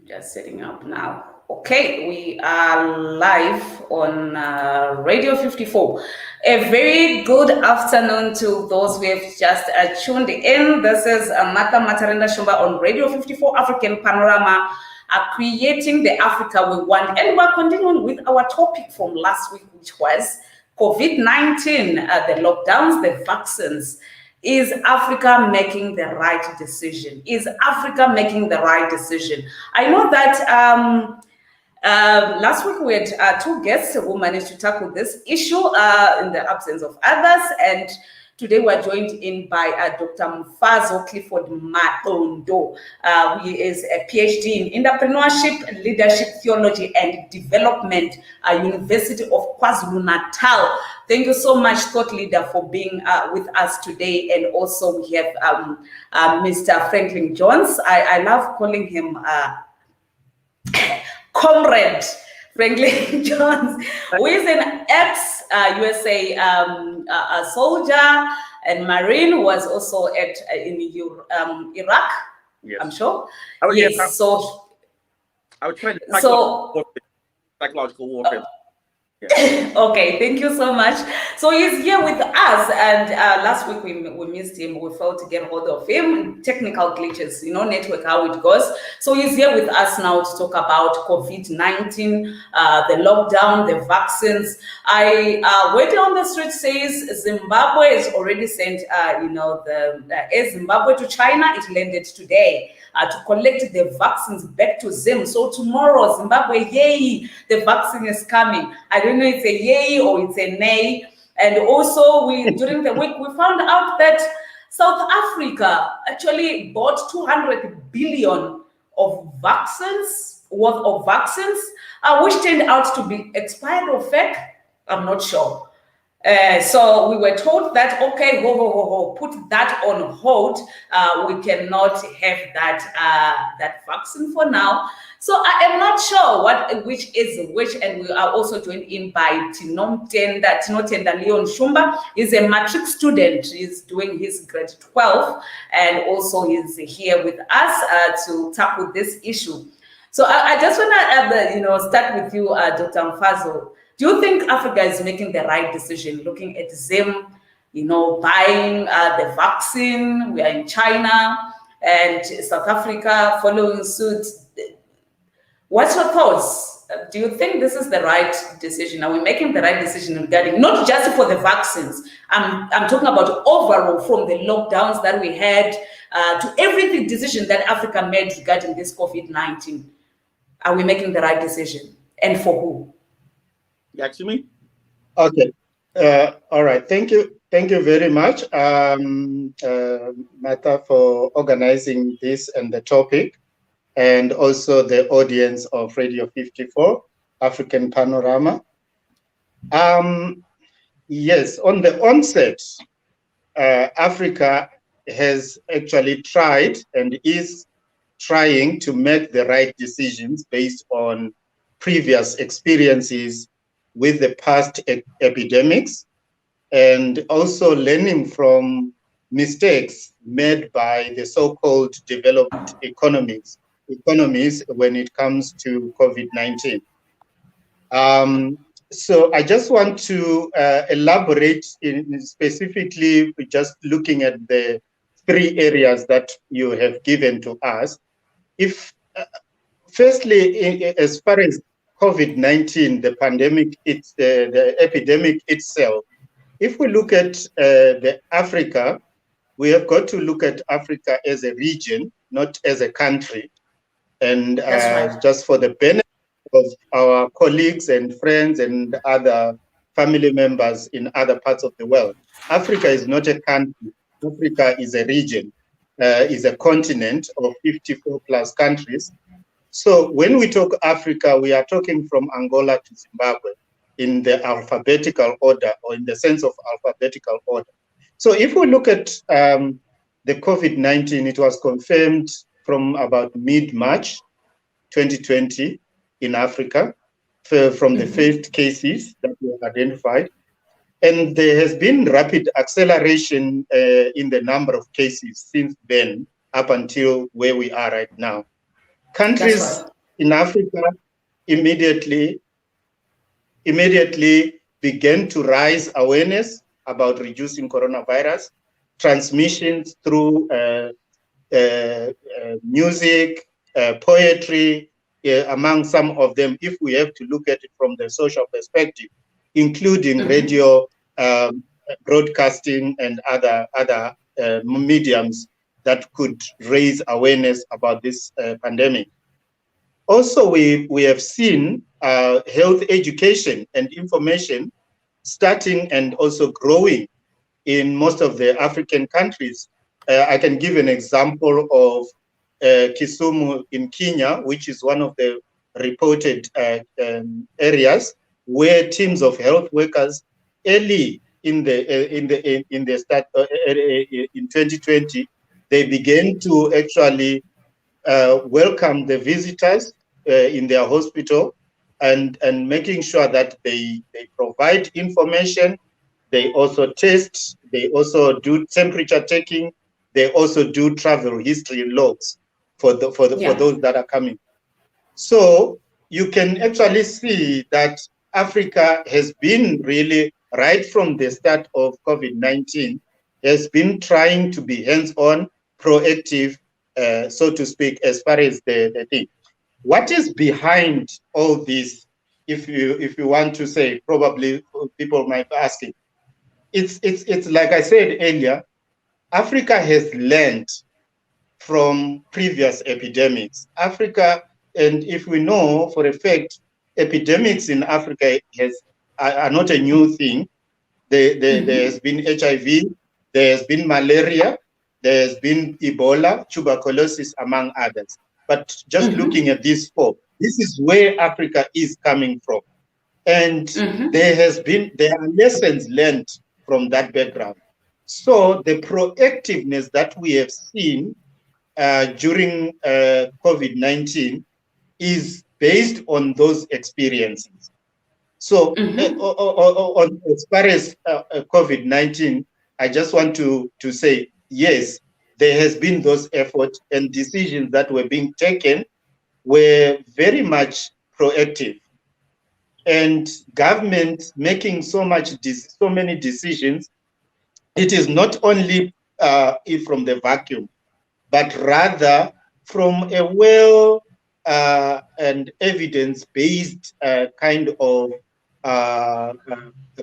Just setting up now. Okay, we are live on Radio 54. A very good afternoon to those who have just tuned in. This is Mata Matarenda Shumba on Radio 54 African Panorama, creating the Africa we want. And we're continuing with our topic from last week, which was COVID-19, the lockdowns, the vaccines. Is Africa making the right decision? Is Africa making the right decision? I know that last week we had two guests who managed to tackle this issue in the absence of others, and today we're joined in by Dr. Mfazo Cliford Madondo. He is a PhD in Entrepreneurship, Leadership, Theology, and Development at University of KwaZulu-Natal. Thank you so much, thought leader, for being with us today. And also we have Mr. Frankling Jones. I love calling him Comrade Franklin Jones, who is an ex-USA soldier and Marine, was also in Iraq, yes. I'm sure. Oh, yes, yes. so I would train psychological warfare. Yeah. Okay, thank you so much. So he's here with us, and last week we missed him. We failed to get hold of him. Technical glitches, network, how it goes. So he's here with us now to talk about COVID-19, the lockdown, the vaccines. I waiting on the street says Zimbabwe has already sent, the Zimbabwe to China. It landed today. To collect the vaccines back to Zim. So tomorrow, Zimbabwe, yay, the vaccine is coming. I don't know if it's a yay or it's a nay. And also, during the week, we found out that South Africa actually bought 200 billion of vaccines, worth of vaccines, which turned out to be expired or fake. I'm not sure. So we were told that, okay, put that on hold. We cannot have that vaccine for now. So I am not sure which is which, and we are also joined in by Tinotenda Leon Shumba. He's a matric student. He's doing his grade 12, and also he's here with us to tackle this issue. So I just want to start with you, Dr. Mfazo. Do you think Africa is making the right decision, looking at Zim, buying the vaccine? We are in China and South Africa following suit. What's your thoughts? Do you think this is the right decision? Are we making the right decision regarding, not just for the vaccines? I'm talking about overall, from the lockdowns that we had to every decision that Africa made regarding this COVID-19. Are we making the right decision? And for who? Actually, me? Okay. All right. Thank you. Thank you very much, Mata, for organizing this and the topic, and also the audience of Radio 54, African Panorama. Yes, on the onset, Africa has actually tried and is trying to make the right decisions based on previous experiences with the past epidemics, and also learning from mistakes made by the so-called developed economies when it comes to COVID-19. So I just want to elaborate in specifically just looking at the three areas that you have given to us. If firstly, as far as COVID-19, the pandemic, the epidemic itself. If we look at the Africa, we have got to look at Africa as a region, not as a country. And right. Just for the benefit of our colleagues and friends and other family members in other parts of the world, Africa is not a country. Africa is a region, is a continent of 54 plus countries. So when we talk Africa, we are talking from Angola to Zimbabwe in the alphabetical order, or in the sense of alphabetical order. So if we look at the COVID-19, it was confirmed from about mid-March 2020 in Africa, from the first cases that were identified. And there has been rapid acceleration in the number of cases since then, up until where we are right now. Countries in Africa immediately began to rise awareness about reducing coronavirus transmissions through music, poetry, among some of them, if we have to look at it from the social perspective, including radio, broadcasting, and other mediums that could raise awareness about this pandemic. Also, we have seen health education and information starting and also growing in most of the African countries. I can give an example of Kisumu in Kenya, which is one of the reported areas where teams of health workers early in 2020, they began to actually welcome the visitors in their hospital and making sure that they provide information. They also test, they also do temperature taking, they also do travel history logs for those that are coming. So you can actually see that Africa has been really, right from the start of COVID-19, has been trying to be hands-on, proactive, so to speak, as far as the thing. What is behind all this, if you want to say, probably people might be asking. It's like I said earlier, Africa has learned from previous epidemics. Africa, and if we know for a fact, epidemics in Africa are not a new thing. There has been HIV, there has been malaria, there has been Ebola, tuberculosis, among others. But just looking at these four, this is where Africa is coming from. And there are lessons learned from that background. So the proactiveness that we have seen during COVID-19 is based on those experiences. So as far as COVID-19, I just want to say, yes, there has been those efforts and decisions that were being taken were very much proactive. And government making so many decisions, it is not only from the vacuum, but rather from a well and evidence-based kind of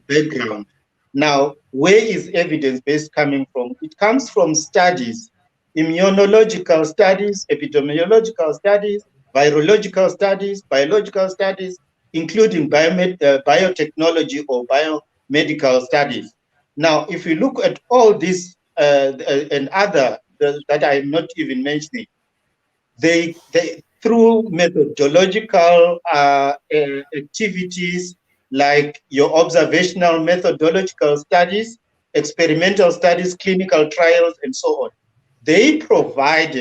background. Now, where is evidence-based coming from? It comes from studies, immunological studies, epidemiological studies, virological studies, biological studies, including biotechnology or biomedical studies. Now, if you look at all this and other that I'm not even mentioning, they through methodological activities like your observational methodological studies, experimental studies, clinical trials, and so on, they provide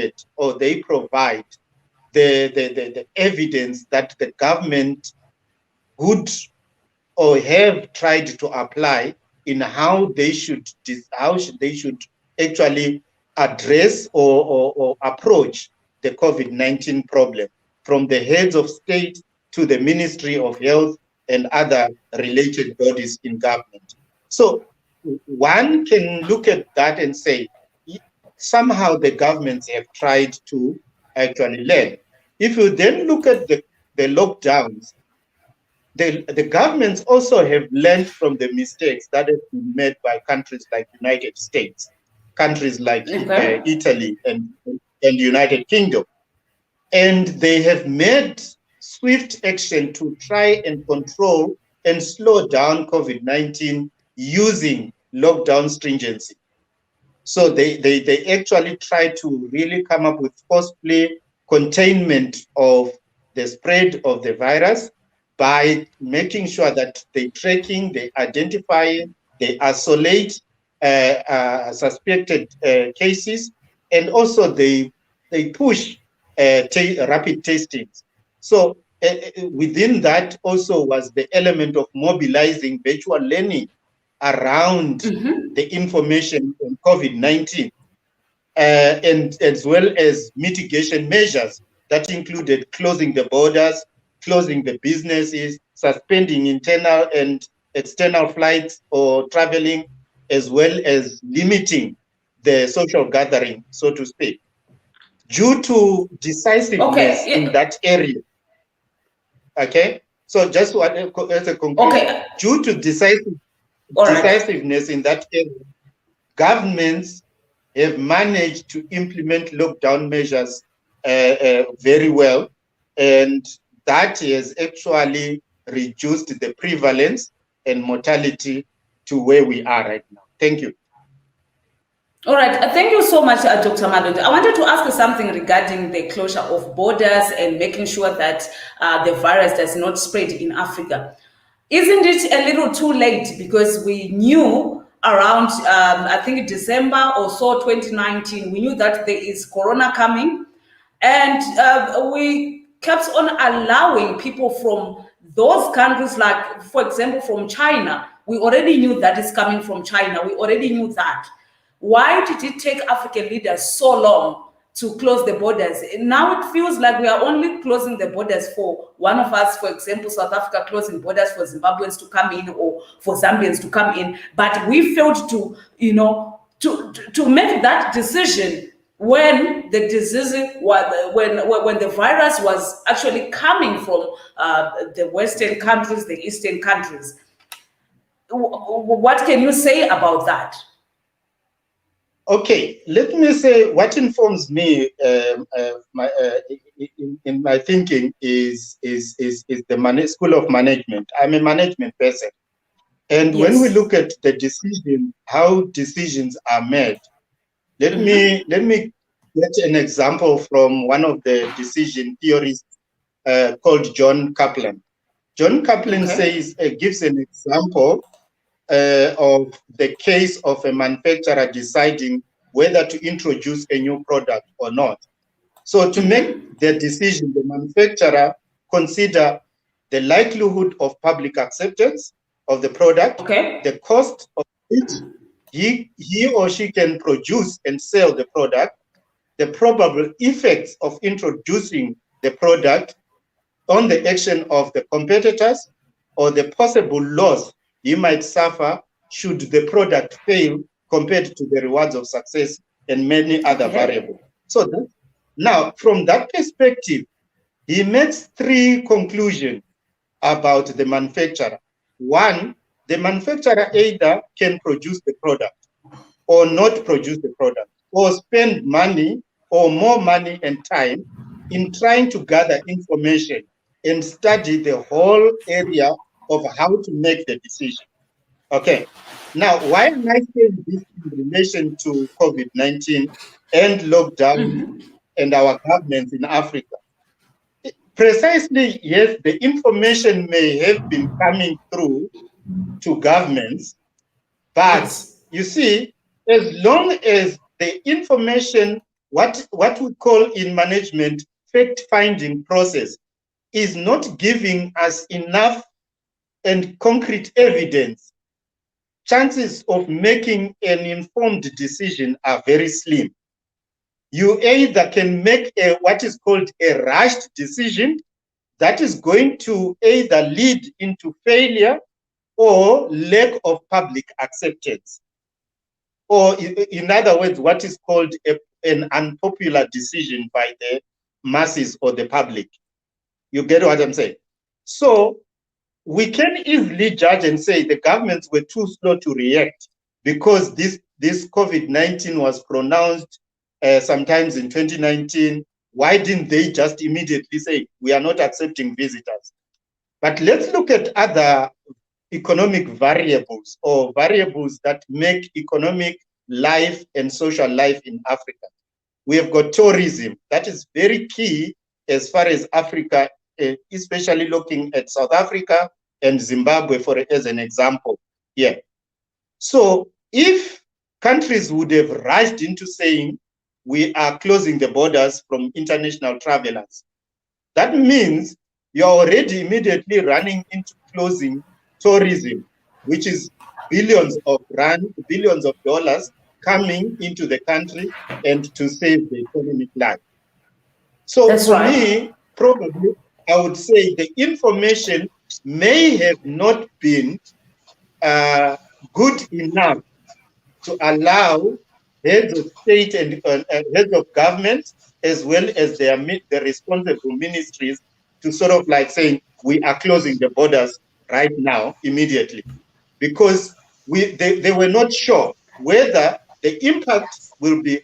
the evidence that the government would or have tried to apply in how they should actually address or approach the COVID-19 problem, from the heads of state to the Ministry of Health and other related bodies in government. So one can look at that and say, somehow the governments have tried to actually learn. If you then look at the lockdowns, the governments also have learned from the mistakes that have been made by countries like United States, countries like Italy and United Kingdom. And they have made swift action to try and control and slow down COVID-19 using lockdown stringency. So they actually try to really come up with forcefully containment of the spread of the virus by making sure that they tracking, they identify, they isolate suspected cases, and also they push rapid testing. So within that also was the element of mobilizing virtual learning around the information on COVID-19, and as well as mitigation measures that included closing the borders, closing the businesses, suspending internal and external flights or traveling, as well as limiting the social gathering, so to speak. Due to decisiveness in that area, okay? So just as a conclusion, due to decisiveness in that area, governments have managed to implement lockdown measures very well, and that has actually reduced the prevalence and mortality to where we are right now. Thank you. All right, thank you so much, Dr. Madondo. I wanted to ask you something regarding the closure of borders and making sure that the virus does not spread in Africa. Isn't it a little too late? Because we knew around, I think December or so, 2019, we knew that there is Corona coming, and we kept on allowing people from those countries, like, for example, from China. We already knew that it's coming from China. We already knew that. Why did it take African leaders so long to close the borders? And now it feels like we are only closing the borders for one of us, for example, South Africa closing borders for Zimbabweans to come in or for Zambians to come in. But we failed to, to make that decision when the disease was, when the virus was actually coming from the Western countries, the Eastern countries. What can you say about that? Okay, let me say what informs me in my thinking is the School of Management. I'm a management person. And when we look at the decision, how decisions are made, let me get an example from one of the decision theorists called John Kaplan. John Kaplan gives an example of the case of a manufacturer deciding whether to introduce a new product or not. So to make the decision, the manufacturer consider the likelihood of public acceptance of the product, the cost of which he or she can produce and sell the product, the probable effects of introducing the product on the action of the competitors, or the possible loss he might suffer should the product fail compared to the rewards of success and many other variables. So now, from that perspective, he makes three conclusions about the manufacturer. One, the manufacturer either can produce the product or not produce the product, or spend money or more money and time in trying to gather information and study the whole area of how to make the decision. Okay. Now, why am I saying this in relation to COVID-19 and lockdown and our governments in Africa? Precisely, yes, the information may have been coming through to governments, but you see, as long as the information, what we call in management fact-finding process, is not giving us enough and concrete evidence, chances of making an informed decision are very slim. You either can make what is called a rushed decision that is going to either lead into failure or lack of public acceptance. Or in other words, what is called an unpopular decision by the masses or the public. You get what I'm saying? So we can easily judge and say the governments were too slow to react because this COVID-19 was pronounced sometimes in 2019. Why didn't they just immediately say, we are not accepting visitors? But let's look at other economic variables or variables that make economic life and social life in Africa. We have got tourism. That is very key as far as Africa, especially looking at South Africa and Zimbabwe as an example here. So if countries would have rushed into saying we are closing the borders from international travelers, that means you're already immediately running into closing tourism, which is billions of dollars coming into the country and to save the economic life. So That's for right. me, probably, I would say the information may have not been good enough to allow heads of state and heads of government, as well as the responsible ministries, to sort of like saying, we are closing the borders right now, immediately. Because they were not sure whether the impact will be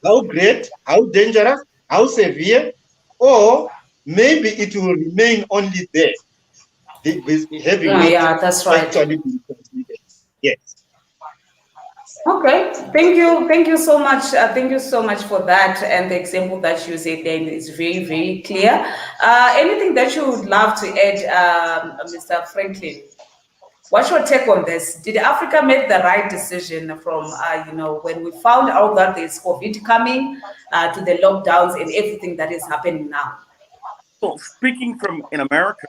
how great, how dangerous, how severe, or maybe it will remain only there, with having not Yeah, that's right. actually been transmitted. Yes. Okay, thank you so much. Thank you so much for that, and the example that you said then is very, very clear. Anything that you would love to add, Mr. Franklin? What's your take on this? Did Africa make the right decision from, when we found out that there's COVID coming, to the lockdowns and everything that is happening now? Well, speaking from in America,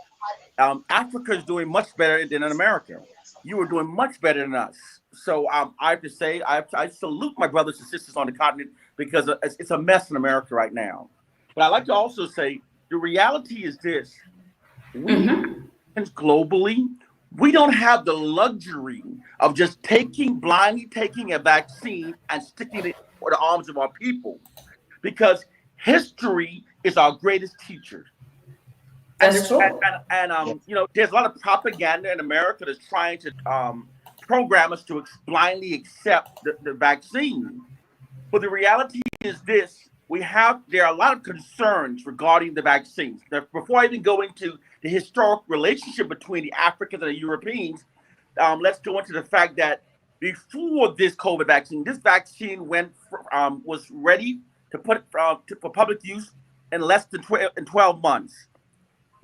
Africa is doing much better than in America. You are doing much better than us. So I have to say, I salute my brothers and sisters on the continent, because it's a mess in America right now. But I like to also say the reality is this: we globally, we don't have the luxury of just blindly taking a vaccine and sticking it in the arms of our people, because history is our greatest teacher. That's true. There's a lot of propaganda in America that's trying to program us to blindly accept the vaccine. But the reality is this: there are a lot of concerns regarding the vaccines. Now, before I even go into the historic relationship between the Africans and the Europeans, let's go into the fact that before this COVID vaccine, this vaccine was ready to put for public use in less than 12 months.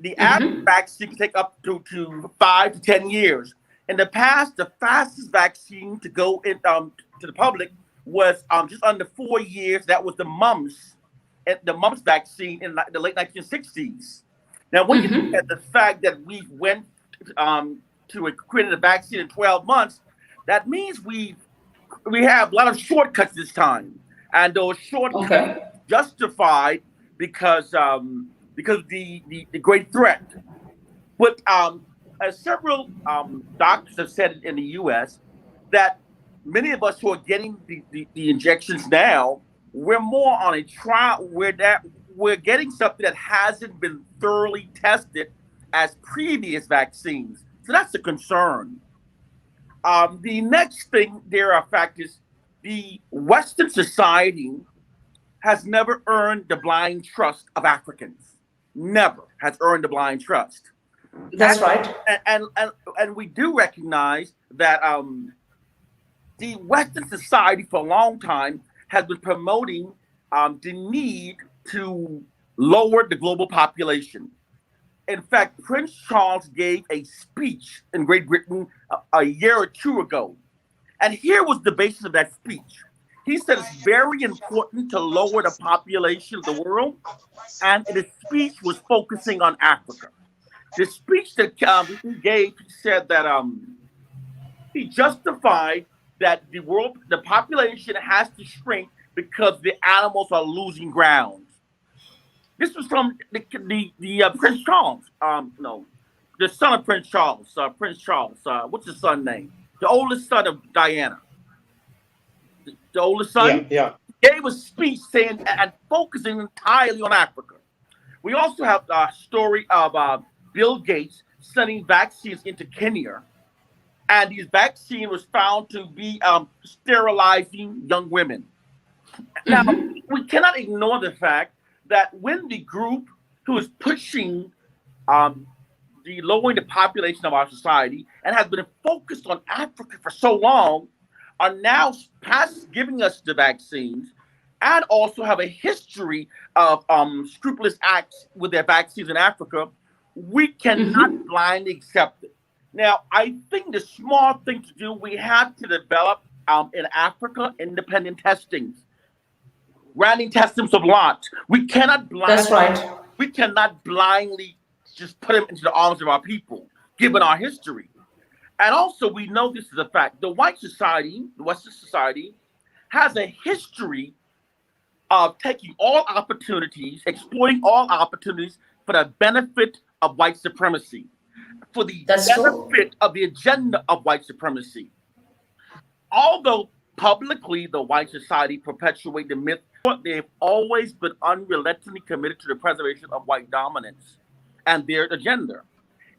The average vaccine can take up to 5 to 10 years. In the past, the fastest vaccine to go to the public was just under 4 years. That was the mumps vaccine in the late 1960s. Now, when you look at the fact that we went to create a vaccine in 12 months, that means we have a lot of shortcuts this time, and those shortcuts justified because the great threat. But as several doctors have said in the U.S., that many of us who are getting the injections now, we're more on a trial we're getting something that hasn't been thoroughly tested as previous vaccines. So that's a concern. The next thing there are factors: the Western society has never earned the blind trust of Africans. Never has earned the blind trust. That's right. And we do recognize that the Western society for a long time has been promoting the need to lower the global population. In fact, Prince Charles gave a speech in Great Britain a year or two ago. And here was the basis of that speech. He said it's very important to lower the population of the world. And the speech was focusing on Africa. The speech that he gave, he said that he justified that the population has to shrink because the animals are losing ground. This was from the Prince Charles. No, the son of Prince Charles. Prince Charles. What's his son's name? The oldest son of Diana. The oldest son. Yeah. Gave a speech saying and focusing entirely on Africa. We also have a story of Bill Gates sending vaccines into Kenya, and these vaccine was found to be sterilizing young women. Now, we cannot ignore the fact that when the group who is pushing the lowering the population of our society and has been focused on Africa for so long are now past giving us the vaccines, and also have a history of scrupulous acts with their vaccines in Africa, we cannot blindly accept it. Now, I think the smart thing to do, we have to develop in Africa independent testings, random testings of lots. We cannot We cannot blindly just put them into the arms of our people, given our history. And also, we know this is a fact. The white society, the Western society, has a history of taking all opportunities, exploiting all opportunities for the benefit of white supremacy, for the That's true. benefit of the agenda of white supremacy. Although publicly the white society perpetuate the myth, they've always been unrelentingly committed to the preservation of white dominance and their agenda.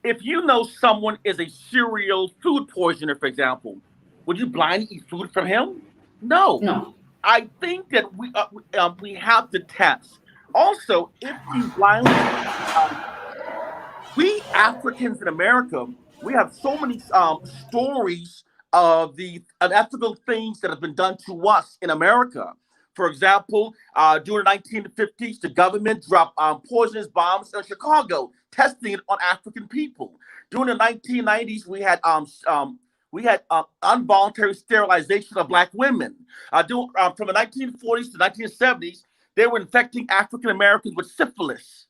If you know someone is a serial food poisoner, for example, would you blindly eat food from him? No. No. I think that we have to test. Also, if you blindly, we Africans in America, we have so many stories of the unethical things that have been done to us in America. For example, during the 1950s, the government dropped poisonous bombs in Chicago, testing it on African people. During the 1990s, we had involuntary sterilization of Black women. From the 1940s to 1970s, they were infecting African Americans with syphilis,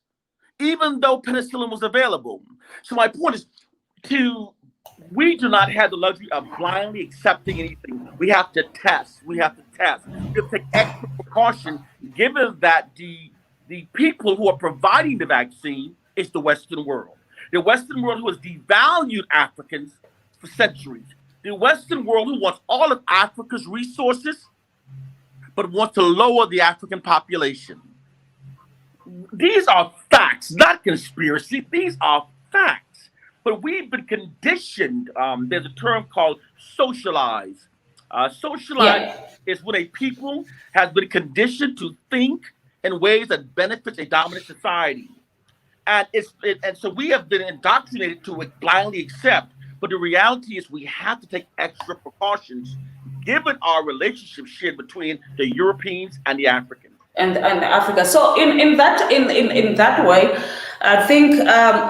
even though penicillin was available. So my point is, we do not have the luxury of blindly accepting anything. We have to test. We have to test. We have to take extra precaution, given that the people who are providing the vaccine is the Western world. The Western world who has devalued Africans for centuries. The Western world who wants all of Africa's resources, but wants to lower the African population. These are facts, not conspiracy. These are facts. But we've been conditioned. There's a term called socialize. Socialize is when a people has been conditioned to think in ways that benefits a dominant society. And so we have been indoctrinated to blindly accept. But the reality is we have to take extra precautions given our relationship shared between the Europeans and the Africans. And Africa. So in that way, I think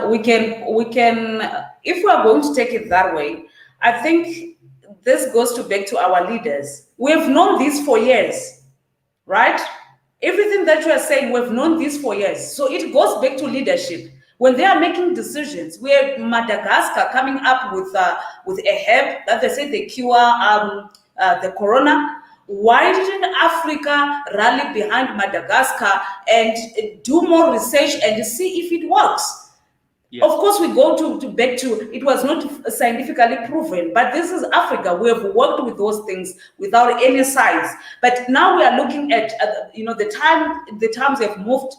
we can if we are going to take it that way, I think this goes back to our leaders. We have known this for years, right? Everything that you are saying, we've known this for years. So it goes back to leadership. When they are making decisions, we have Madagascar coming up with a herb that they say they cure the corona. Why didn't Africa rally behind Madagascar and do more research and see if it works? Yes. Of course, we go back to it was not scientifically proven, but this is Africa. We have worked with those things without any science. But now we are looking at the times have moved.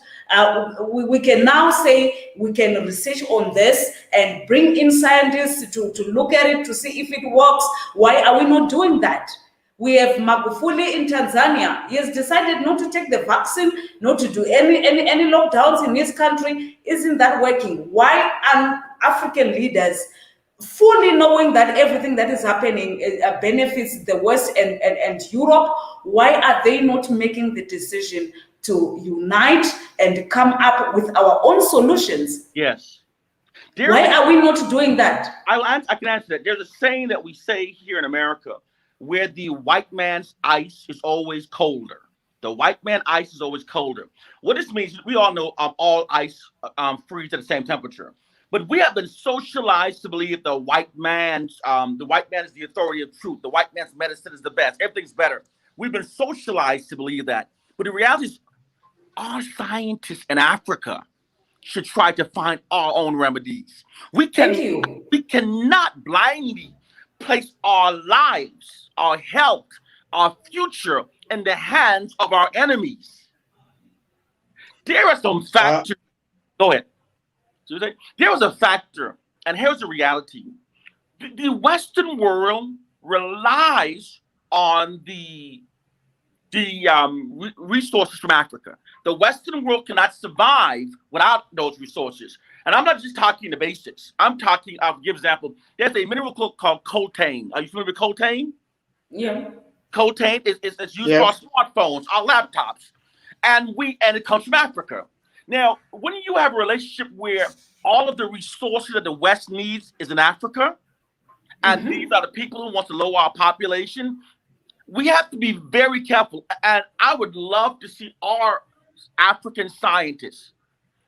We can now say we can research on this and bring in scientists to look at it to see if it works. Why are we not doing that? We have Magufuli in Tanzania. He has decided not to take the vaccine, not to do any lockdowns in his country. Isn't that working? Why are African leaders, fully knowing that everything that is happening benefits the West and Europe, why are they not making the decision to unite and come up with our own solutions? Yes. Why are we not doing that? I can answer that. There's a saying that we say here in America, where the white man's ice is always colder. The white man ice is always colder. What this means, we all know all ice freeze at the same temperature. But we have been socialized to believe the white man is the authority of truth. The white man's medicine is the best. Everything's better. We've been socialized to believe that. But the reality is, our scientists in Africa should try to find our own remedies. We cannot blindly place our lives, our health, our future in the hands of our enemies. There are some factors. Go ahead. There was a factor, and here's the reality. The Western world relies on the resources from Africa. The Western world cannot survive without those resources. And I'm not just talking the basics. I'll give an example. There's a mineral called coltan. Are you familiar with coltan? Yeah. Coltan is used for our smartphones, our laptops. And it comes from Africa. Now, when you have a relationship where all of the resources that the West needs is in Africa, and these are the people who want to lower our population, we have to be very careful. And I would love to see our African scientists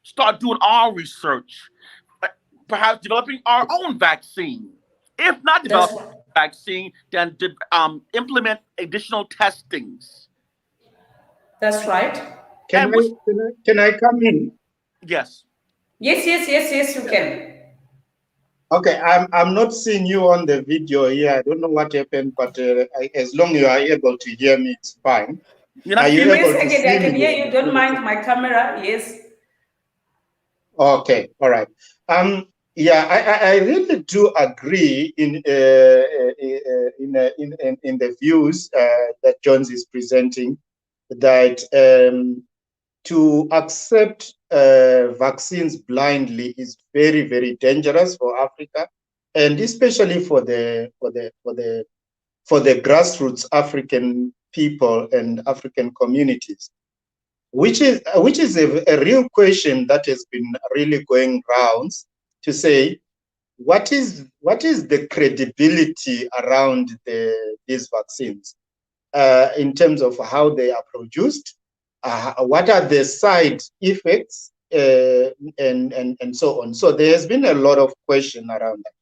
start doing our research, perhaps developing our own vaccine. If not developing a vaccine, then implement additional testings. That's right. Can I come in? Yes. Yes, you can. Okay, I'm not seeing you on the video here. I don't know what happened, but as long as you are able to hear me, it's fine. Are you able to see I can hear you. Don't mind my camera. Yes. Okay, all right. Yeah, I really do agree in the views that Jones is presenting, that to accept vaccines blindly is very, very dangerous for Africa, and especially for the grassroots African people and African communities, which is a real question that has been really going rounds, to say what is the credibility around these vaccines in terms of how they are produced, what are the side effects, and so on. So there has been a lot of question around that.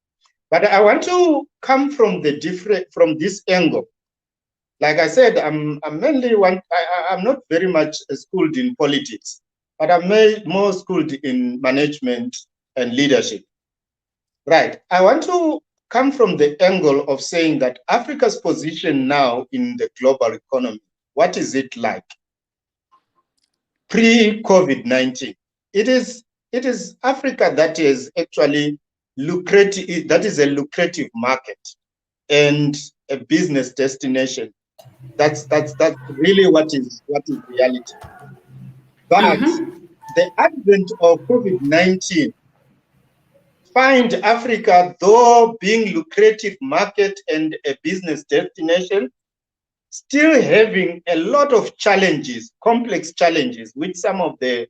But I want to come from this angle. Like I said, I'm not very much schooled in politics, but I'm more schooled in management and leadership. Right. I want to come from the angle of saying that Africa's position now in the global economy, what is it like pre-COVID-19? It is Africa that is actually lucrative. That is a lucrative market and a business destination. That's really what is reality. But the advent of COVID-19 find Africa, though being lucrative market and a business destination, still having a lot of challenges, complex challenges, with some of the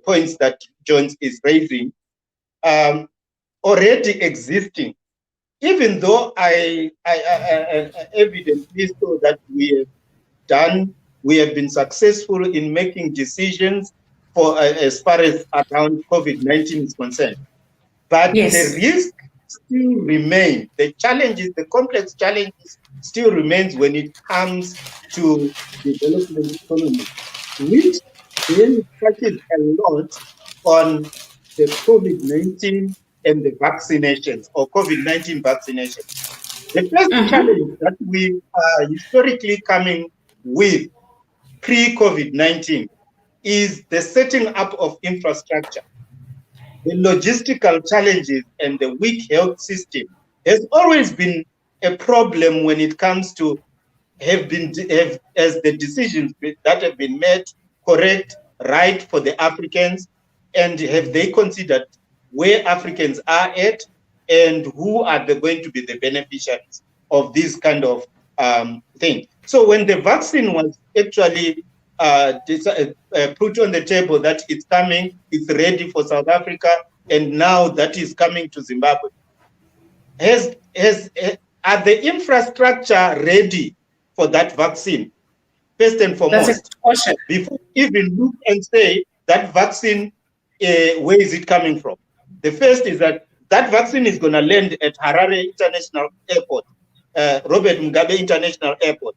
points that Jones is raising already existing. Even though I evidently saw that we have been successful in making decisions for as far as around COVID-19 is concerned. But the risk still remains. The challenges, the complex challenges still remains when it comes to development economy, which then touches a lot on the COVID-19 and the vaccinations, or COVID-19 vaccinations. The first challenge that we are historically coming with pre-COVID-19 is the setting up of infrastructure. The logistical challenges and the weak health system has always been a problem when it comes to as the decisions that have been made correct, right for the Africans, and have they considered where Africans are at and who are going to be the beneficiaries of this kind of thing. So when the vaccine was actually put on the table that it's coming, it's ready for South Africa, and now that is coming to Zimbabwe, are the infrastructure ready for that vaccine? First and foremost, before you even look and say that vaccine, where is it coming from? The first is that vaccine is going to land at Harare International Airport, Robert Mugabe International Airport.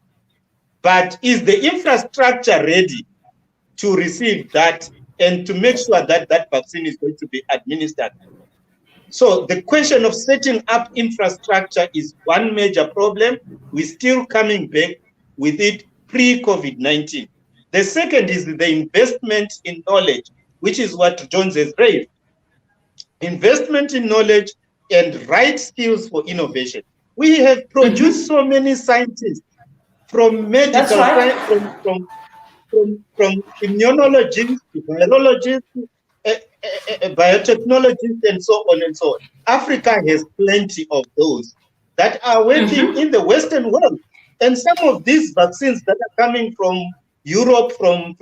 But is the infrastructure ready to receive that and to make sure that that vaccine is going to be administered? So the question of setting up infrastructure is one major problem. We're still coming back with it pre-COVID-19. The second is the investment in knowledge, which is what Jones has raised. Investment in knowledge and right skills for innovation. We have produced so many scientists, from medical science, from immunologists to virologists, biotechnologists, and so on and so on. Africa has plenty of those that are working in the Western world. And some of these vaccines that are coming from Europe, from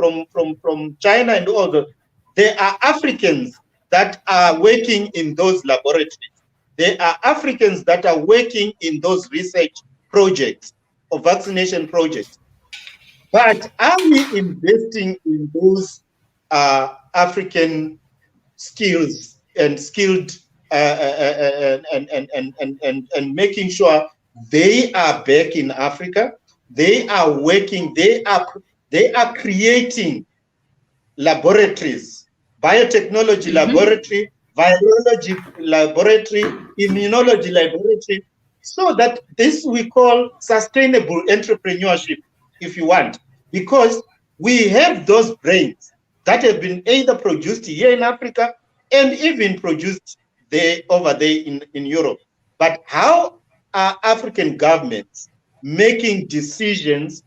China and all that, there are Africans that are working in those laboratories. There are Africans that are working in those research projects or vaccination projects. But are we investing in those African skills and skilled and making sure they are back in Africa? They are working. They are They are creating laboratories, biotechnology laboratory, virology laboratory, immunology laboratory, so that this we call sustainable entrepreneurship, if you want, because we have those brains that have been either produced here in Africa and even produced there over there in Europe. But how are African governments making decisions,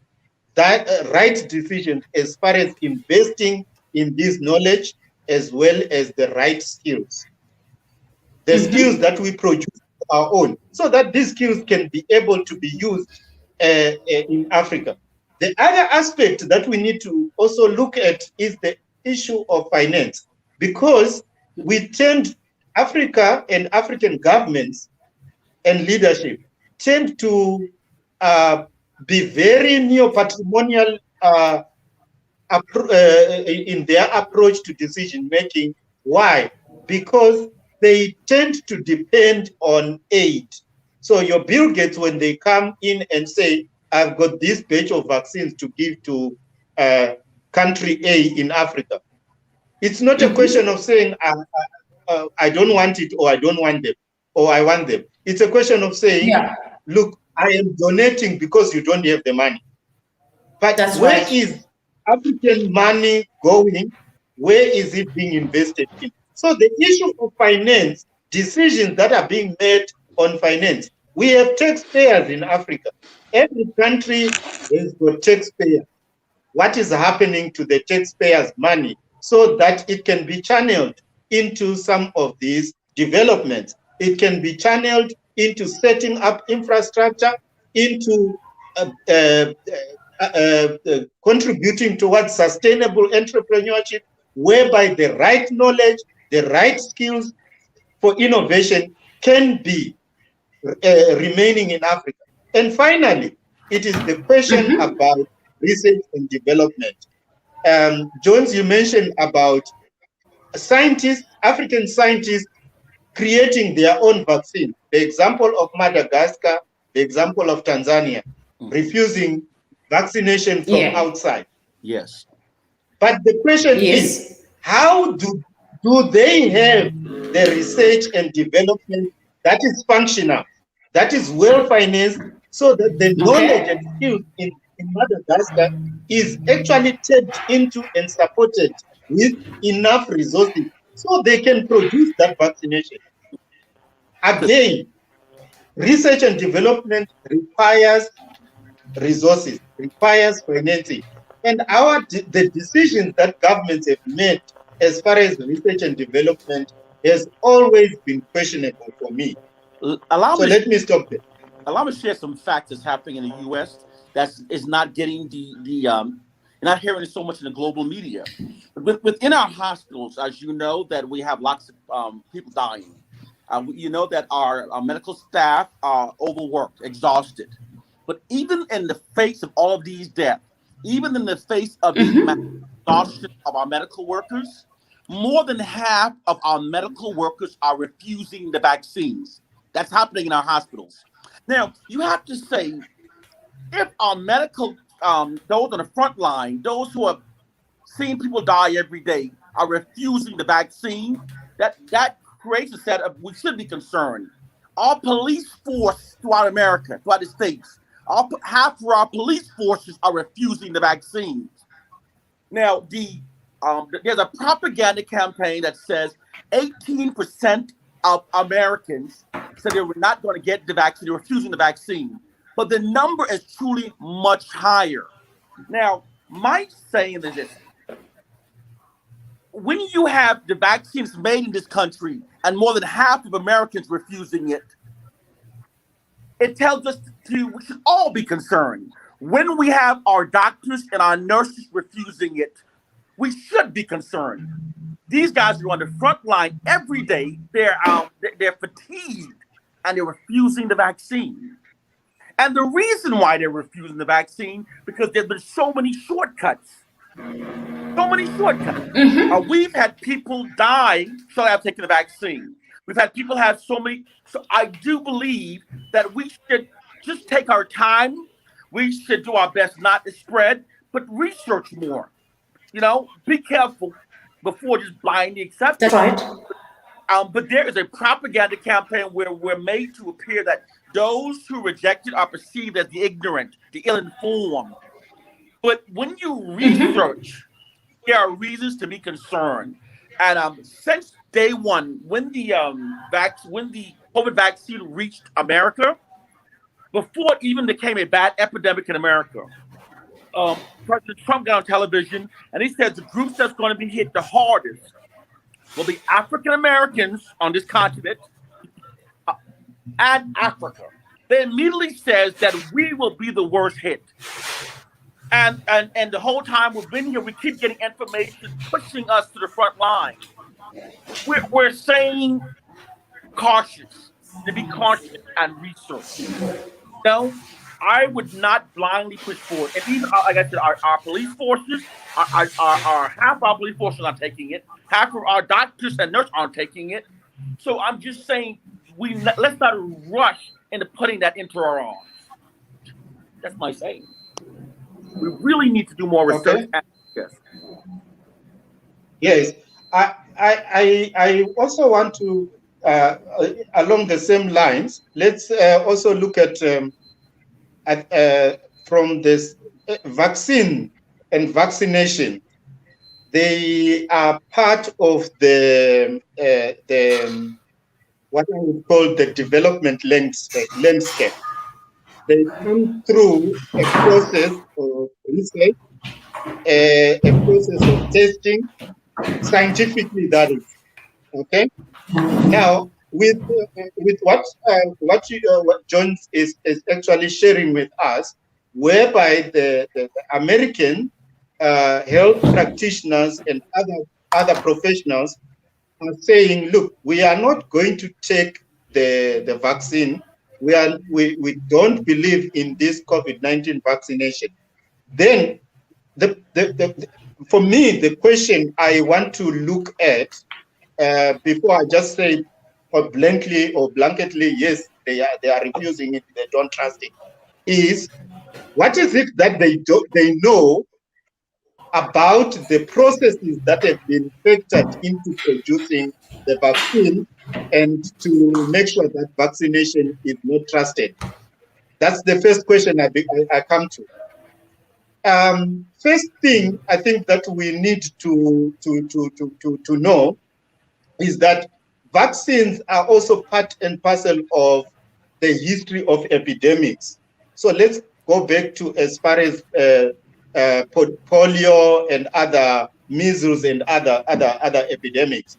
that right decisions, as far as investing in this knowledge as well as the right skills? The skills that we produce our own, so that these skills can be able to be used in Africa. The other aspect that we need to also look at is the issue of finance, because we tend, Africa and African governments and leadership tend to be very neo-patrimonial in their approach to decision making. Why? Because they tend to depend on aid. So your Bill Gates, when they come in and say, I've got this batch of vaccines to give to country A in Africa, it's not a question of saying, I don't want it, or I don't want them, or I want them. It's a question of saying, look, I am donating because you don't have the money. But where is African money going? Where is it being invested in? So the issue of finance, decisions that are being made on finance. We have taxpayers in Africa. Every country has got taxpayers. What is happening to the taxpayers' money so that it can be channeled into some of these developments? It can be channeled into setting up infrastructure, into contributing towards sustainable entrepreneurship, whereby the right knowledge, the right skills for innovation can be remaining in Africa. And finally, it is the question about research and development. Jones, you mentioned about scientists, African scientists creating their own vaccine. The example of Madagascar, the example of Tanzania, refusing vaccination from outside. Yes. But the question is, how do they have the research and development that is functional, that is well financed, so that the knowledge and skills in Madagascar is actually tapped into and supported with enough resources so they can produce that vaccination? Again, research and development requires resources, requires financing. And the decisions that governments have made as far as research and development has always been questionable for me. Let me stop there. Allow me to share some facts that's happening in the U.S. that is not getting you're not hearing it so much in the global media. But within our hospitals, as you know, that we have lots of people dying. You know that our medical staff are overworked, exhausted. But even in the face of all of these deaths, even in the face of the exhaustion of our medical workers, more than half of our medical workers are refusing the vaccines. That's happening in our hospitals. Now, you have to say, if our medical, those on the front line, those who are seeing people die every day, are refusing the vaccine, that creates a set of, we should be concerned. Our police force throughout America, throughout the states, half of our police forces are refusing the vaccines. Now, there's a propaganda campaign that says 18% of Americans said they were not going to get the vaccine, they were refusing the vaccine. But the number is truly much higher. Now, my saying is this: when you have the vaccines made in this country and more than half of Americans refusing it, it tells us we should all be concerned. When we have our doctors and our nurses refusing it, we should be concerned. These guys are on the front line every day. They're fatigued and they're refusing the vaccine. And the reason why they're refusing the vaccine, because there's been so many shortcuts. So many shortcuts. We've had people die so they have taken the vaccine. We've had people have so many. So I do believe that we should just take our time. We should do our best not to spread, but research more. Be careful before just blindly accepting. That's right. But there is a propaganda campaign where we're made to appear that those who reject it are perceived as the ignorant, the ill-informed. But when you research, there are reasons to be concerned. And since day one, when the COVID vaccine reached America, before it even became a bad epidemic in America, President Trump got on television and he said the groups that's going to be hit the hardest will be African Americans on this continent and Africa. They immediately says that we will be the worst hit. And the whole time we've been here, we keep getting information pushing us to the front line. We're saying cautious, to be cautious and research. I would not blindly push forward. And even, like I said, our police forces, our half our police forces aren't taking it. Half of our doctors and nurses aren't taking it. So I'm just saying, let's not rush into putting that into our arms. That's my saying. We really need to do more research. Okay. Yes, I also want to, along the same lines, let's also look at from this vaccine and vaccination. They are part of the what I would call the development landscape. They come through a process of research, a process of testing, scientifically that is. Okay. Now, with what John is actually sharing with us, whereby the American health practitioners and other professionals are saying, look, we are not going to take the vaccine. We don't believe in this COVID-19 vaccination. Then for me, the question I want to look at before I just say or blanketly, yes, they are refusing it, they don't trust it, is what is it that they know about the processes that have been factored into producing the vaccine and to make sure that vaccination is not trusted? That's the first question I come to. First thing I think that we need to know is that vaccines are also part and parcel of the history of epidemics. So let's go back to as far as polio and other measles and other epidemics.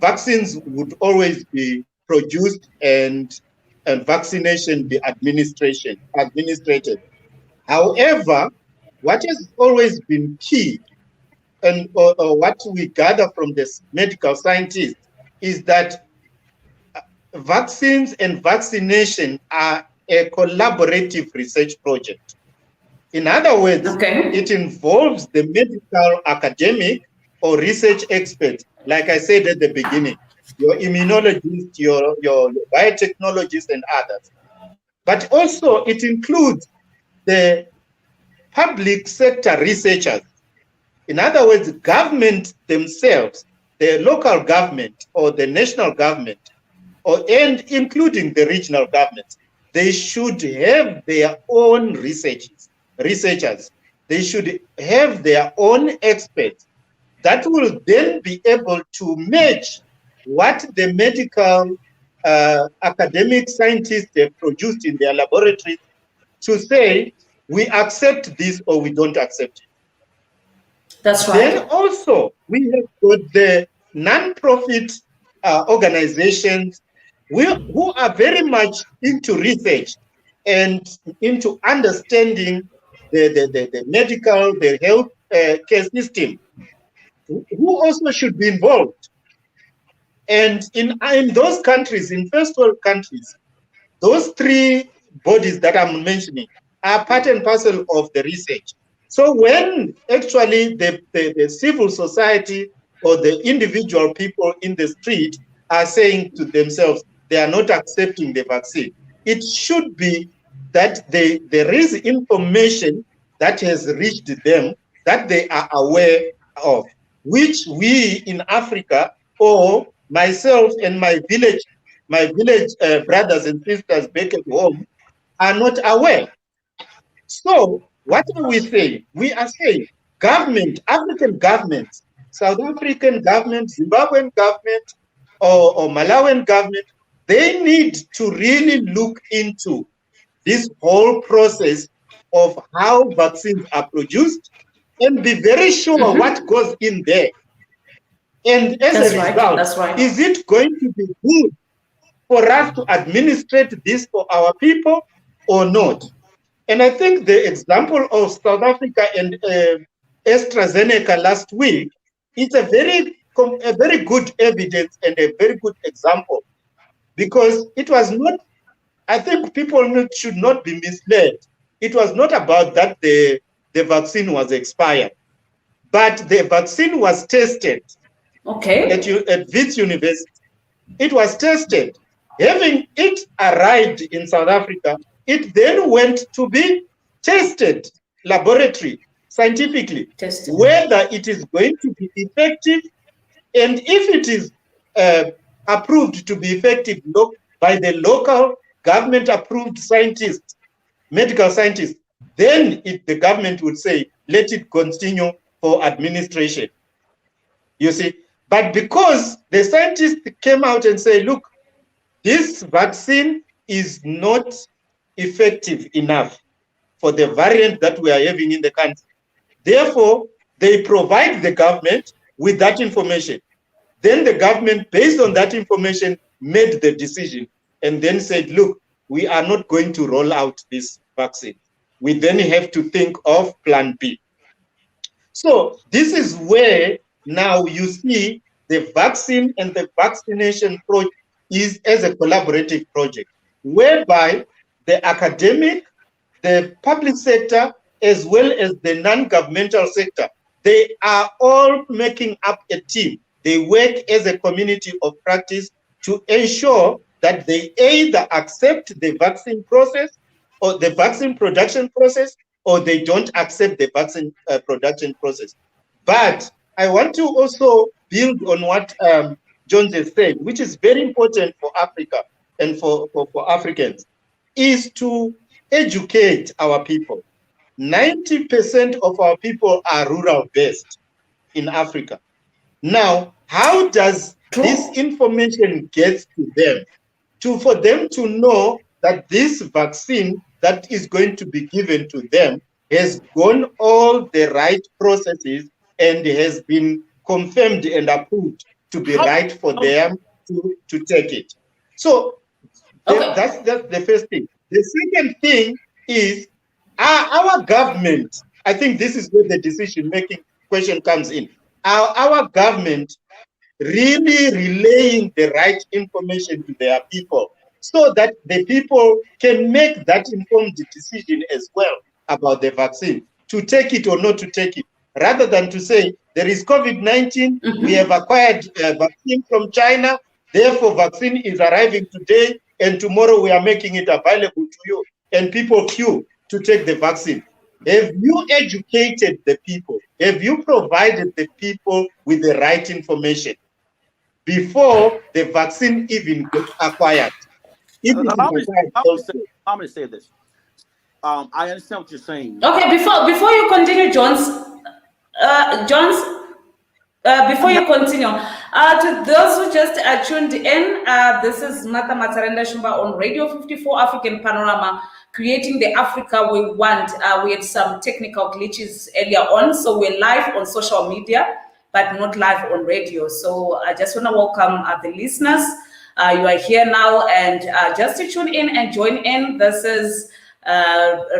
Vaccines would always be produced and vaccination be administrated. However, what has always been key and what we gather from the medical scientists is that vaccines and vaccination are a collaborative research project. In other words, It involves the medical, academic, or research experts, like I said at the beginning, your immunologists, your biotechnologists, and others. But also it includes the public sector researchers. In other words, government themselves, the local government or the national government, and including the regional governments, they should have their own researchers. They should have their own experts that will then be able to match what the medical academic scientists have produced in their laboratories to say, we accept this or we don't accept it. That's right. Then also, we have got the non-profit organizations who are very much into research and into understanding the medical, the health care system, who also should be involved. And in those countries, in first world countries, those three bodies that I'm mentioning are part and parcel of the research. So when actually the civil society or the individual people in the street are saying to themselves, they are not accepting the vaccine, it should be that there is information that has reached them that they are aware of, which we in Africa, or myself and my village brothers and sisters back at home are not aware. So what are we saying? We are saying government, African governments, South African government, Zimbabwean government, or Malawian government, they need to really look into this whole process of how vaccines are produced and be very sure what goes in there. And as a result, is it going to be good for us to administrate this for our people or not? And I think the example of South Africa and AstraZeneca last week is a very good evidence and a very good example, because it was not, I think people should not be misled. It was not about that the vaccine was expired, but the vaccine was tested at Wits University. It was tested. Having it arrived in South Africa, it then went to be tested, laboratory, scientifically, whether it is going to be effective, and if it is approved to be effective by the local government-approved scientists, medical scientists, then the government would say, let it continue for administration. You see, but because the scientists came out and say, look, this vaccine is not effective enough for the variant that we are having in the country. Therefore, they provide the government with that information. Then the government, based on that information, made the decision and then said, look, we are not going to roll out this vaccine. We then have to think of plan B. So this is where now you see the vaccine and the vaccination project is as a collaborative project, whereby the academic, the public sector, as well as the non-governmental sector, they are all making up a team. They work as a community of practice to ensure that they either accept the vaccine process or the vaccine production process, or they don't accept the vaccine production process. But I want to also build on what John has said, which is very important for Africa and for Africans, is to educate our people. 90% of our people are rural-based in Africa. Now, how does this information get to them? For them to know that this vaccine that is going to be given to them has gone all the right processes and has been confirmed and approved to be right for them to take it. So that's the first thing. The second thing is our government. I think this is where the decision-making question comes in. Our government really relaying the right information to their people so that the people can make that informed decision as well about the vaccine, to take it or not to take it, rather than to say there is COVID-19, we have acquired a vaccine from China, therefore vaccine is arriving today and tomorrow we are making it available to you and people queue to take the vaccine. Have you educated the people? Have you provided the people with the right information before the vaccine even gets acquired? Allow me to say this. I understand what you're saying. Okay, before you continue, before you continue, to those who just tuned in, this is Martha Matsarenda Shumba on Radio 54 African Panorama, creating the Africa we want. We had some technical glitches earlier on, so we're live on social media, but not live on radio. So I just want to welcome the listeners. You are here now, and just to tune in and join in, this is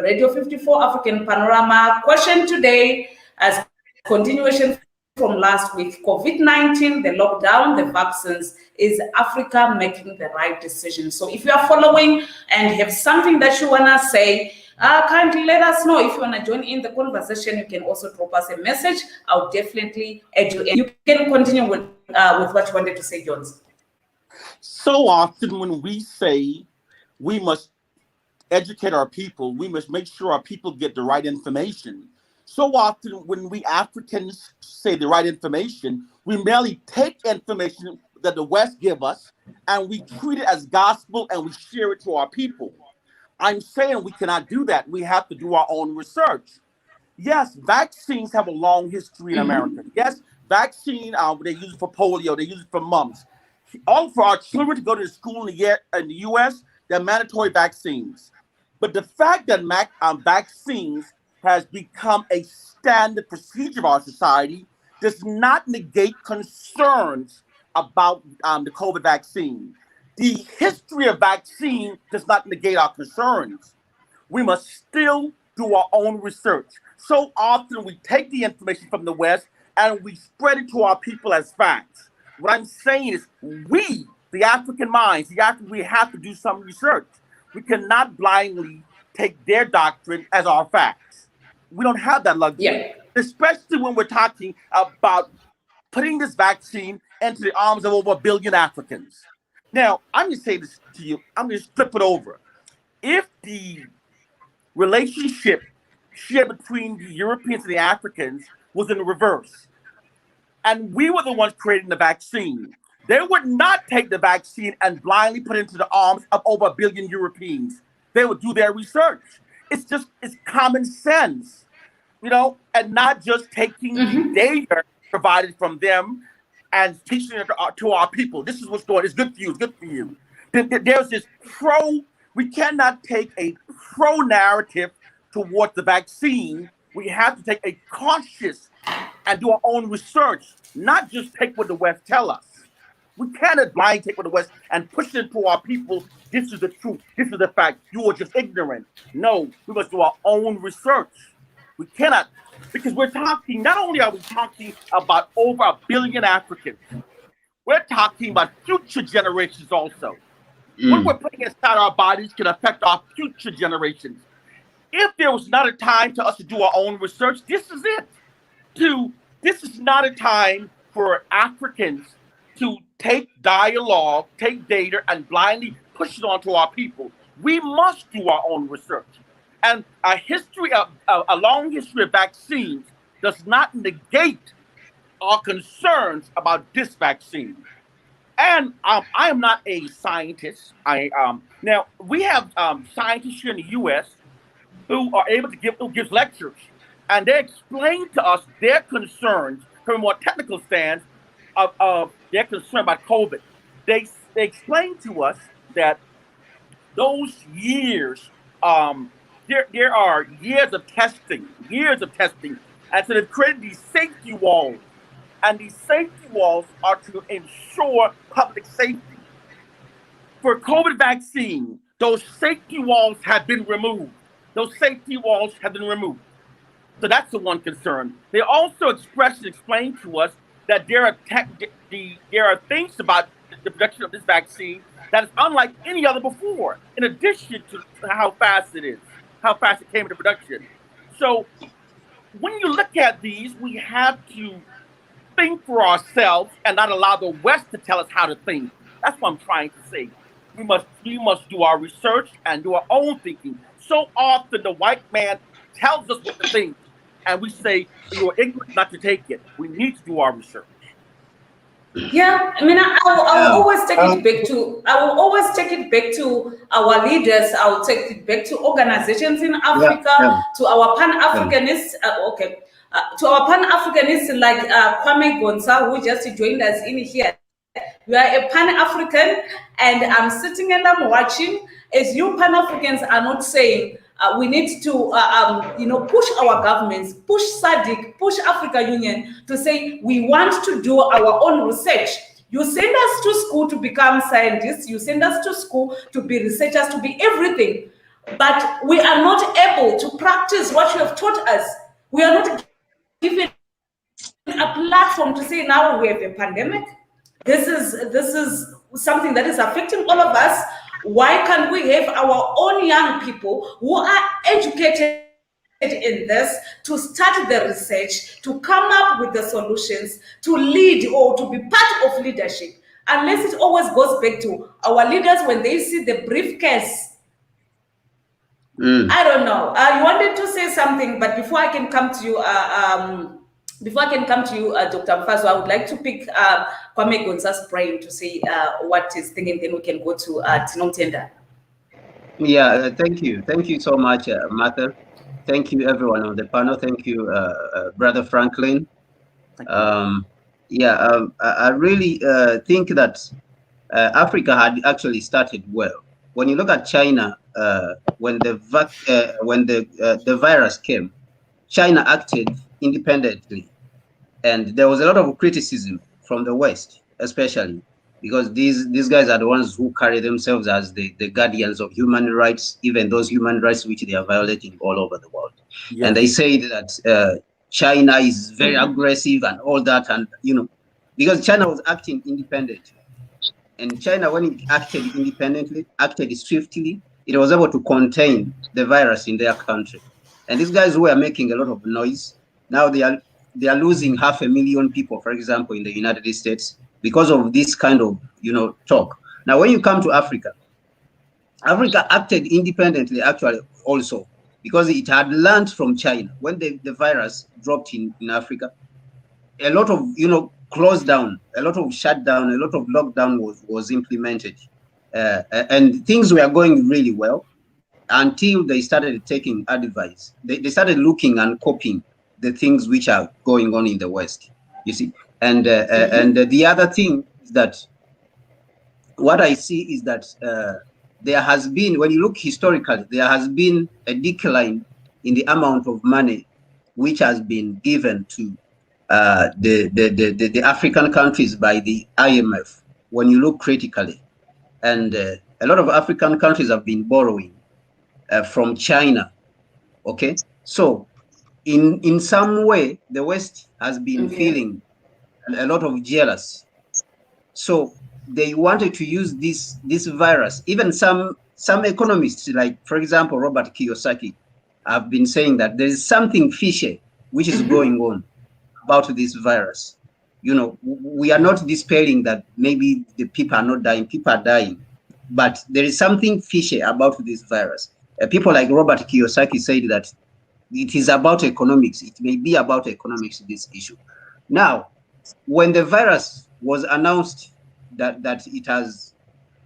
Radio 54 African Panorama. Question today, as continuation from last week, COVID-19, the lockdown, the vaccines, is Africa making the right decision? So if you are following and have something that you want to say, kindly let us know. If you want to join in the conversation, you can also drop us a message. I'll definitely add you in. You can continue with what you wanted to say, Jones. So often when we say we must educate our people, we must make sure our people get the right information. So often, when we Africans say the right information, we merely take information that the West give us and we treat it as gospel and we share it to our people. I'm saying we cannot do that. We have to do our own research. Yes, vaccines have a long history in America. Yes, vaccine, they use it for polio, they use it for mumps. All for our children to go to school in the U.S., they're mandatory vaccines. But the fact that vaccines has become a standard procedure of our society does not negate concerns about the COVID vaccine. The history of vaccine does not negate our concerns. We must still do our own research. So often we take the information from the West and we spread it to our people as facts. What I'm saying is we, the African minds, we have to do some research. We cannot blindly take their doctrine as our facts. We don't have that luxury, especially when we're talking about putting this vaccine into the arms of over 1 billion Africans. Now, I'm going to say this to you. I'm going to flip it over. If the relationship shared between the Europeans and the Africans was in the reverse, and we were the ones creating the vaccine, they would not take the vaccine and blindly put it into the arms of over 1 billion Europeans. They would do their research. It's common sense, and not just taking the data provided from them and teaching it to our people. This is what's going on. It's good for you. It's good for you. There's this we cannot take a pro narrative towards the vaccine. We have to take a cautious and do our own research, not just take what the West tell us. We cannot blindly take what the West and push it to our people. This is the truth. This is the fact. You are just ignorant. No, we must do our own research. We cannot, because not only are we talking about over 1 billion Africans, we're talking about future generations also. What we're putting inside our bodies can affect our future generations. If there was not a time to us to do our own research, this is it. This is not a time for Africans to take dialogue, take data, and blindly push it onto our people. We must do our own research. And a long history of vaccines does not negate our concerns about this vaccine. And I am not a scientist. Now we have scientists here in the U.S. who are able to give lectures, and they explain to us their concerns from a more technical stance of their concern about COVID. They explain to us that those years, there are years of testing, and so they've created these safety walls. And these safety walls are to ensure public safety. For COVID vaccine, those safety walls have been removed. So that's the one concern. They also explain to us that there are things about the production of this vaccine that is unlike any other before, in addition to how fast it came into production. So when you look at these, we have to think for ourselves and not allow the West to tell us how to think. That's what I'm trying to say. We must do our research and do our own thinking. So often the white man tells us what to think, and we say, you are ignorant not to take it. We need to do our research. Yeah, I mean, I will always take it back to. I will always take it back to our leaders. I will take it back to organizations in Africa, to our Pan-Africanists. To our Pan-Africanists like Kwame Gonza, who just joined us in here. You are a Pan-African, and I'm sitting and I'm watching as you Pan-Africans are not saying we need to, push our governments, push SADC, push Africa Union to say we want to do our own research. You send us to school to become scientists. You send us to school to be researchers, to be everything. But we are not able to practice what you have taught us. We are not given a platform to say now we have a pandemic. This is something that is affecting all of us. Why can't we have our own young people who are educated in this to start the research, to come up with the solutions, to lead or to be part of leadership? Unless it always goes back to our leaders when they see the briefcase I don't know. You wanted to say something, but before I can come to you, Dr. Mfazo, I would like to pick Kwame Gonza's brain to see what he's thinking. Then we can go to Tinomtenda. Yeah, thank you. Thank you so much, Martha. Thank you, everyone on the panel. Thank you, Brother Franklin. I really think that Africa had actually started well. When you look at China, when the virus came, China acted independently, and there was a lot of criticism from the West, especially because these guys are the ones who carry themselves as the guardians of human rights, even those human rights which they are violating all over the world. Yes. And they say that China is very aggressive and all that, and because China was acting independently, and China, when it acted independently, acted swiftly, it was able to contain the virus in their country. And these guys were making a lot of noise. Now they are losing 500,000 people, for example, in the United States because of this kind of talk. Now, when you come to Africa, Africa acted independently actually also because it had learned from China. When the virus dropped in Africa, a lot of close down, a lot of shutdown, a lot of lockdown was implemented, and things were going really well until they started taking advice. They started looking and copying the things which are going on in the West, you see. And and the other thing is that what I see is that there has been, when you look historically, there has been a decline in the amount of money which has been given to the African countries by the IMF. When you look critically, and a lot of African countries have been borrowing from China. Okay, so in some way, the West has been feeling a lot of jealousy. So they wanted to use this virus. Even some economists, like for example Robert Kiyosaki, have been saying that there is something fishy which is going on about this virus. We are not despairing that maybe the people are not dying. People are dying, but there is something fishy about this virus. People like Robert Kiyosaki said that it is about economics. It may be about economics, this issue. Now, when the virus was announced that it has,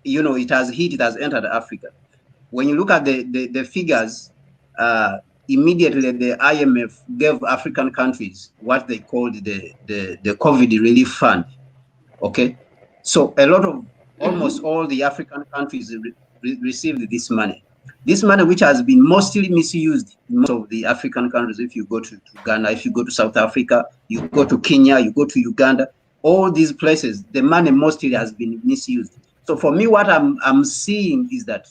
it has entered Africa. When you look at the figures, immediately the IMF gave African countries what they called the COVID relief fund. Okay, so a lot of almost all the African countries received this money. This money, which has been mostly misused in most of the African countries. If you go to Ghana, if you go to South Africa, you go to Kenya, you go to Uganda, all these places, the money mostly has been misused. So for me, what I'm seeing is that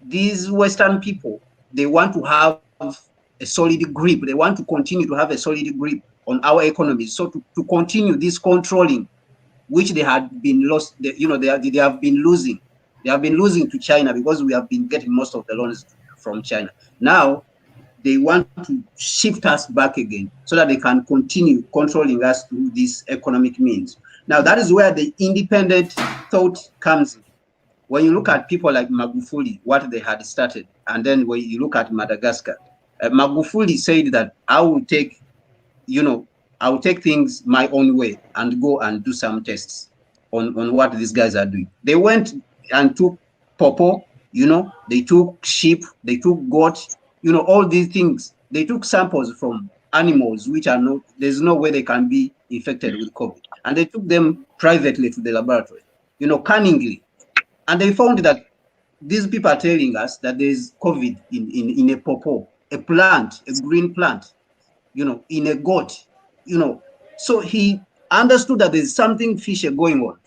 these Western people, they want to have a solid grip. They want to continue to have a solid grip on our economy. So to continue this controlling, which they had been lost, they have been losing. They have been losing to China because we have been getting most of the loans from China. Now they want to shift us back again so that they can continue controlling us through these economic means. Now that is where the independent thought comes in. When you look at people like Magufuli, what they had started, and then when you look at Madagascar, Magufuli said that I will take things my own way and go and do some tests on what these guys are doing. They went and took pawpaw, they took sheep, they took goat, all these things. They took samples from animals which are not, there's no way they can be infected with COVID. And they took them privately to the laboratory, cunningly. And they found that these people are telling us that there's COVID in a pawpaw, a plant, a green plant, in a goat, So he understood that there's something fishy going on.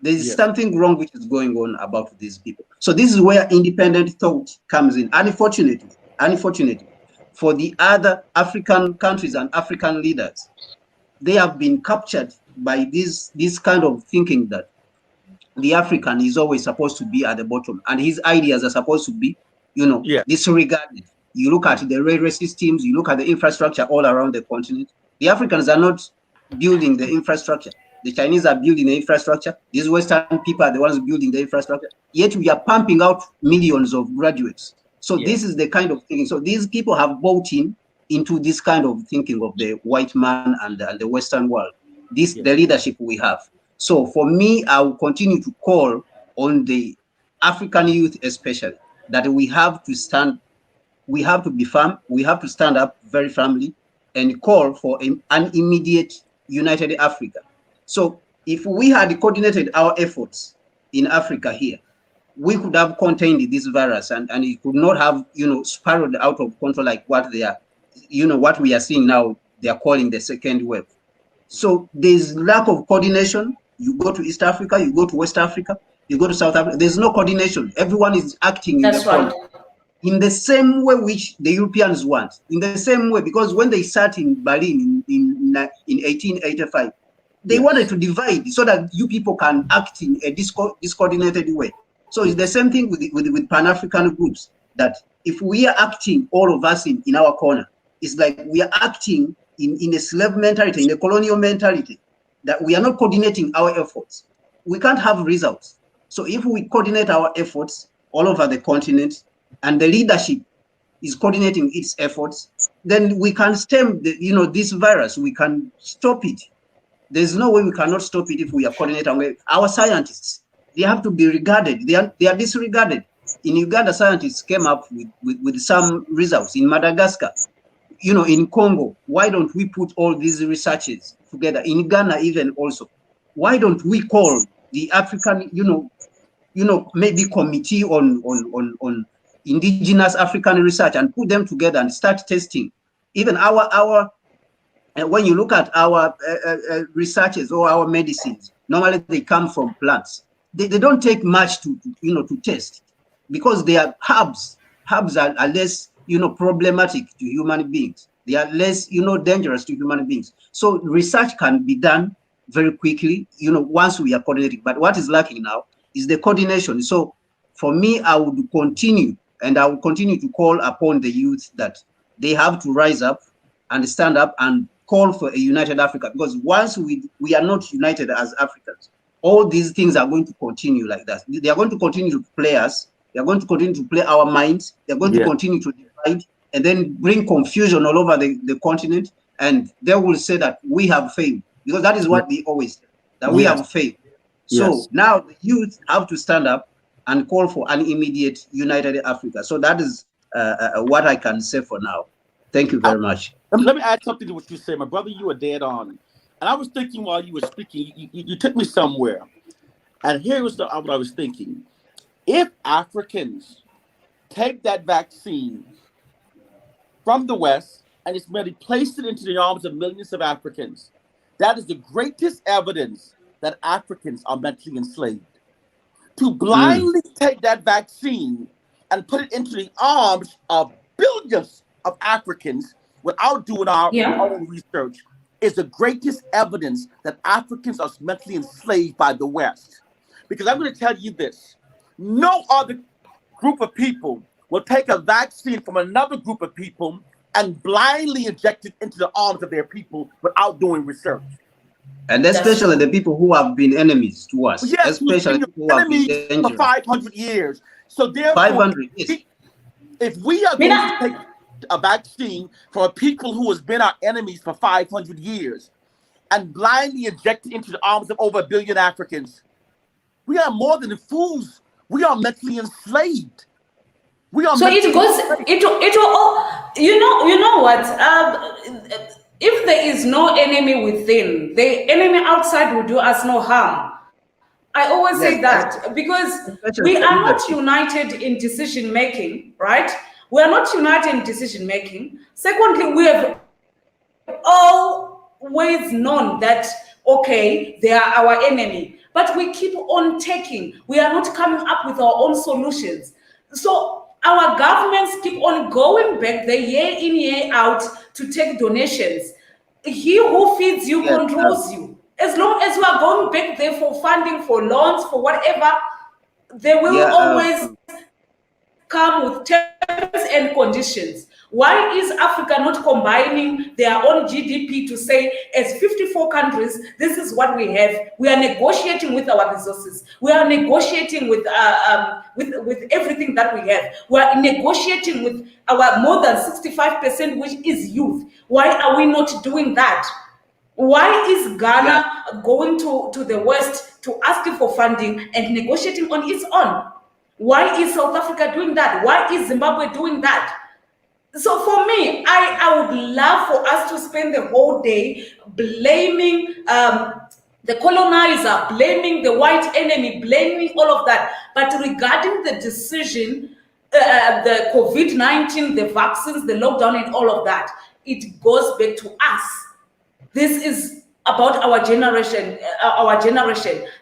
There is something wrong which is going on about these people. So this is where independent thought comes in. Unfortunately, for the other African countries and African leaders, they have been captured by this kind of thinking that the African is always supposed to be at the bottom, and his ideas are supposed to be, disregarded. You look at the railway systems, you look at the infrastructure all around the continent. The Africans are not building the infrastructure. The Chinese are building the infrastructure. These Western people are the ones building the infrastructure. Yet we are pumping out millions of graduates. So this is the kind of thing. So these people have bought into this kind of thinking of the white man and the Western world. The leadership we have. So for me, I will continue to call on the African youth, especially, that we have to stand. We have to be firm. We have to stand up very firmly and call for an immediate united Africa. So if we had coordinated our efforts in Africa here, we could have contained this virus and it could not have, spiraled out of control like what they are, what we are seeing now, they are calling the second wave. So there's lack of coordination. You go to East Africa, you go to West Africa, you go to South Africa, there's no coordination. Everyone is acting in in the same way which the Europeans want, in the same way, because when they sat in Berlin in 1885, they wanted to divide so that you people can act in a discoordinated way. So it's the same thing with Pan-African groups, that if we are acting, all of us in our corner, it's like we are acting in a slave mentality, in a colonial mentality, that we are not coordinating our efforts. We can't have results. So if we coordinate our efforts all over the continent, and the leadership is coordinating its efforts, then we can stem this virus. We can stop it. There's no way we cannot stop it if we are coordinating. Our scientists, they have to be regarded. They are disregarded. In Uganda, scientists came up with some results. In Madagascar, in Congo, why don't we put all these researches together? In Ghana, even also, why don't we call the African, maybe committee on indigenous African research and put them together and start testing. Even when you look at our researches or our medicines, normally they come from plants. They don't take much to test, because they are herbs. Herbs are less problematic to human beings. They are less dangerous to human beings. So research can be done very quickly once we are coordinating. But what is lacking now is the coordination. So for me, I would continue, and I will continue to call upon the youth that they have to rise up and stand up and call for a united Africa. Because once we are not united as Africans, all these things are going to continue like that. They are going to continue to play us. They are going to continue to play our minds. They are going to continue to divide and then bring confusion all over the continent. And they will say that we have failed, because that is what they always say, that we have failed. So now the youth have to stand up and call for an immediate united Africa. So that is what I can say for now. Thank you very much. Let me add something to what you said. My brother, you were dead on. And I was thinking while you were speaking, you took me somewhere. And here was what I was thinking. If Africans take that vaccine from the West and it's merely placed it into the arms of millions of Africans, that is the greatest evidence that Africans are mentally enslaved. To blindly take that vaccine and put it into the arms of billions of Africans without doing our own research is the greatest evidence that Africans are mentally enslaved by the West. Because I'm going to tell you this. No other group of people will take a vaccine from another group of people and blindly inject it into the arms of their people without doing research. And especially the people who have been enemies to us. Yes, especially who have been enemies for 500 years. So therefore, 500, if we are going to take a vaccine from people who has been our enemies for 500 years and blindly inject it into the arms of over 1 billion Africans, we are more than fools. We are mentally enslaved. We are. So it goes. It you know what? If there is no enemy within, the enemy outside will do us no harm. I always say that, because we are not united in decision making, right? We are not united in decision making. Secondly, we have always known that, okay, they are our enemy, but we keep on taking. We are not coming up with our own solutions. So our governments keep on going back the year in, year out to take donations. He who feeds you controls you. As long as we are going back there for funding, for loans, for whatever, they will always come with terms and conditions. Why is Africa not combining their own GDP to say, as 54 countries, this is what we have. We are negotiating with our resources. We are negotiating with everything that we have. We are negotiating with our more than 65%, which is youth. Why are we not doing that? Why is Ghana going to the West to asking for funding and negotiating on its own? Why is South Africa doing that? Why is Zimbabwe doing that? So for me, I would love for us to spend the whole day blaming the colonizer, blaming the white enemy, blaming all of that. But regarding the decision, the COVID-19, the vaccines, the lockdown and all of that, it goes back to us. This is about our generation,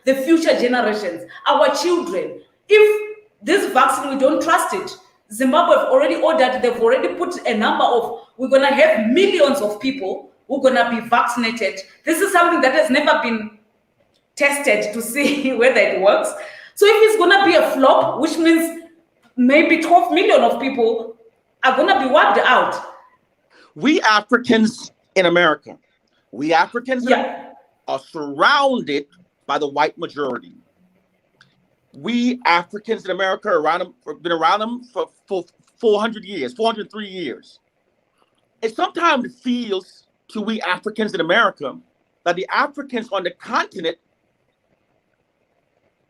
the future generations, our children. If this vaccine, we don't trust it, Zimbabwe have already ordered, they've already put a number of, we're going to have millions of people who are going to be vaccinated. This is something that has never been tested to see whether it works. So if it's going to be a flop, which means maybe 12 million of people are going to be wiped out. We Africans in America, are surrounded by the white majority. We Africans in America have been around them for 400 years, 403 years. And sometimes it feels to we Africans in America that the Africans on the continent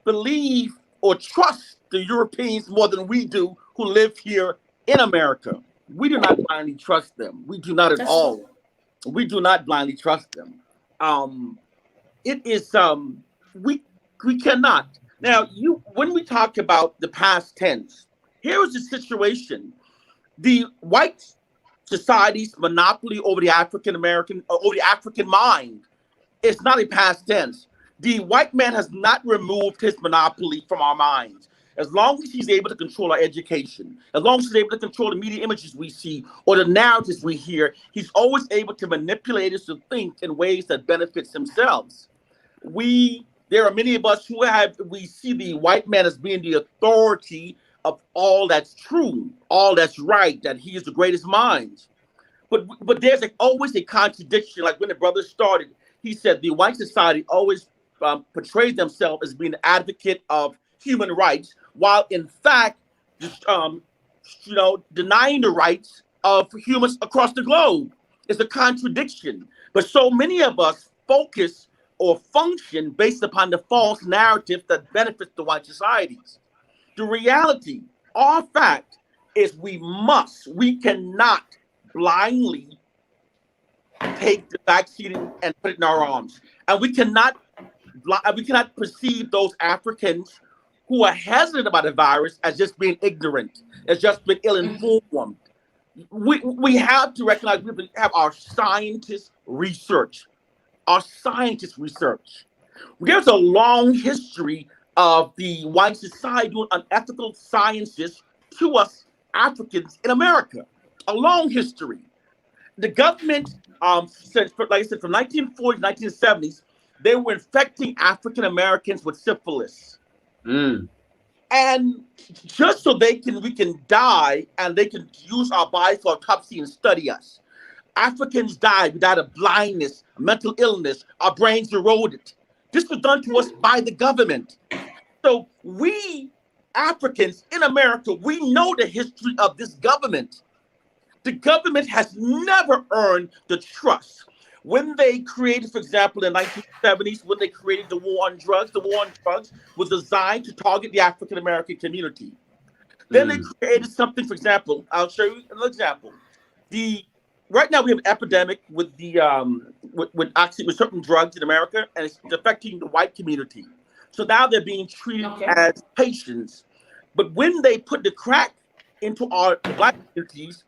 believe or trust the Europeans more than we do who live here in America. We do not blindly trust them. We do not at all. We do not blindly trust them. It is we cannot. Now, when we talk about the past tense, here is the situation. The white society's monopoly over the African American, over the African mind, is not a past tense. The white man has not removed his monopoly from our minds. As long as he's able to control our education, as long as he's able to control the media images we see or the narratives we hear, he's always able to manipulate us to think in ways that benefits themselves. There are many of us we see the white man as being the authority of all that's true, all that's right, that he is the greatest mind. But there's always a contradiction. Like when the brothers started, he said the white society always portrayed themselves as being an advocate of human rights, while in fact, denying the rights of humans across the globe. It's a contradiction. But so many of us focus or function based upon the false narrative that benefits the white societies. The reality, our fact, is we cannot blindly take the vaccine and put it in our arms. And we cannot perceive those Africans who are hesitant about the virus as just being ignorant, as just being ill-informed. We have to recognize we have our scientists research. There's a long history of the white society doing unethical sciences to us Africans in America. A long history. The government, since, like I said, from 1940s, 1970s, they were infecting African Americans with syphilis. And just so we can die and they can use our bodies for autopsy and study us. Africans died. We died of blindness, mental illness. Our brains eroded. This was done to us by the government. So we Africans in America, we know the history of this government. The government has never earned the trust. When they created, for example, in the 1970s, when they created the war on drugs was designed to target the African American community. Then they created something, for example, I'll show you an example. Right now we have an epidemic with with certain drugs in America, and it's affecting the white community. So now they're being treated as patients. But when they put the crack into our black communities,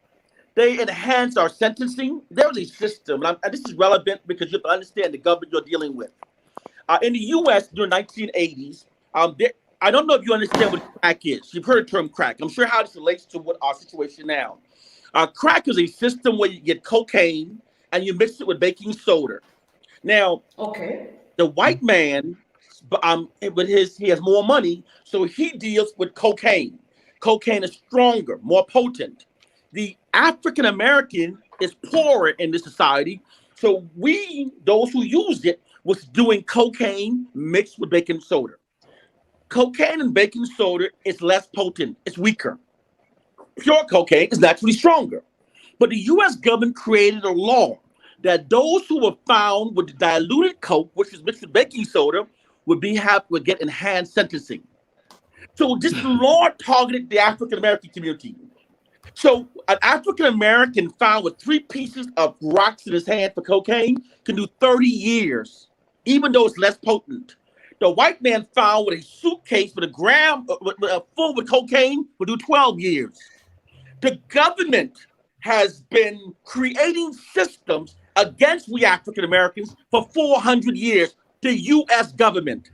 they enhance our sentencing. There's a system, and this is relevant because you have to understand the government you're dealing with. In the U.S. during the 1980s, I don't know if you understand what crack is. You've heard the term crack. I'm sure how this relates to what our situation now. Crack is a system where you get cocaine and you mix it with baking soda. Now, the white man, he has more money, so he deals with cocaine. cocaine is stronger, more potent. The African American is poorer in this society, so those who used it, was doing cocaine mixed with baking soda. Cocaine and baking soda is less potent, it's weaker. Pure cocaine is naturally stronger. But the US government created a law that those who were found with diluted coke, which is mixed with baking soda, would get enhanced sentencing. So this law targeted the African American community. So an African American found with 3 pieces of rocks in his hand for cocaine can do 30 years, even though it's less potent. The white man found with a suitcase with a gram full with cocaine will do 12 years. The government has been creating systems against we African Americans for 400 years, the US government.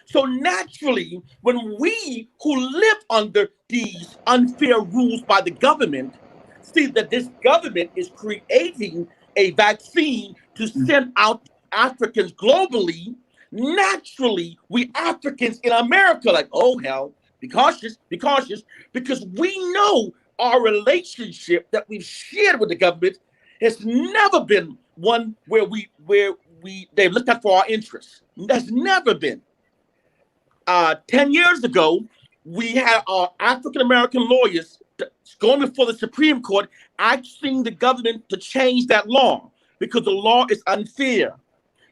So naturally, when we who live under these unfair rules by the government see that this government is creating a vaccine to send out Africans globally, naturally, we Africans in America like, oh hell, be cautious, because we know our relationship that we've shared with the government has never been one where they've looked out for our interests. That's never been. 10 years ago, we had our African-American lawyers going before the Supreme Court asking the government to change that law because the law is unfair.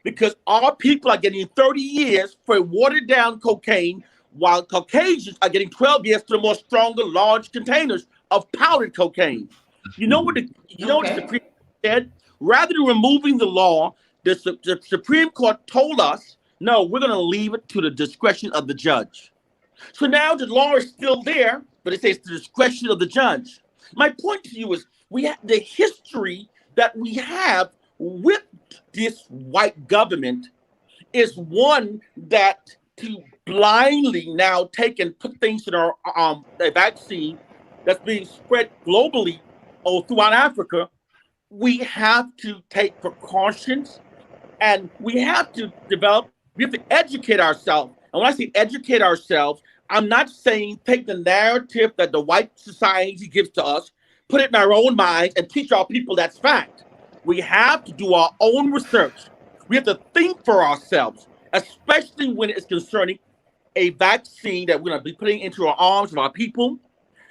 Because our people are getting 30 years for watered down cocaine, while Caucasians are getting 12 years for the more stronger, large containers of powdered cocaine. You know what the Supreme Court said? Rather than removing the law, the Supreme Court told us, no, we're going to leave it to the discretion of the judge. So now the law is still there, but it says the discretion of the judge. My point to you is we have the history that we have with this white government is one that to blindly now take and put things in our the vaccine that's being spread globally or throughout Africa, we have to take precautions and we have to educate ourselves. And when I say educate ourselves, I'm not saying take the narrative that the white society gives to us, put it in our own minds and teach our people that's fact. We have to do our own research. We have to think for ourselves, especially when it's concerning a vaccine that we're going to be putting into our arms of our people,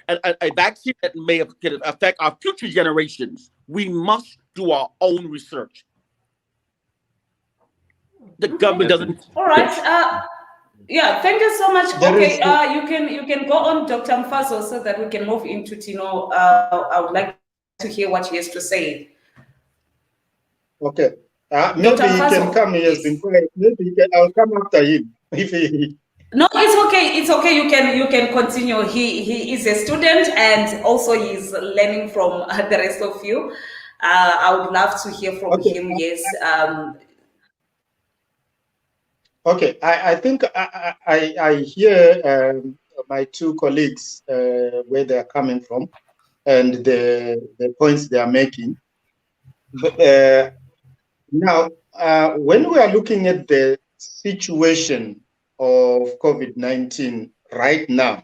and a vaccine that may affect our future generations. We must do our own research. The government doesn't. All right. Yeah, thank you so much. Okay, you can go on, Dr. Mfazo, so that we can move into Tino. I would like to hear what he has to say. Okay. Maybe he can come. He has been quiet. Maybe I'll come after him. No, it's okay. It's okay. You can continue. He is a student and also he's learning from the rest of you. I would love to hear from him. Yes. Okay. I think I hear my 2 colleagues where they are coming from and the points they are making. But, now, when we are looking at the situation of COVID-19 right now,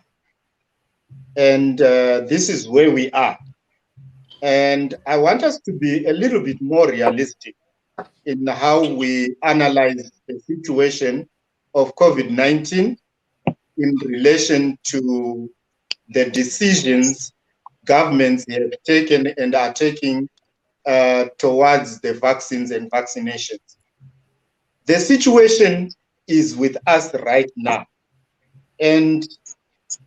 and this is where we are, and I want us to be a little bit more realistic in how we analyze the situation of COVID-19 in relation to the decisions governments have taken and are taking towards the vaccines and vaccinations. The situation is with us right now, and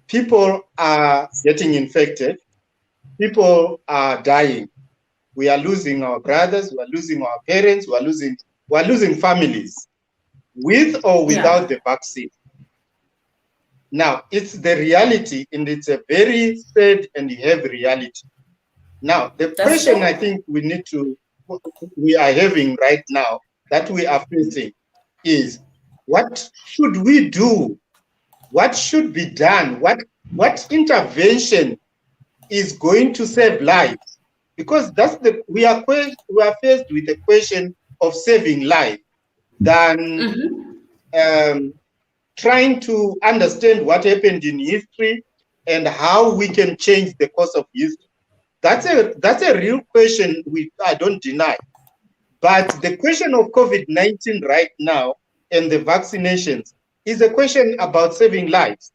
people are getting infected, people are dying. We are losing our brothers, we are losing our parents, we are losing families, with or without the vaccine. Now, it's the reality, and it's a very sad and heavy reality. Now, the question I think we are having right now, that we are facing, is what should we do? What should be done? What intervention is going to save lives? Because we are faced with the question of saving life than trying to understand what happened in history and how we can change the course of history. That's a real question I don't deny. But the question of COVID-19 right now and the vaccinations is a question about saving lives.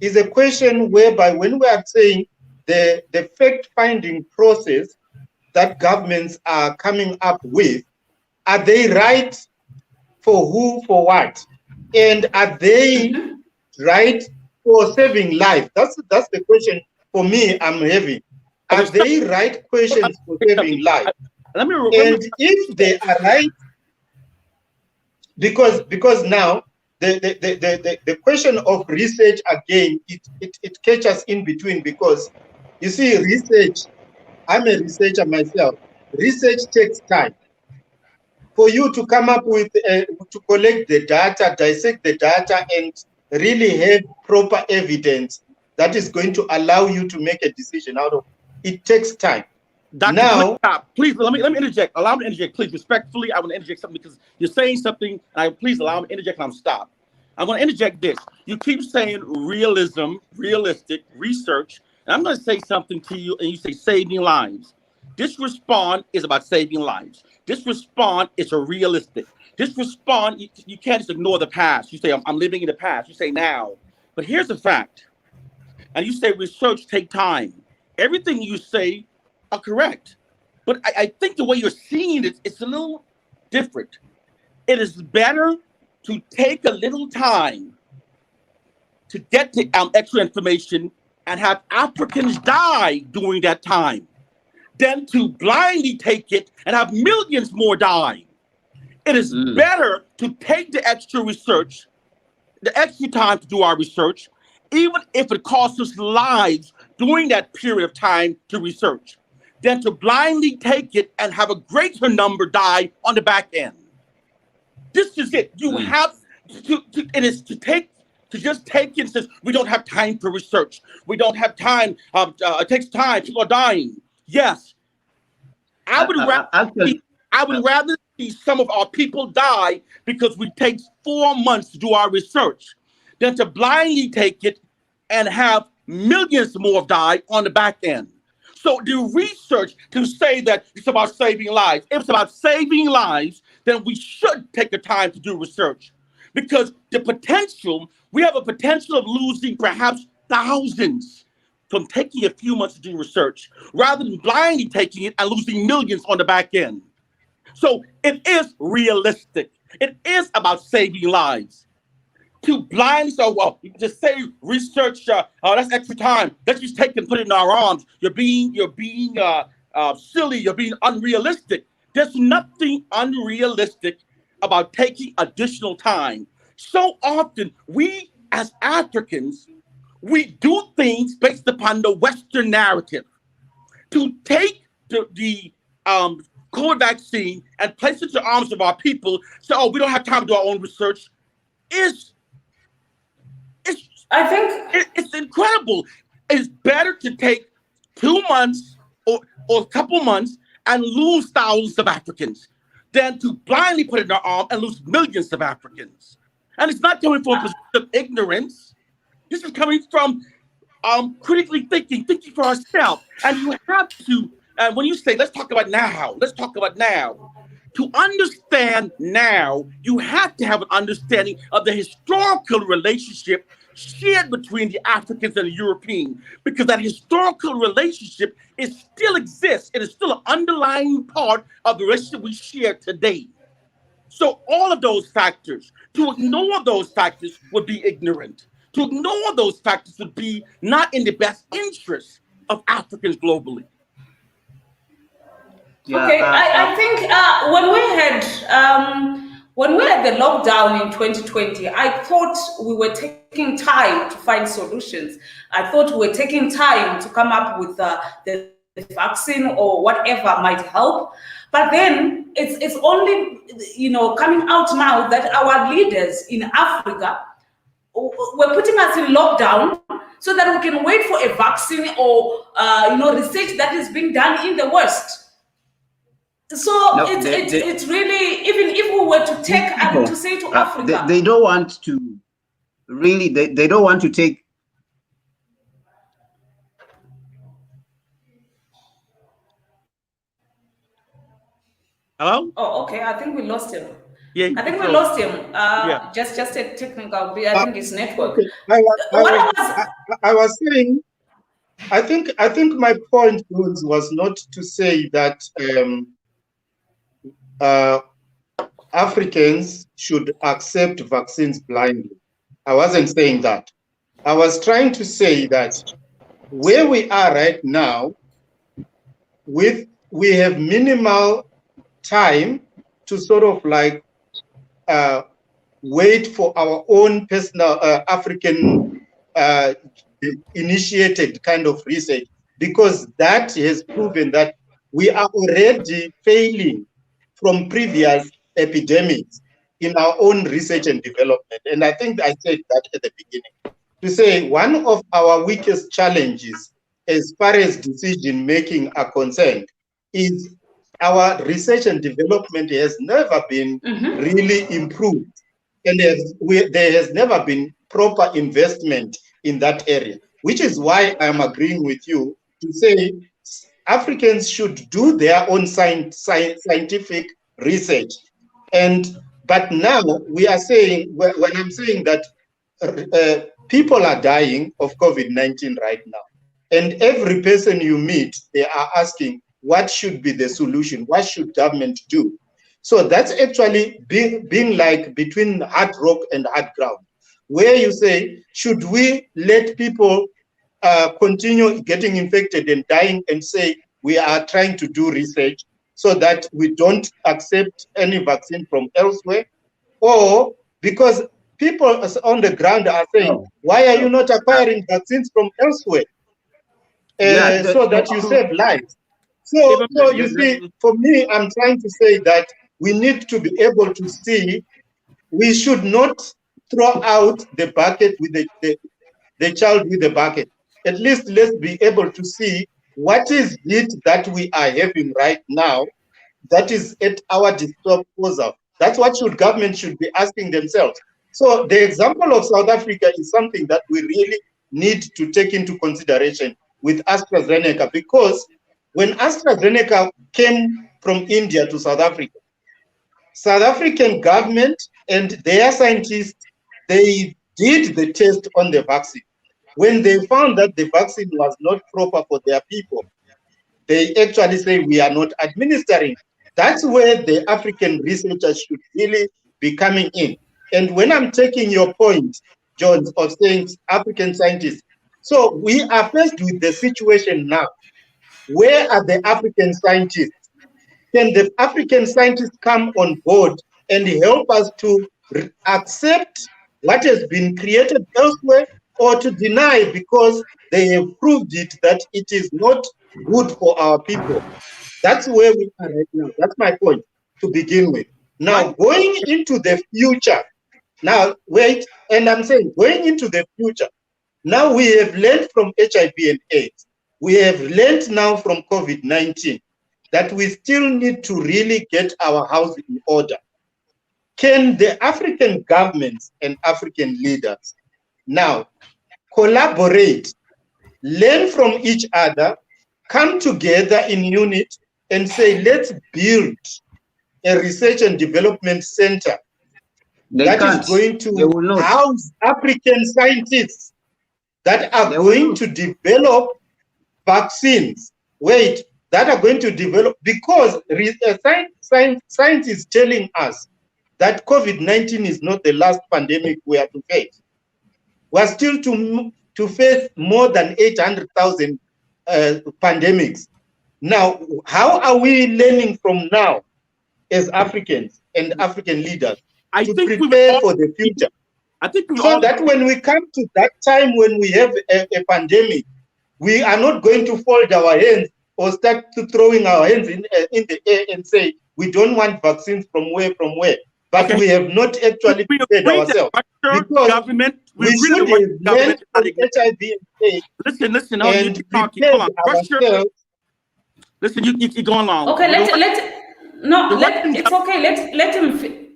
Is a question whereby when we are saying the fact-finding process that governments are coming up with, are they right for who, for what? And are they right for saving life? That's the question for me I'm having. Are they right questions for saving life? And if they are right, because now the question of research again, it catches in between, because you see, research, I'm a researcher myself. Research takes time. For you to come up with, to collect the data, dissect the data, and really have proper evidence that is going to allow you to make a decision out of it, takes time. Dr. Now, please let me interject. Allow me to interject, please. Respectfully, I want to interject something because you're saying something. Please allow me to interject, and I'm stop. I want to interject this. You keep saying realism, realistic, research, and I'm going to say something to you, and you say saving lives. This respond is about saving lives. This respond is a realistic. This respond, you can't just ignore the past. You say, I'm living in the past. You say now. But here's the fact. And you say research take time. Everything you say are correct. But I think the way you're seeing it, it's a little different. It is better to take a little time to get to extra information and have Africans die during that time than to blindly take it and have millions more die. It is better to take the extra research, the extra time to do our research, even if it costs us lives during that period of time to research, than to blindly take it and have a greater number die on the back end. This is it. You have to it is to just take it and says, we don't have time for research. We don't have time. It takes time. People are dying. Yes. I would rather see some of our people die because we take 4 months to do our research than to blindly take it and have millions more die on the back end. So the research to say that it's about saving lives, if it's about saving lives, then we should take the time to do research. Because we have a potential of losing perhaps thousands from taking a few months to do research, rather than blindly taking it and losing millions on the back end. So it is realistic. It is about saving lives. To blindly say, well, you just say research, that's extra time. Let's just take and put it in our arms. You're being silly. You're being unrealistic. There's nothing unrealistic about taking additional time. So often, we as Africans, we do things based upon the Western narrative. To take the COVID vaccine and place it in the arms of our people, say, oh, we don't have time to do our own research, I think it's incredible. It's better to take 2 months or a couple months and lose thousands of Africans than to blindly put it in their arm and lose millions of Africans. And it's not coming from a position of ignorance. This is coming from critically thinking for ourselves. And you have to, and when you say, let's talk about now. To understand now, you have to have an understanding of the historical relationship shared between the Africans and the Europeans, because that historical relationship still exists. It is still an underlying part of the relationship we share today. So all of those factors, to ignore those factors would be ignorant. To ignore those factors would be not in the best interest of Africans globally. Yeah, okay, I think when we had the lockdown in 2020, I thought we were taking time to find solutions. I thought we were taking time to come up with the vaccine or whatever might help. But then it's only, coming out now that our leaders in Africa were putting us in lockdown so that we can wait for a vaccine or, research that is being done in the West. So no, it's really, even if we were to take and to say to Africa, they don't want to really, they don't want to take Hello? Oh, okay. I think we lost him. Yeah. I think we so- lost him. Yeah. Just a technical. I think it's network. Okay. What was? I was saying, I think my point was not to say that Africans should accept vaccines blindly. I wasn't saying that. I was trying to say that where we are right now, we have minimal time to sort of like wait for our own personal African initiated kind of research, because that has proven that we are already failing from previous epidemics in our own research and development. And I think I said that at the beginning, to say one of our weakest challenges as far as decision making are concerned is our research and development has never been really improved, and there has never been proper investment in that area, which is why I'm agreeing with you to say Africans should do their own scientific research. But now we are saying, when I'm saying that people are dying of COVID-19 right now, and every person you meet, they are asking, what should be the solution? What should government do? So that's actually being like between hard rock and hard ground, where you say, should we let people continue getting infected and dying and say we are trying to do research so that we don't accept any vaccine from elsewhere? Or because people on the ground are saying, why are you not acquiring vaccines from elsewhere so that you save lives? So you see, for me, I'm trying to say that we need to be able to see, we should not throw out the bucket with the child with the bucket. At least let's be able to see what is it that we are having right now that is at our disposal. That's what government should be asking themselves. So the example of South Africa is something that we really need to take into consideration with AstraZeneca, because when AstraZeneca came from India to South Africa, South African government and their scientists, they did the test on the vaccine. When they found that the vaccine was not proper for their people, they actually say we are not administering. That's where the African researchers should really be coming in. And when I'm taking your point, John, of saying African scientists, so we are faced with the situation now. Where are the African scientists? Can the African scientists come on board and help us to accept what has been created elsewhere, or to deny because they have proved it that it is not good for our people? That's where we are right now. That's my point to begin with. Now, going into the future, now, wait, and I'm saying going into the future, now we have learned from HIV and AIDS. We have learned now from COVID-19 that we still need to really get our house in order. Can the African governments and African leaders now collaborate, learn from each other, come together in unit and say, let's build a research and development center that is going to house African scientists that are going to develop vaccines. That are going to develop, because science is telling us that COVID-19 is not the last pandemic we have to face. We are still to face more than 800,000 pandemics. Now, how are we learning from now as Africans and African leaders to prepare for the future? So that when we come to that time when we have a pandemic, we are not going to fold our hands or start to throwing our hands in the air and say, we don't want vaccines from where. But we have not actually prepared ourselves. Because we should have learned from HIV and AIDS. Listen, no, you keep talking. Hold on. Listen, you keep going along. Okay, it's okay. Let him.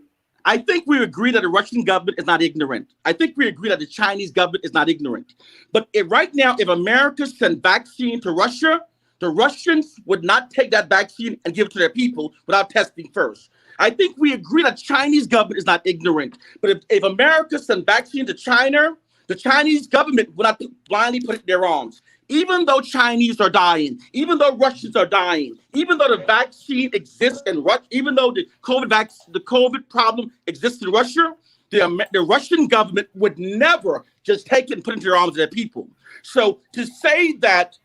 I think we agree that the Russian government is not ignorant. I think we agree that the Chinese government is not ignorant. But right now, if America sends vaccine to Russia, the Russians would not take that vaccine and give it to their people without testing first. I think we agree that Chinese government is not ignorant. But if America sent vaccine to China, the Chinese government would not blindly put it in their arms. Even though Chinese are dying, even though Russians are dying, even though the vaccine exists in Russia, even though the COVID problem exists in Russia, the Russian government would never just take it and put it into their arms of their people. So to say that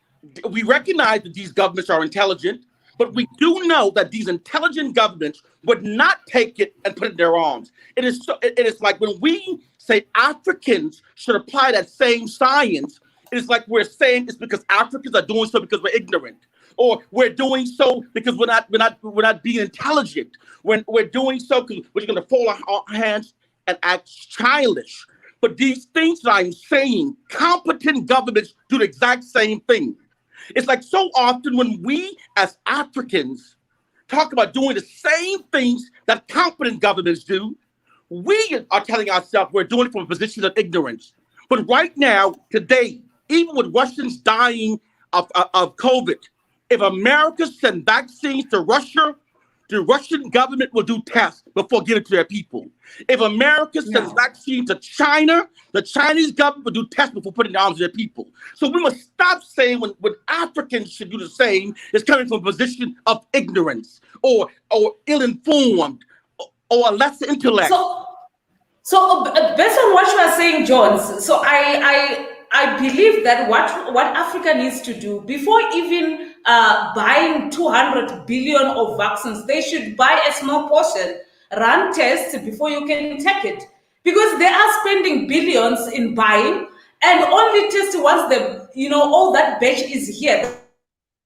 we recognize that these governments are intelligent, but we do know that these intelligent governments would not take it and put it in their arms. It is like when we say Africans should apply that same science, it's like we're saying it's because Africans are doing so because we're ignorant, or we're doing so because we're not being intelligent. When we're doing so because we're going to fall on our hands and act childish. But these things that I'm saying, competent governments do the exact same thing. It's like so often when we as Africans talk about doing the same things that competent governments do, we are telling ourselves we're doing it from a position of ignorance. But right now, today, even with Russians dying of COVID, if America sent vaccines to Russia, the Russian government will do tests before giving it to their people. If America sends vaccines to China, the Chinese government will do tests before putting it in the arms of their people. So we must stop saying when Africans should do the same, it's coming from a position of ignorance or ill-informed or less intellect. So based on what you are saying, Jones, so I believe that what Africa needs to do before even buying 200 billion of vaccines, they should buy a small portion, run tests before you can take it, because they are spending billions in buying and only test once all that batch is here.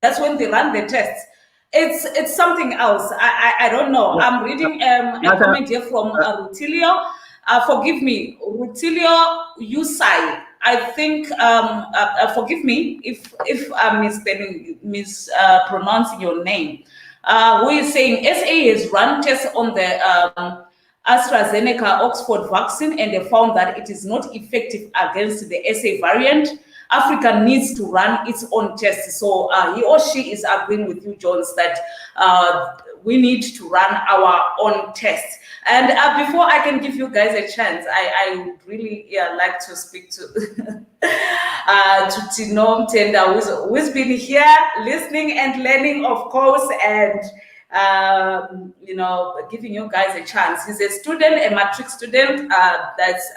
That's when they run the tests. It's something else. I don't know. I'm reading a comment here from Rutilio. Forgive me, Rutilio Usai. I think, forgive me if I'm mispronouncing your name. Who is saying SA has run tests on the AstraZeneca Oxford vaccine and they found that it is not effective against the SA variant. Africa needs to run its own tests. So he or she is agreeing with you, Jones, that we need to run our own tests. And before I can give you guys a chance, I would really like to speak to Tino Mtenda, who's been here listening and learning, of course, and giving you guys a chance. He's a student, a matric student, that's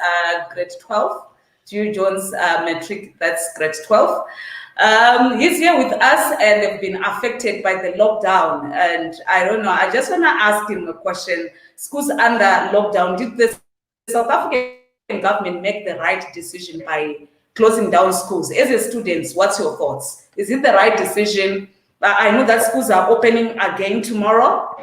grade 12. Jude Jones matric, that's grade 12. He's here with us and they've been affected by the lockdown. And I don't know, I just want to ask him a question. Schools under lockdown, did the South African government make the right decision by closing down schools? As a student, what's your thoughts? Is it the right decision? I know that schools are opening again tomorrow.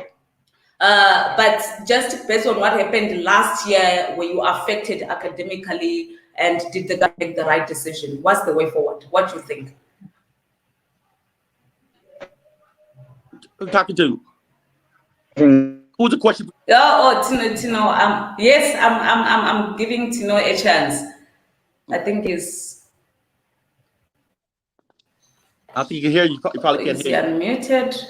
But just based on what happened last year, were you affected academically? And did the government make the right decision? What's the way forward? What do you think? Talking to who's the question? Tino. Yes, I'm giving Tino a chance. I think he's. I think you can hear you. You probably can't hear. Unmuted.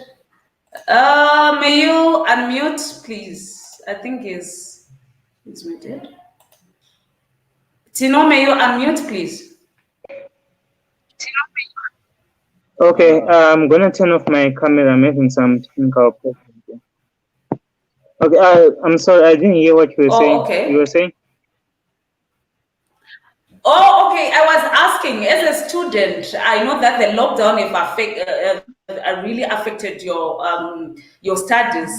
May you unmute, please? I think he's muted. Tino, may you unmute, please? Okay, I'm gonna turn off my camera. I'm having some technical problems. Okay, I'm sorry, I didn't hear what you were saying. Okay. You were saying? Oh, okay. I was asking, as a student, I know that the lockdown really affected your studies.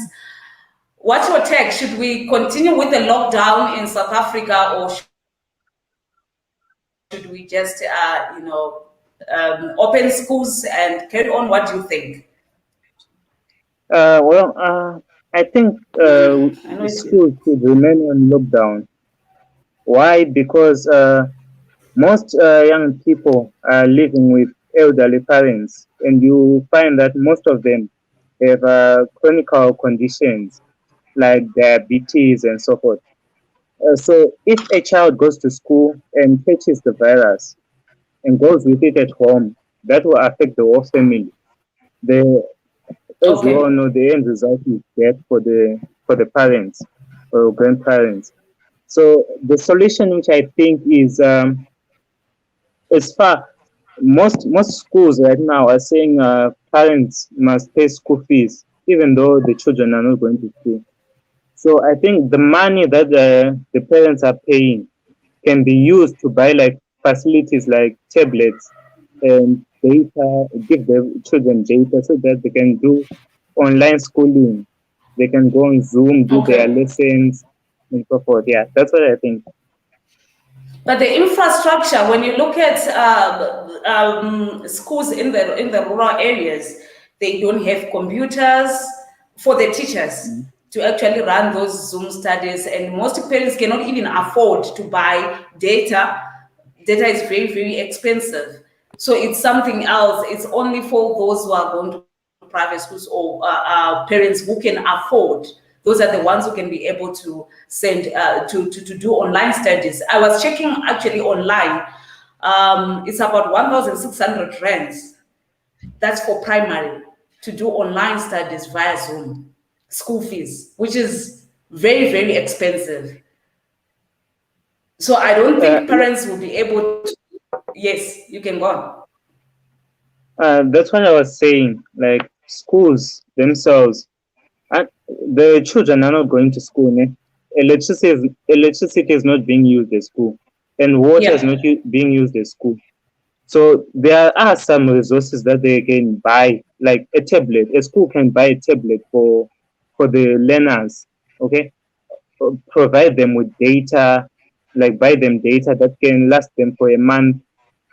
What's your take? Should we continue with the lockdown in South Africa, or should we just, open schools and carry on? What do you think? I think schools should remain on lockdown. Why? Because most young people are living with elderly parents, and you find that most of them have chronic conditions like diabetes and so forth. So if a child goes to school and catches the virus and goes with it at home, that will affect the whole family. The as you Okay. all know, the end result is death for the parents or grandparents. So the solution, which I think is far. Most schools right now are saying parents must pay school fees, even though the children are not going to school. So I think the money that the parents are paying can be used to buy like facilities like tablets and data, give the children data so that they can do online schooling. They can go on Zoom, do their Okay. lessons, and so forth. Yeah, that's what I think. But the infrastructure, when you look at schools in the rural areas, they don't have computers for the teachers to actually run those Zoom studies, and most parents cannot even afford to buy data. Data is very, very expensive. So it's something else. It's only for those who are going to private schools or parents who can afford. Those are the ones who can be able to send to do online studies. I was checking actually online. It's about 1,600 rands. That's for primary to do online studies via Zoom, school fees, which is very, very expensive. So I don't think Yeah, parents will be able to. Yes, you can go on. that's what I was saying. Like schools themselves, and the children are not going to school. Ne? Electricity is not being used at school, and water is Yeah. not being used at school. So there are some resources that they can buy, like a tablet. A school can buy a tablet for the learners. Okay, provide them with data, like buy them data that can last them for a month.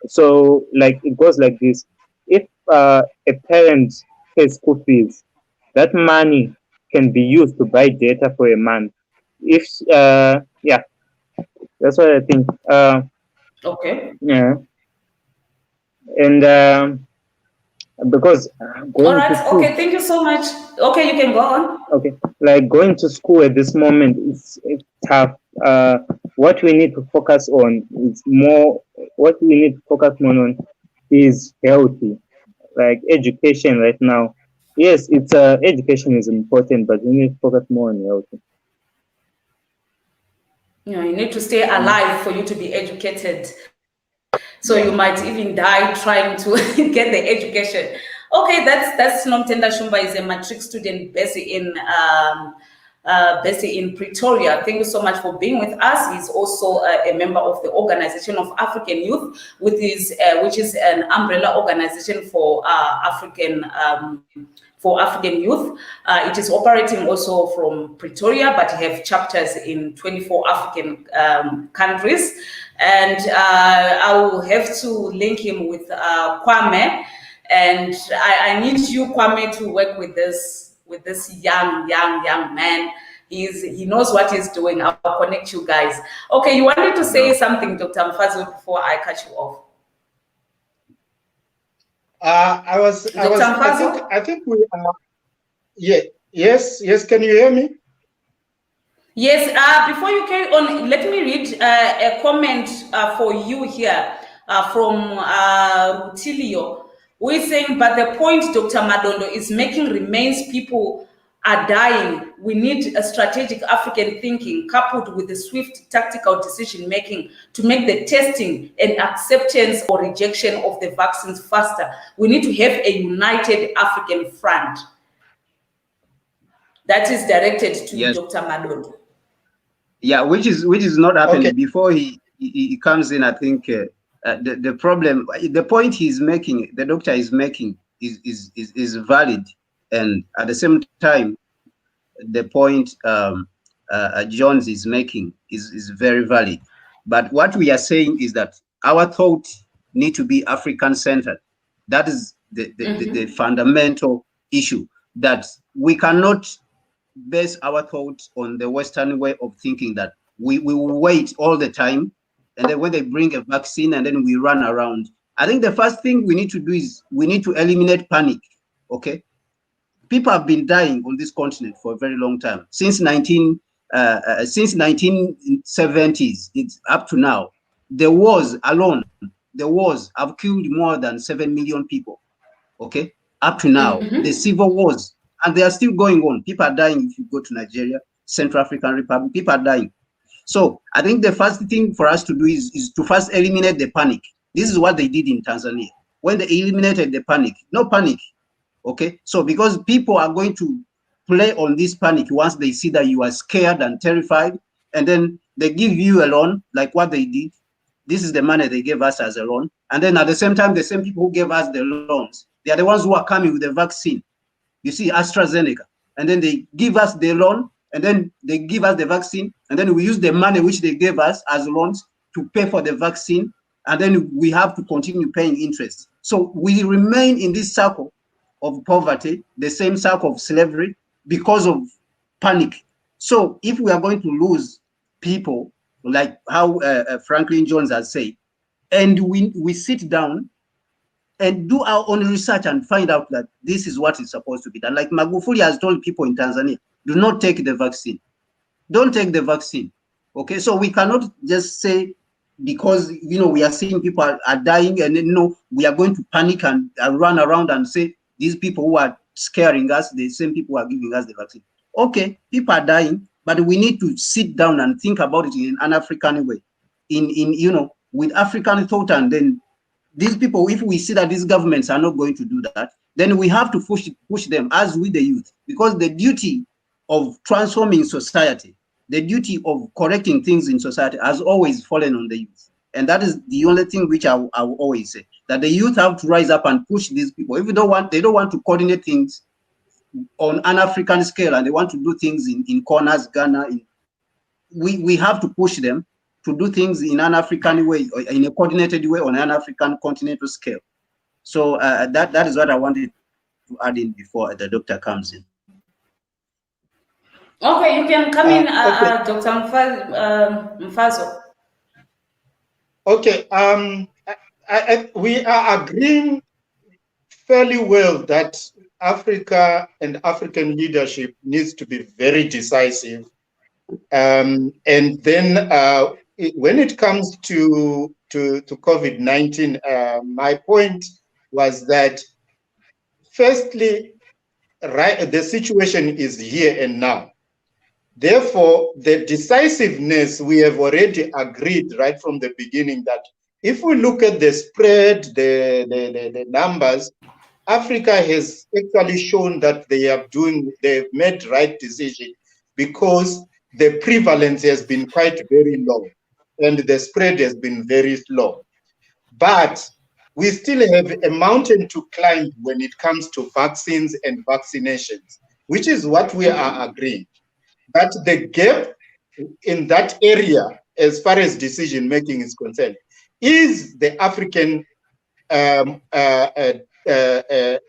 So like it goes like this: if a parent pays school fees, that money can be used to buy data for a month. If yeah, that's what I think. Okay. Yeah, and because All going to right. school, Okay. Thank you so much. Okay, you can go on. okay, like going to school at this moment is tough. What we need to focus on is more. What we need to focus more on is healthy, like education right now. Yes, it's education is important, but we need to focus more on healthy. You know, you need to stay Yeah. alive for you to be educated. So you Yeah. might even die trying to get the education. Okay, that's Nomtenda Shumba is a matric student based in Pretoria. Thank you so much for being with us. He's also a member of the Organization of African Youth, which is an umbrella organization for African youth. It is operating also from Pretoria, but have chapters in 24 African countries. And I will have to link him with Kwame. And I need you, Kwame, to work with this young man. He knows what he's doing. I'll connect you guys. Okay, you wanted to say something, Dr. Mfazo, before I cut you off. I think we are. Yeah. Yes. Can you hear me? Yes, before you carry on, let me read a comment for you here from Rutilio, who is saying, but the point Dr. Madondo is making remains people are dying. We need a strategic African thinking coupled with the swift tactical decision making to make the testing and acceptance or rejection of the vaccines faster. We need to have a united African front. That is directed to Dr. Madondo. Yeah, which is not happening. Okay. Before he comes in, I think the problem, the point he's making, the doctor is making, is valid, and at the same time, the point Jones is making is very valid. But what we are saying is that our thought need to be African centered. That is the fundamental issue, that we cannot base our thoughts on the Western way of thinking, that we will wait all the time, and then when they bring a vaccine and then we run around. I think the first thing we need to do is we need to eliminate panic. Okay, people have been dying on this continent for a very long time, since 1970s. It's up to now. The wars alone, the wars have killed more than 7 million people. Okay, up to now, the civil wars, and they are still going on. People are dying. If you go to Nigeria, Central African Republic, people are dying. So I think the first thing for us to do is to first eliminate the panic. This is what they did in Tanzania. When they eliminated the panic, no panic, okay? So because people are going to play on this panic once they see that you are scared and terrified, and then they give you a loan, like what they did. This is the money they gave us as a loan. And then at the same time, the same people who gave us the loans, they are the ones who are coming with the vaccine. You see, AstraZeneca. And then they give us the loan, and then they give us the vaccine, and then we use the money which they gave us as loans to pay for the vaccine, and then we have to continue paying interest. So we remain in this circle of poverty, the same circle of slavery, because of panic. So if we are going to lose people, like how Franklin Jones has said, and we sit down and do our own research and find out that this is what is supposed to be done. Like Magufuli has told people in Tanzania, do not take the vaccine. Don't take the vaccine. Okay, so we cannot just say, because we are seeing people are dying, and then we are going to panic and run around and say these people who are scaring us, the same people who are giving us the vaccine. Okay, people are dying, but we need to sit down and think about it in an African way, with African thought. And then these people, if we see that these governments are not going to do that, then we have to push them as with the youth, because the duty of transforming society, the duty of correcting things in society has always fallen on the youth. And that is the only thing which I will always say, that the youth have to rise up and push these people. If they don't want to coordinate things on an African scale, and they want to do things in corners, Ghana, we have to push them to do things in an African way, or in a coordinated way on an African continental scale. So that is what I wanted to add in before the doctor comes in. Okay, you can come in, Dr. Mfazo. Okay, we are agreeing fairly well that Africa and African leadership needs to be very decisive. And then when it comes to COVID-19, my point was that, firstly, the situation is here and now. Therefore, the decisiveness, we have already agreed right from the beginning that if we look at the spread, the numbers, Africa has actually shown that they've made right decision, because the prevalence has been quite very low and the spread has been very slow. But we still have a mountain to climb when it comes to vaccines and vaccinations, which is what we are agreeing. But the gap in that area, as far as decision making is concerned, is the African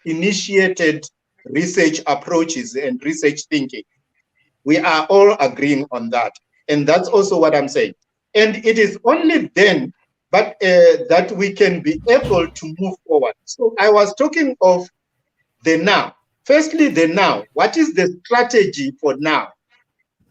initiated research approaches and research thinking. We are all agreeing on that. And that's also what I'm saying. And it is only then that we can be able to move forward. So I was talking of the now. Firstly, the now. What is the strategy for now?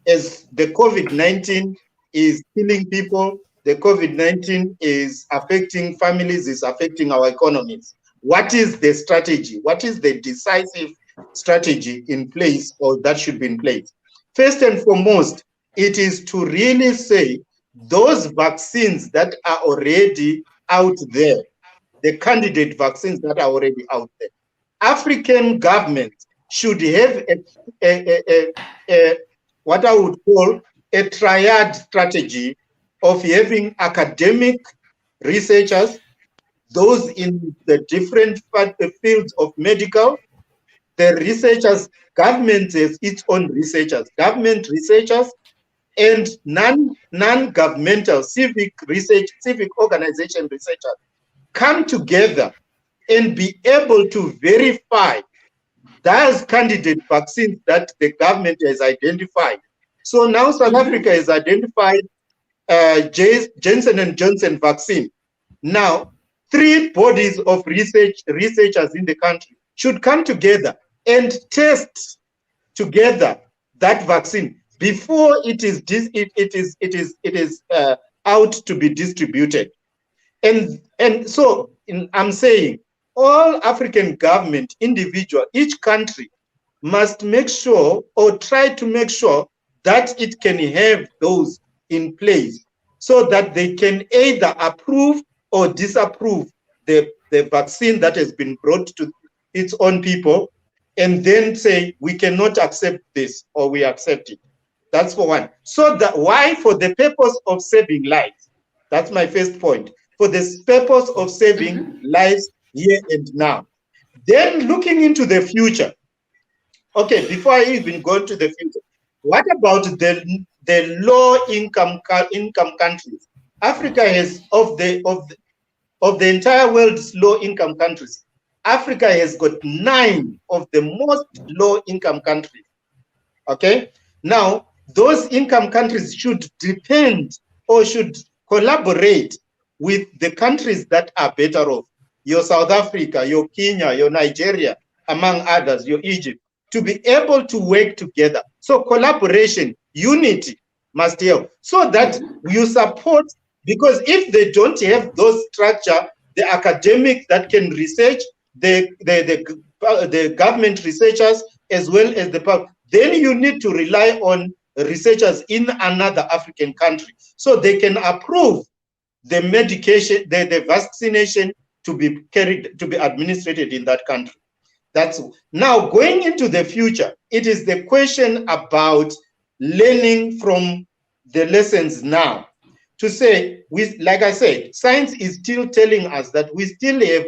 As the COVID-19 is killing people, the COVID-19 is affecting families, is affecting our economies. What is the strategy? What is the decisive strategy in place, or that should be in place? First and foremost, it is to really say those vaccines that are already out there, the candidate vaccines that are already out there, African governments should have what I would call a triad strategy of having academic researchers, those in the different fields of medical, the researchers, government has its own researchers, government researchers, and non-governmental civic research, civic organization researchers come together and be able to verify those candidate vaccines that the government has identified. So now South Africa has identified Johnson & Johnson vaccine. Now, 3 bodies of researchers in the country should come together and test together that vaccine before it is out to be distributed. And so I'm saying all African government, individual, each country must make sure or try to make sure that it can have those in place so that they can either approve or disapprove the vaccine that has been brought to its own people, and then say, we cannot accept this or we accept it. That's for one. So that why? For the purpose of saving lives. That's my first point. For the purpose of saving lives here and now. Then looking into the future. Okay, before I even go to the future, what about the low income countries? Africa has of the entire world's low income countries, Africa has got 9 of the most low income countries. Okay, now those income countries should depend or should collaborate with the countries that are better off. Your South Africa, your Kenya, your Nigeria, among others, your Egypt, to be able to work together. So collaboration, unity must help so that you support, because if they don't have those structure, the academics that can research, the government researchers as well as the public, then you need to rely on researchers in another African country so they can approve the medication, the vaccination to be carried, to be administered in that country. That's now going into the future. It is the question about learning from the lessons now. To say, like I said, science is still telling us that we still have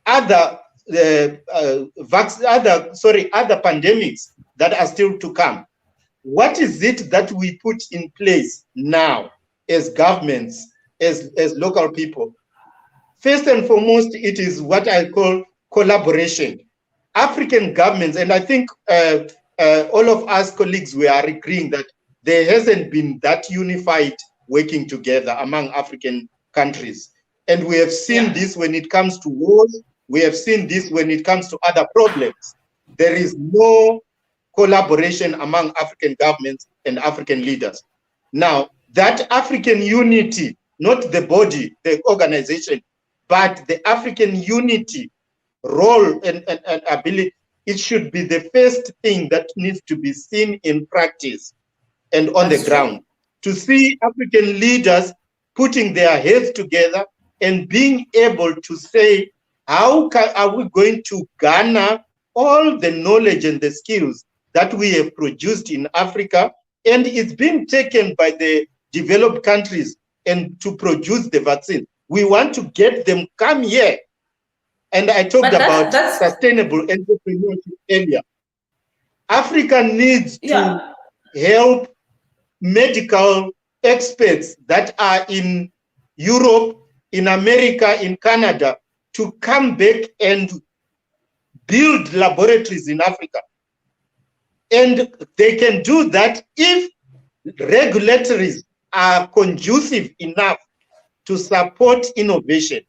other pandemics that are still to come. What is it that we put in place now as governments, as local people? First and foremost, it is what I call collaboration. African governments, and I think all of us colleagues, we are agreeing that there hasn't been that unified working together among African countries. And we have seen this when it comes to wars. We have seen this when it comes to other problems. There is no collaboration among African governments and African leaders. Now, that African unity, not the body, the organization, but the African unity, role and ability, it should be the first thing that needs to be seen in practice and on the ground. To see African leaders putting their heads together and being able to say, how are we going to garner all the knowledge and the skills that we have produced in Africa, and it's been taken by the developed countries and to produce the vaccine. We want to get them come here. And I talked about sustainable entrepreneurship earlier. Africa needs to help medical experts that are in Europe, in America, in Canada, to come back and build laboratories in Africa. And they can do that if regulatories are conducive enough to support innovation.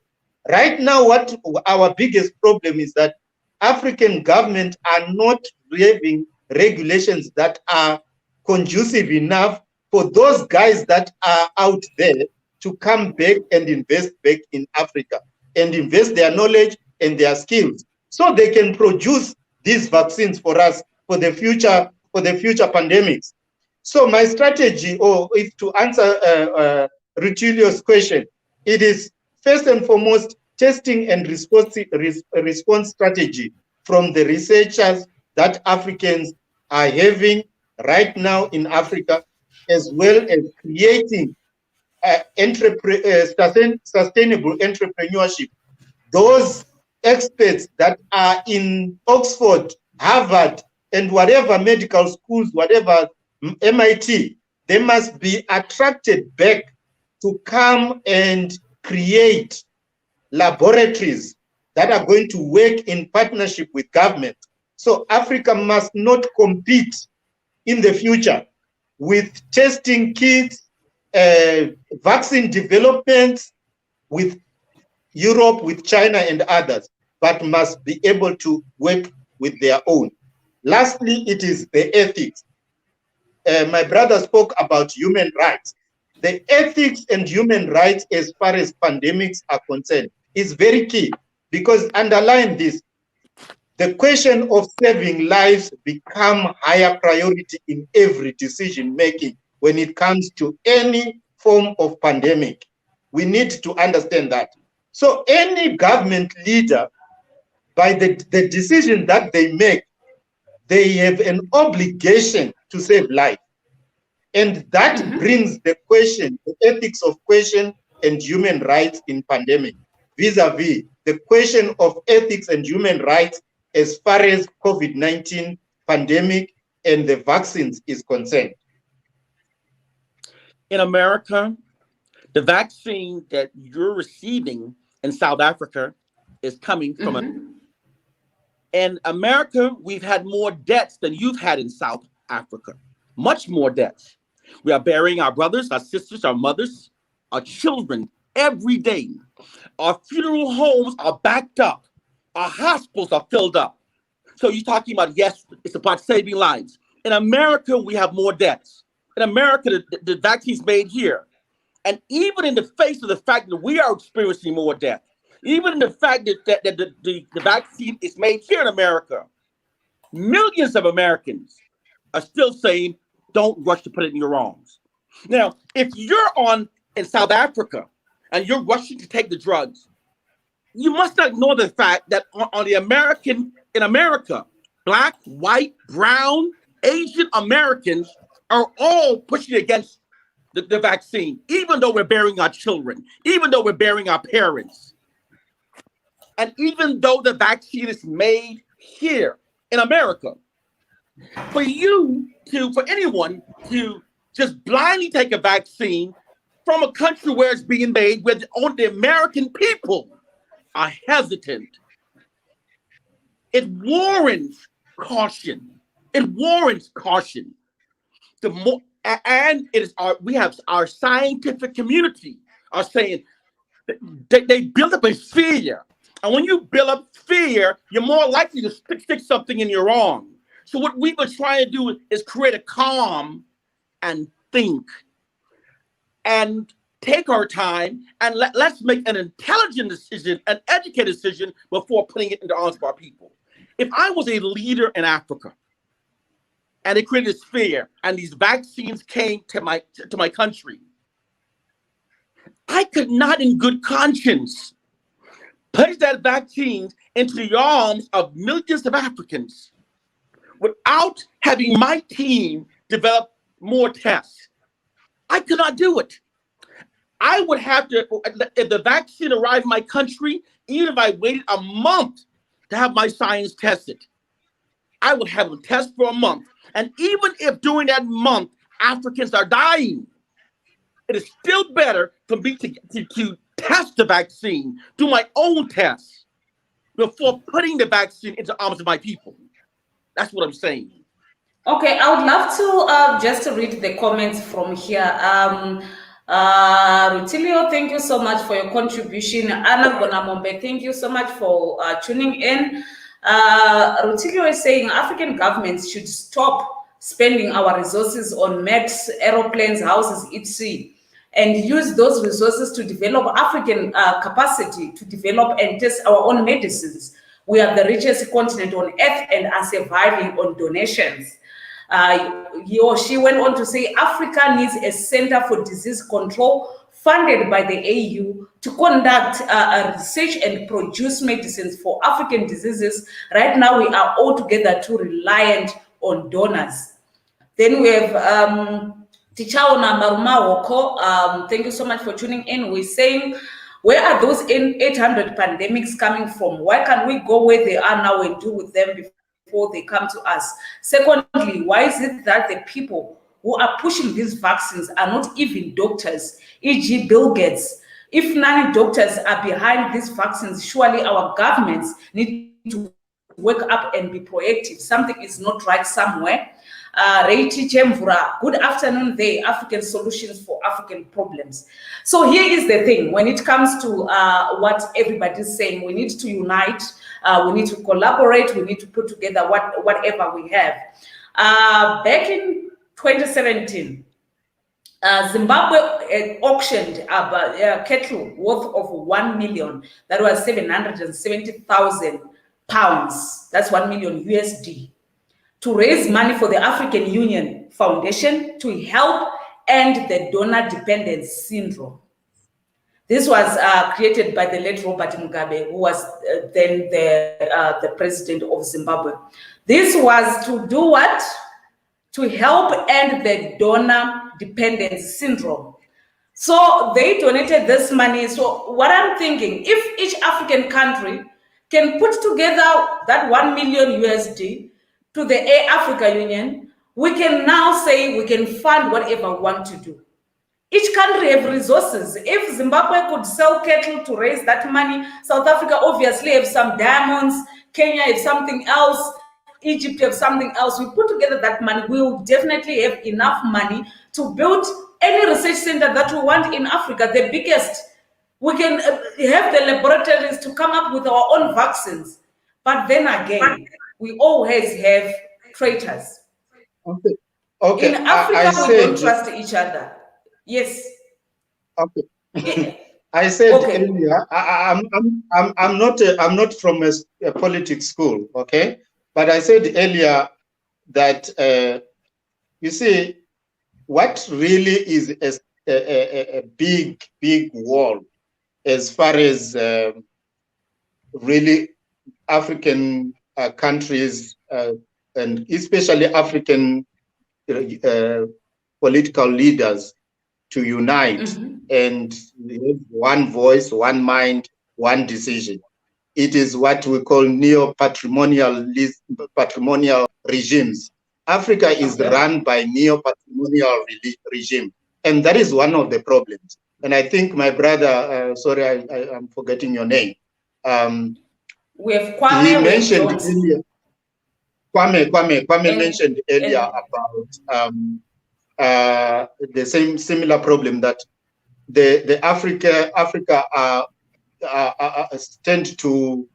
Right now, what our biggest problem is that African governments are not having regulations that are conducive enough for those guys that are out there to come back and invest back in Africa and invest their knowledge and their skills so they can produce these vaccines for us for the future pandemics. So my strategy, or if to answer Rutilio's question, it is first and foremost testing and response strategy from the researchers that Africans are having right now in Africa, as well as creating sustainable entrepreneurship. Those experts that are in Oxford, Harvard, and whatever medical schools, whatever MIT, they must be attracted back to come and create laboratories that are going to work in partnership with government. So Africa must not compete in the future with testing kits, vaccine development with Europe, with China and others, but must be able to work with their own. Lastly, it is the ethics. My brother spoke about human rights. The ethics and human rights as far as pandemics are concerned is very key. because underline this, the question of saving lives become higher priority in every decision making when it comes to any form of pandemic. We need to understand that. So any government leader, by the decision that they make, they have an obligation to save life. And that brings the question, the ethics of question and human rights in pandemic, vis-a-vis the question of ethics and human rights as far as COVID-19 pandemic and the vaccines is concerned. In America, the vaccine that you're receiving in South Africa is coming from in America, we've had more deaths than you've had in South Africa. Much more deaths. We are burying our brothers, our sisters, our mothers, our children every day. Our funeral homes are backed up. Our hospitals are filled up. So you're talking about, yes, it's about saving lives. In America, we have more deaths. In America, the vaccine's made here. And even in the face of the fact that we are experiencing more death, even in the fact that the vaccine is made here in America, millions of Americans are still saying, don't rush to put it in your arms. Now, if you're in South Africa and you're rushing to take the drugs, you must not ignore the fact that in America, Black, white, brown, Asian Americans are all pushing against the vaccine, even though we're burying our children, even though we're burying our parents. And even though the vaccine is made here in America, for anyone to just blindly take a vaccine from a country where it's being made, where the American people are hesitant, it warrants caution. It warrants caution. We have our scientific community are saying they build up a fear. And when you build up fear, you're more likely to stick something in your arm. So what we've been trying to do is create a calm and think and take our time and let's make an intelligent decision, an educated decision before putting it in the arms of our people. If I was a leader in Africa and it created this fear and these vaccines came to my country, I could not in good conscience place that vaccine into the arms of millions of Africans without having my team develop more tests. I could not do it. I would have to, if the vaccine arrived in my country, even if I waited a month to have my science tested, I would have them test for a month. And even if during that month, Africans are dying, it is still better for me to test the vaccine, do my own tests before putting the vaccine into the arms of my people. That's what I'm saying. Okay, I would love to just read the comments from here. Rutilio, thank you so much for your contribution. Anna Bonamombe, thank you so much for tuning in. Rutilio is saying African governments should stop spending our resources on mechs, aeroplanes, houses, etc., and use those resources to develop African capacity to develop and test our own medicines. We are the richest continent on earth and are surviving on donations. She went on to say Africa needs a center for disease control funded by the AU to conduct research and produce medicines for African diseases. Right now, we are altogether too reliant on donors. Then we have Tichaona Maruma Woko. Thank you so much for tuning in. We're saying, where are those 800 pandemics coming from? Why can't we go where they are now and do with them before they come to us? Secondly, why is it that the people who are pushing these vaccines are not even doctors, e.g. Bill Gates? If none doctors are behind these vaccines, surely our governments need to wake up and be proactive. Something is not right somewhere. Reiti Chemvura, good afternoon there, African solutions for African problems. So here is the thing, when it comes to what everybody's saying, we need to unite, we need to collaborate, we need to put together whatever we have. Back in 2017, Zimbabwe auctioned cattle worth of 1 million. That was 770,000 pounds. That's 1 million USD, to raise money for the African Union Foundation to help end the donor dependence syndrome. This was created by the late Robert Mugabe, who was then the president of Zimbabwe. This was to do what? To help end the donor dependence syndrome. So they donated this money. So what I'm thinking, if each African country can put together that 1 million USD to the Africa Union, we can now say we can fund whatever we want to do. Each country have resources. If Zimbabwe could sell cattle to raise that money, South Africa obviously have some diamonds, Kenya have something else, Egypt have something else. We put together that money, we will definitely have enough money to build any research center that we want in Africa, the biggest. We can have the laboratories to come up with our own vaccines. But then again, we always have traitors. Okay. In Africa, we don't trust each other. Yes. Okay. I said earlier, I'm not from a politics school, okay? But I said earlier that you see, what really is a big wall as far as really African countries and especially African political leaders to unite and have one voice, one mind, one decision. It is what we call neo-patrimonial regimes. Africa is run by neo-patrimonial regime, and that is one of the problems. And I think my brother, sorry, I'm forgetting your name. We have Kwame. He mentioned earlier. Kwame mentioned earlier about the similar problem that the Africa tend to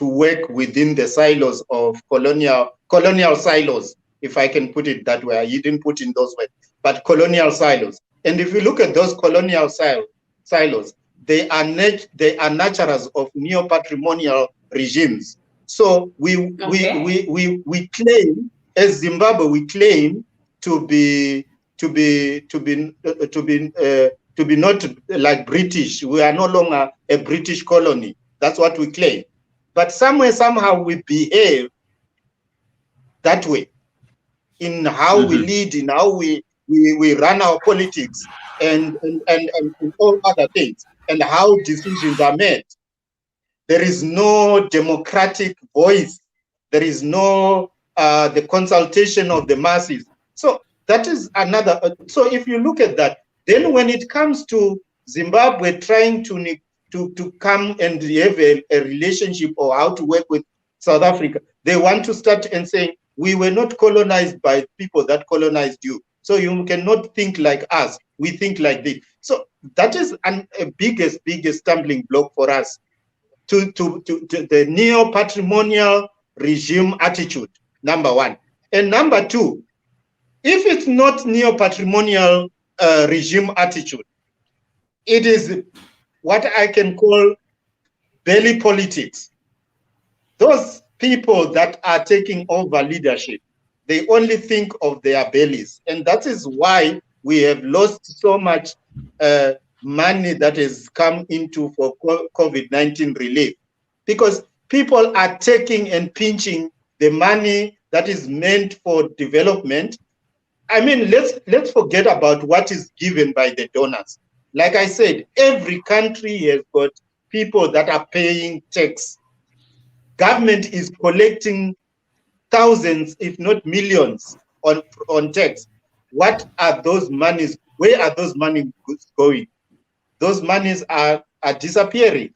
work within the silos of colonial silos, if I can put it that way. You didn't put in those words, but colonial silos. And if you look at those colonial silos, they are nurturers of neo-patrimonial regimes. So we claim, as Zimbabwe, we claim to be not like British. We are no longer a British colony. That's what we claim. But somehow we behave that way in how we lead, in how we run our politics and all other things, and how decisions are made. There is no democratic voice. There is no the consultation of the masses. So that is another. So if you look at that, then when it comes to Zimbabwe trying to come and have a relationship or how to work with South Africa, they want to start and say, we were not colonized by people that colonized you. So you cannot think like us. We think like this. So that is a biggest stumbling block for us to the neo-patrimonial regime attitude, number one. And number two, if it's not neo-patrimonial regime attitude, it is what I can call belly politics. Those people that are taking over leadership, they only think of their bellies. And that is why we have lost so much money that has come into for COVID-19 relief, because people are taking and pinching the money that is meant for development. I mean, let's forget about what is given by the donors. Like I said, every country has got people that are paying tax. Government is collecting thousands, if not millions, on tax. What are those monies? Where are those monies going? Those monies are disappearing.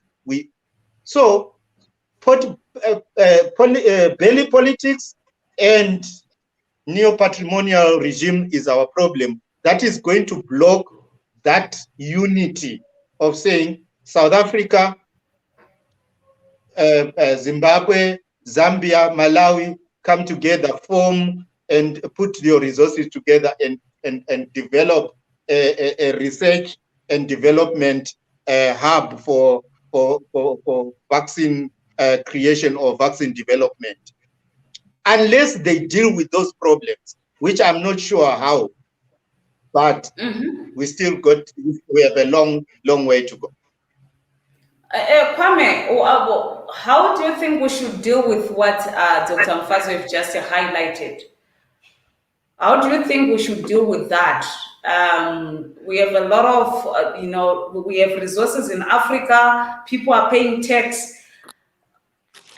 So belly politics and neo-patrimonial regime is our problem. That is going to block that unity of saying South Africa, Zimbabwe, Zambia, Malawi come together, form and put your resources together and and develop a research and development hub for vaccine creation or vaccine development. Unless they deal with those problems, which I'm not sure how, but we have a long way to go. Kwame, how do you think we should deal with what Dr. Mfazo have just highlighted? How do you think we should deal with that? We have a lot of, we have resources in Africa, people are paying tax,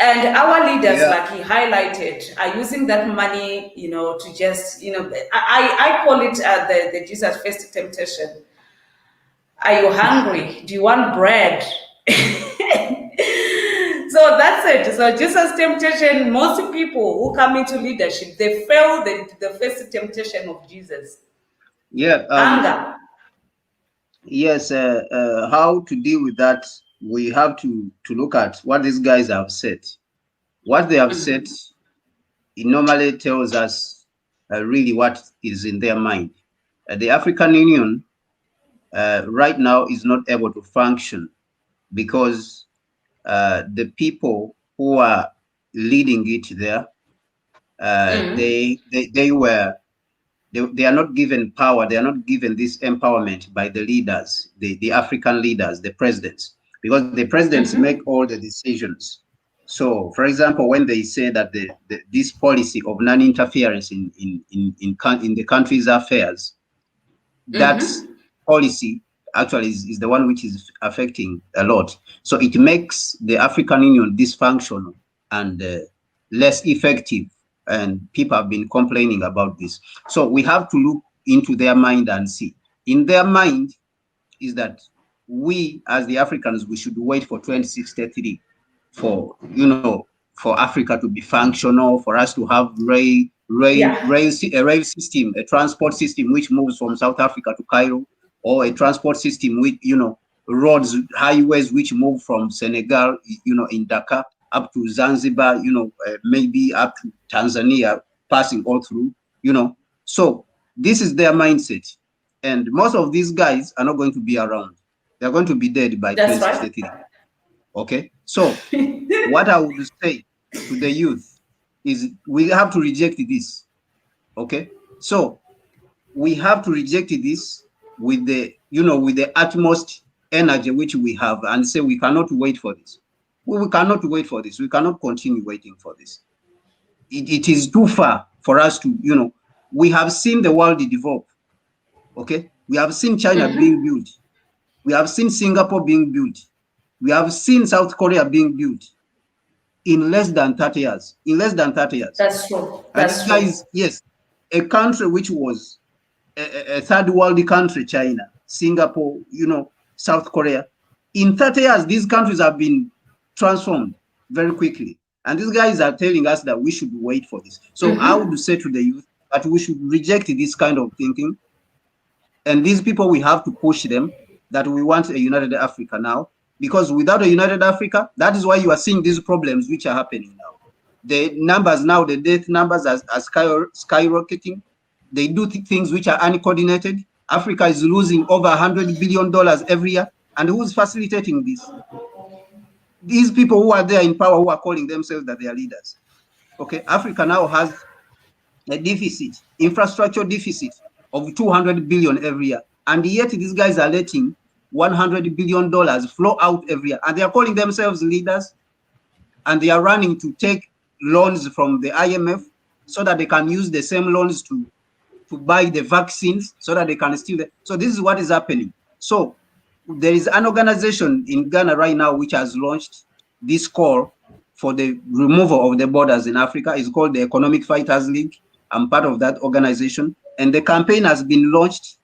and our leaders, like he highlighted, are using that money, to just, I call it the Jesus first temptation. Are you hungry? Do you want bread? So that's it. So Jesus' temptation, most people who come into leadership, they fail the first temptation of Jesus. Yeah. Hunger. Yes. How to deal with that? We have to look at what these guys have said. What they have said, it normally tells us really what is in their mind. The African Union right now is not able to function because the people who are leading it there, they are not given power. They are not given this empowerment by the leaders, the African leaders, the presidents, because the presidents make all the decisions. So, for example, when they say that this policy of non-interference in the country's affairs, that policy actually is the one which is affecting a lot. So it makes the African Union dysfunctional and less effective. And people have been complaining about this. So we have to look into their mind and see. In their mind is that we, as the Africans, we should wait for 2063 for Africa to be functional, for us to have rail system, a transport system which moves from South Africa to Cairo, or a transport system with roads, highways which move from Senegal, in Dakar up to Zanzibar, maybe up to Tanzania, passing all through, So this is their mindset. And most of these guys are not going to be around. They're going to be dead by 2063. Right. Okay. So what I would say to the youth is we have to reject this. Okay. So we have to reject this with the utmost energy which we have and say we cannot wait for this. We cannot wait for this. We cannot continue waiting for this. It is too far for us to, we have seen the world develop. Okay. We have seen China being built. We have seen Singapore being built. We have seen South Korea being built in less than 30 years. In less than 30 years. That's true. That's true. Guys, yes, a country which was a third world country, China, Singapore, South Korea. In 30 years, these countries have been transformed very quickly. And these guys are telling us that we should wait for this. So I would say to the youth that we should reject this kind of thinking. And these people, we have to push them that we want a united Africa now. Because without a united Africa, that is why you are seeing these problems which are happening now. The numbers now, the death numbers are skyrocketing. They do things which are uncoordinated. Africa is losing over $100 billion every year. And who's facilitating this? These people who are there in power, who are calling themselves that they are leaders. Okay, Africa now has a deficit, infrastructure deficit of 200 billion every year. And yet these guys are letting $100 billion flow out every year. And they are calling themselves leaders. And they are running to take loans from the IMF so that they can use the same loans to buy the vaccines so that they can steal them. So this is what is happening. So there is an organization in Ghana right now which has launched this call for the removal of the borders in Africa. It's called the Economic Fighters League. I'm part of that organization. And the campaign has been launched.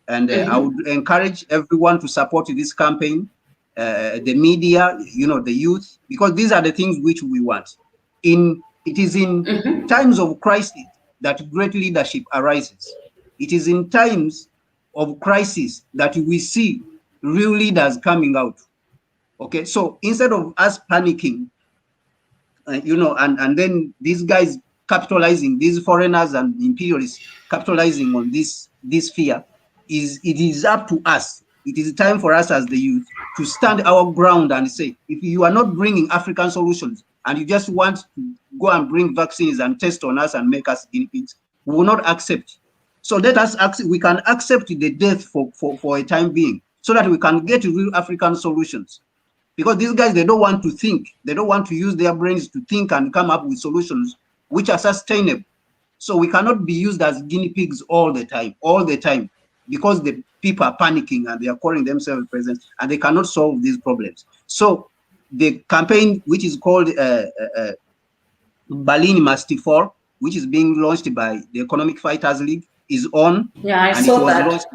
And I would encourage everyone to support this campaign, the media, the youth, because these are the things which we want. It is in times of crisis that great leadership arises. It is in times of crisis that we see real leaders coming out. Okay, so instead of us panicking, and then these guys capitalizing, these foreigners and imperialists capitalizing on this this fear, it is up to us. It is time for us as the youth to stand our ground and say, if you are not bringing African solutions and you just want to go and bring vaccines and test on us and make us guinea pigs, we will not accept. So let us accept, we can accept the death for a time being so that we can get real African solutions. Because these guys, they don't want to think. They don't want to use their brains to think and come up with solutions which are sustainable. So we cannot be used as guinea pigs all the time, because the people are panicking and they are calling themselves presidents and they cannot solve these problems. So the campaign, which is called Berlin Must Fall, which is being launched by the Economic Fighters League, is on. Yeah, I saw that.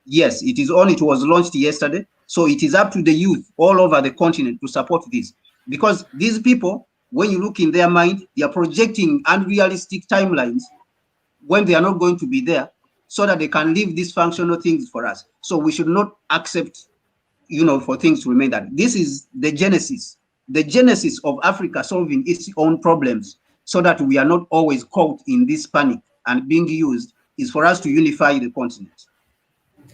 Yes, it is on. It was launched yesterday. So it is up to the youth all over the continent to support this. Because these people, when you look in their mind, they are projecting unrealistic timelines when they are not going to be there, so that they can leave these functional things for us. So we should not accept, for things to remain that. This is the genesis of Africa solving its own problems, so that we are not always caught in this panic and being used, is for us to unify the continent.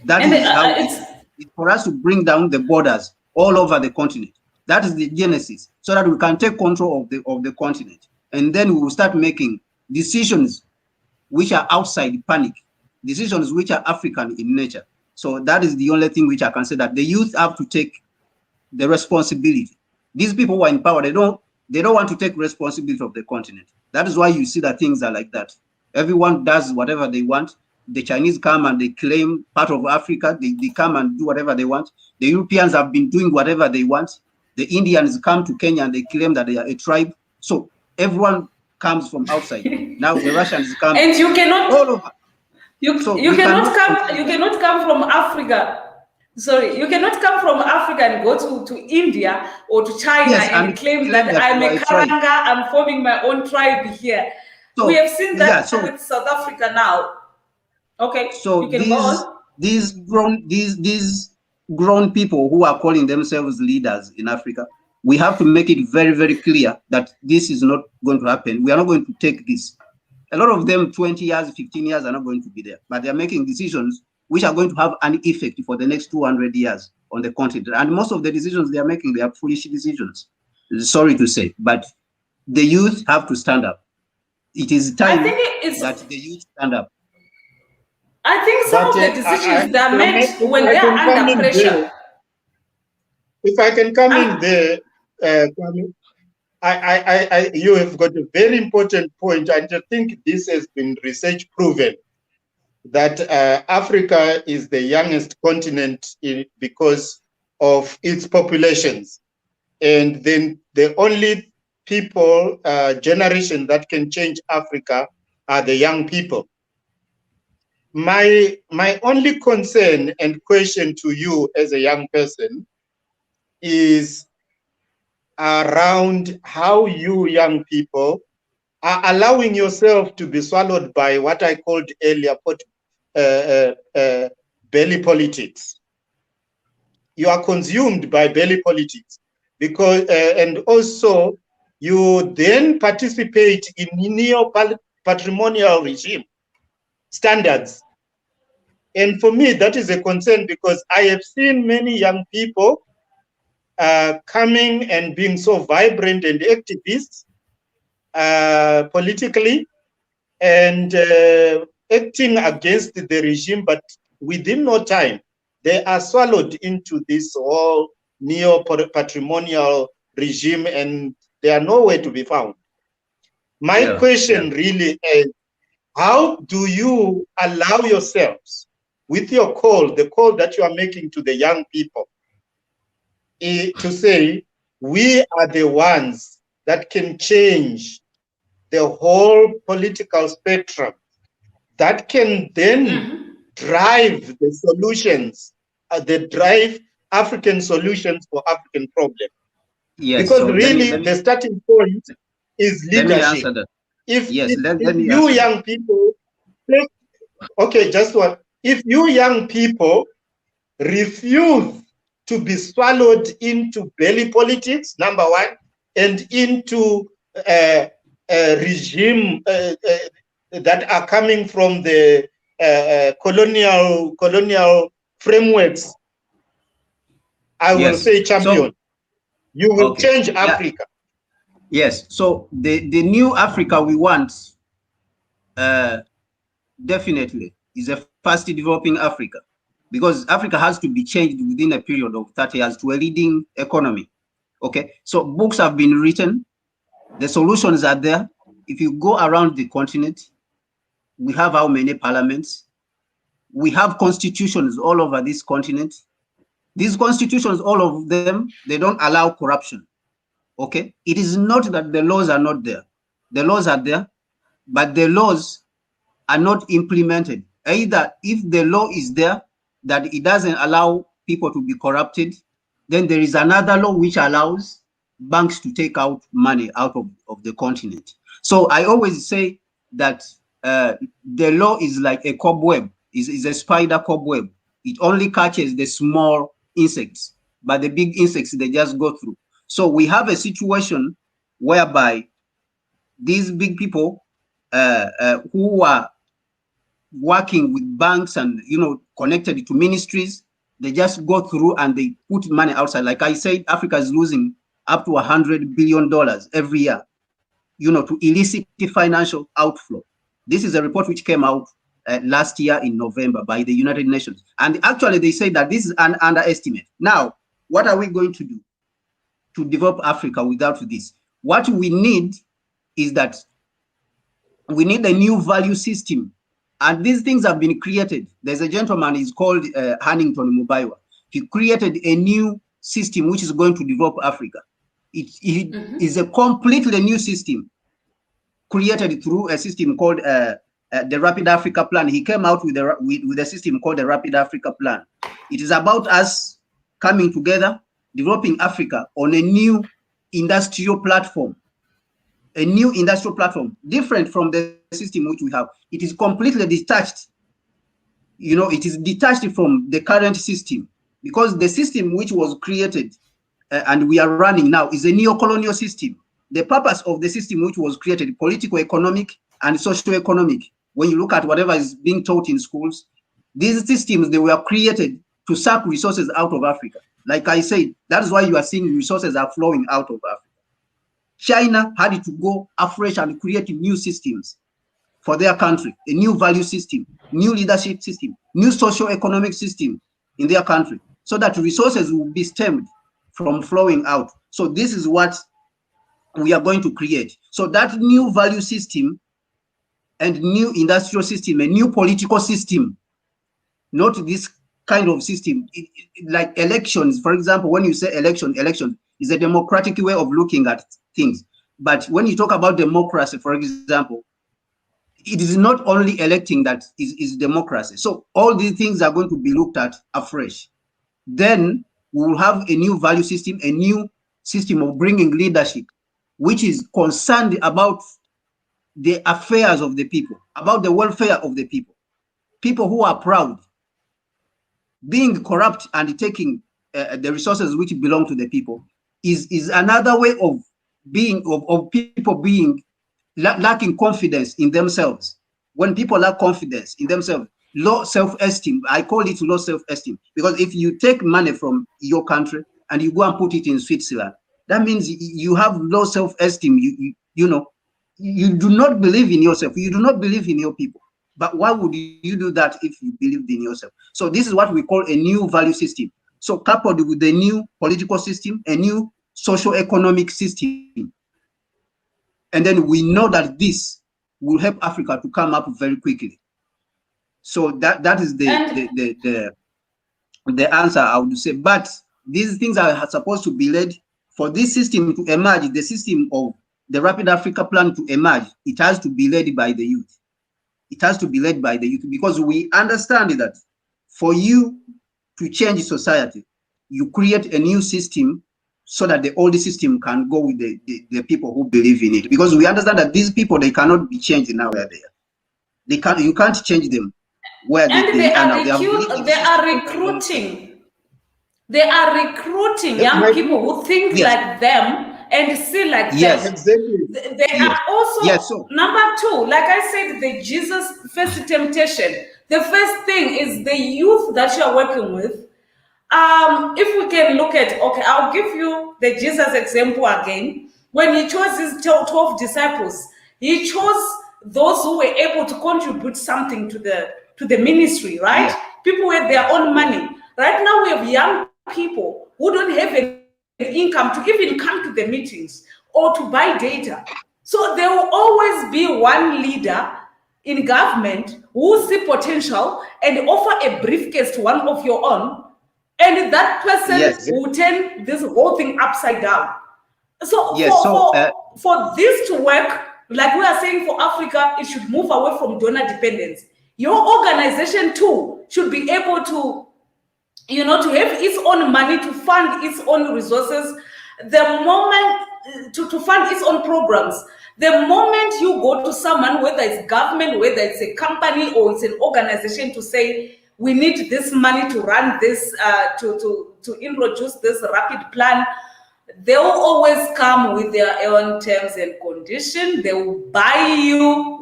That is how it's for us to bring down the borders all over the continent. That is the genesis, so that we can take control of the continent. And then we will start making decisions which are outside panic, decisions which are African in nature. So that is the only thing which I can say, that the youth have to take the responsibility. These people who are in power, they don't want to take responsibility of the continent. That is why you see that things are like that. Everyone does whatever they want. The Chinese come and they claim part of Africa. They come and do whatever they want. The Europeans have been doing whatever they want. The Indians come to Kenya and they claim that they are a tribe. So everyone comes from outside. Now the Russians come, and you cannot all over. You cannot come from Africa. Sorry, you cannot come from Africa and go to India or to China, yes, and claim that I'm a Karanga, I'm forming my own tribe here. So, we have seen that with South Africa now. Okay, so you can go on. These grown people who are calling themselves leaders in Africa, we have to make it very, very clear that this is not going to happen. We are not going to take this. A lot of them, 20 years, 15 years, are not going to be there, but they are making decisions which are going to have an effect for the next 200 years on the continent. And most of the decisions they are making, they are foolish decisions. Sorry to say, but the youth have to stand up. It is time that the youth stand up. I think some of the decisions that are made when they are under pressure. If I can come in there, you have got a very important point, and I think this has been research proven, that Africa is the youngest continent because of its populations. And then the only people, generation that can change Africa are the young people. My only concern and question to you as a young person is around how you young people are allowing yourself to be swallowed by what I called earlier belly politics. You are consumed by belly politics because, and also you then participate in neo-patrimonial regime standards. And for me, that is a concern, because I have seen many young people coming and being so vibrant and activists politically, and acting against the regime, but within no time, they are swallowed into this whole neo-patrimonial regime, and they are nowhere to be found. My question really is, how do you allow yourselves, with your call, the call that you are making to the young people, to say, we are the ones that can change the whole political spectrum, that can then drive the solutions, drive African solutions for African problems? Yes, because so really the starting point is leadership. If you young people, okay, just what? If you young people refuse to be swallowed into belly politics, number one, and into regime that are coming from the colonial frameworks, I will say champion. You will change Africa. Yes. So the new Africa we want, definitely, is a fast developing Africa, because Africa has to be changed within a period of 30 years to a leading economy. Okay. So books have been written. The solutions are there. If you go around the continent, we have how many parliaments? We have constitutions all over this continent. These constitutions, all of them, they don't allow corruption. Okay. It is not that the laws are not there. The laws are there, but the laws are not implemented. Either if the law is there that it doesn't allow people to be corrupted, then there is another law which allows banks to take out money out of the continent. So I always say that the law is like a cobweb, is a spider cobweb. It only catches the small insects, but the big insects, they just go through. So we have a situation whereby these big people who are working with banks and, you know, connected to ministries, they just go through and they put money outside. Like I said, Africa is losing up to $100 billion every year, you know, to illicit financial outflow. This is a report which came out last year in November by the United Nations. And actually they say that this is an underestimate. Now, what are we going to do to develop Africa without this? What we need is that we need a new value system. And these things have been created. There's a gentleman, he's called Hannington Mubaiwa. He created a new system which is going to develop Africa. It is a completely new system created through a system called the Rapid Africa Plan. He came out with a system called the Rapid Africa Plan. It is about us coming together, developing Africa on a new industrial platform. A new industrial platform, different from the system which we have. It is completely detached. You know, it is detached from the current system, because the system which was created and we are running now is a neo-colonial system. The purpose of the system which was created, political, economic, and socio-economic, when you look at whatever is being taught in schools, these systems, they were created to suck resources out of Africa. Like I said, that is why you are seeing resources are flowing out of Africa. China had to go afresh and create new systems for their country, a new value system, new leadership system, new socio-economic system in their country, so that resources will be stemmed from flowing out. So this is what we are going to create. So that new value system and new industrial system, a new political system, not this kind of system, like elections. For example, when you say election is a democratic way of looking at things. But when you talk about democracy, for example, it is not only electing that is democracy. So all these things are going to be looked at afresh. Then we will have a new value system, a new system of bringing leadership, which is concerned about the affairs of the people, about the welfare of the people. People who are proud. Being corrupt and taking the resources which belong to the people is another way of being, of people being lacking confidence in themselves. When people lack confidence in themselves, low self-esteem, I call it low self-esteem, because if you take money from your country and you go and put it in Switzerland, that means you have low self-esteem. You know, you do not believe in yourself. You do not believe in your people. But why would you do that if you believed in yourself? So this is what we call a new value system. So coupled with the new political system, a new socio-economic system. And then we know that this will help Africa to come up very quickly. So that is the answer I would say. But these things are supposed to be led for this system to emerge, the system of the Rapid Africa Plan to emerge. It has to be led by the youth. It has to be led by the youth, because we understand that for you to change society, you create a new system so that the old system can go with the people who believe in it. Because we understand that these people, they cannot be changed now where they are. You can't change them where they are now. They are recruiting. They are recruiting young people who think like them and see like them. Exactly. They are also, number two, like I said, the Jesus first temptation. The first thing is the youth that you are working with. If we can look at, okay, I'll give you the Jesus example again. When he chose his 12 disciples, he chose those who were able to contribute something to the ministry, right? Yeah. People with their own money. Right now we have young people who don't have an income to even come to the meetings or to buy data. So there will always be one leader in government who see potential and offer a briefcase to one of your own, and that person Yes. will turn this whole thing upside down. So Yes. for this to work, like we are saying for Africa, it should move away from donor dependence. Your organization too should be able to, to have its own money, to fund its own resources. The moment to fund its own programs. The moment you go to someone, whether it's government, whether it's a company or it's an organization, to say we need this money to run this, to introduce this rapid plan, they will always come with their own terms and conditions. They will buy you.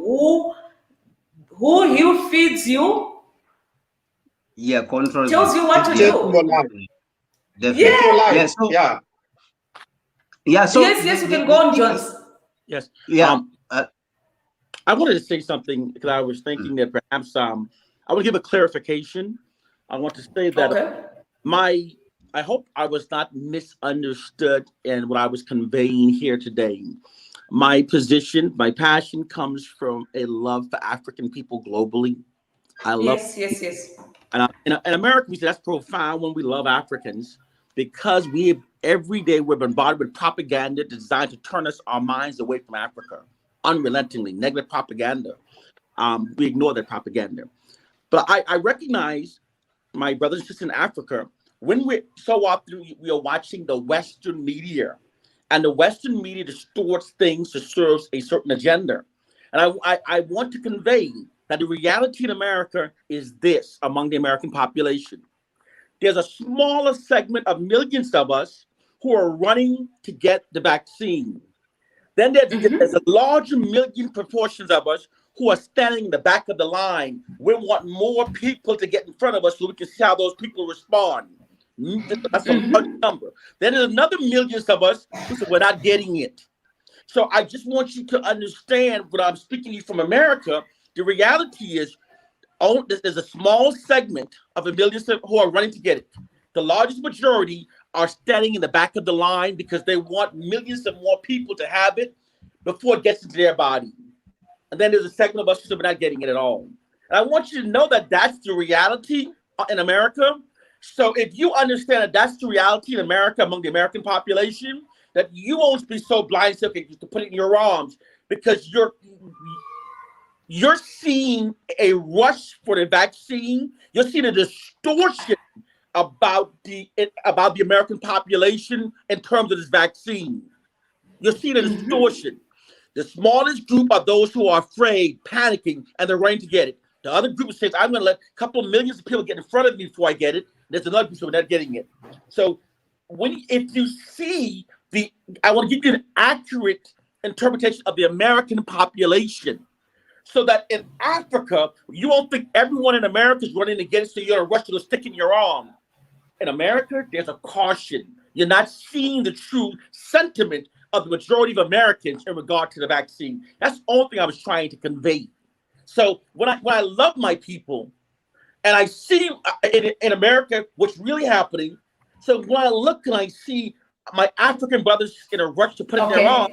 Who feeds you? Yeah, controls Tells you what to do. Yeah. So, yes, you can go on, Jones. Yes. Yeah. I wanted to say something because I was thinking that perhaps I want to give a clarification. I want to say that I hope I was not misunderstood in what I was conveying here today. My position, my passion comes from a love for African people globally. I love Yes. And in America, we say that's profound when we love Africans, because every day we're bombarded with propaganda designed to turn our minds away from Africa, unrelentingly, negative propaganda. We ignore that propaganda. But I recognize, my brothers and sisters in Africa, when so often we are watching the Western media, and the Western media distorts things to serve a certain agenda. And I want to convey that the reality in America is this: among the American population, there's a smaller segment of millions of us who are running to get the vaccine. Then there's a larger million proportions of us who are standing in the back of the line. We want more people to get in front of us so we can see how those people respond. That's a large number. Then there's another millions of us who say we're not getting it. So I just want you to understand, when I'm speaking to you from America, the reality is, there's a small segment of the millions who are running to get it. The largest majority are standing in the back of the line because they want millions of more people to have it before it gets into their body. And then there's a segment of us who are not getting it at all. And I want you to know that that's the reality in America. So if you understand that that's the reality in America among the American population, that you won't be so blind to put it in your arms, because you're seeing a rush for the vaccine. You're seeing a distortion about the American population in terms of this vaccine. You're seeing a distortion. The smallest group are those who are afraid, panicking, and they're running to get it. The other group says, I'm going to let a couple of millions of people get in front of me before I get it. There's another group who are not getting it. So if you see I want to give you an accurate interpretation of the American population, so that in Africa, you won't think everyone in America is running to get it, so you're going to rush to stick in your arm. In America, there's a caution. You're not seeing the true sentiment of the majority of Americans in regard to the vaccine. That's the only thing I was trying to convey. So when I love my people, and I see in America what's really happening, so when I look and I see my African brothers in a rush to put it in their arm,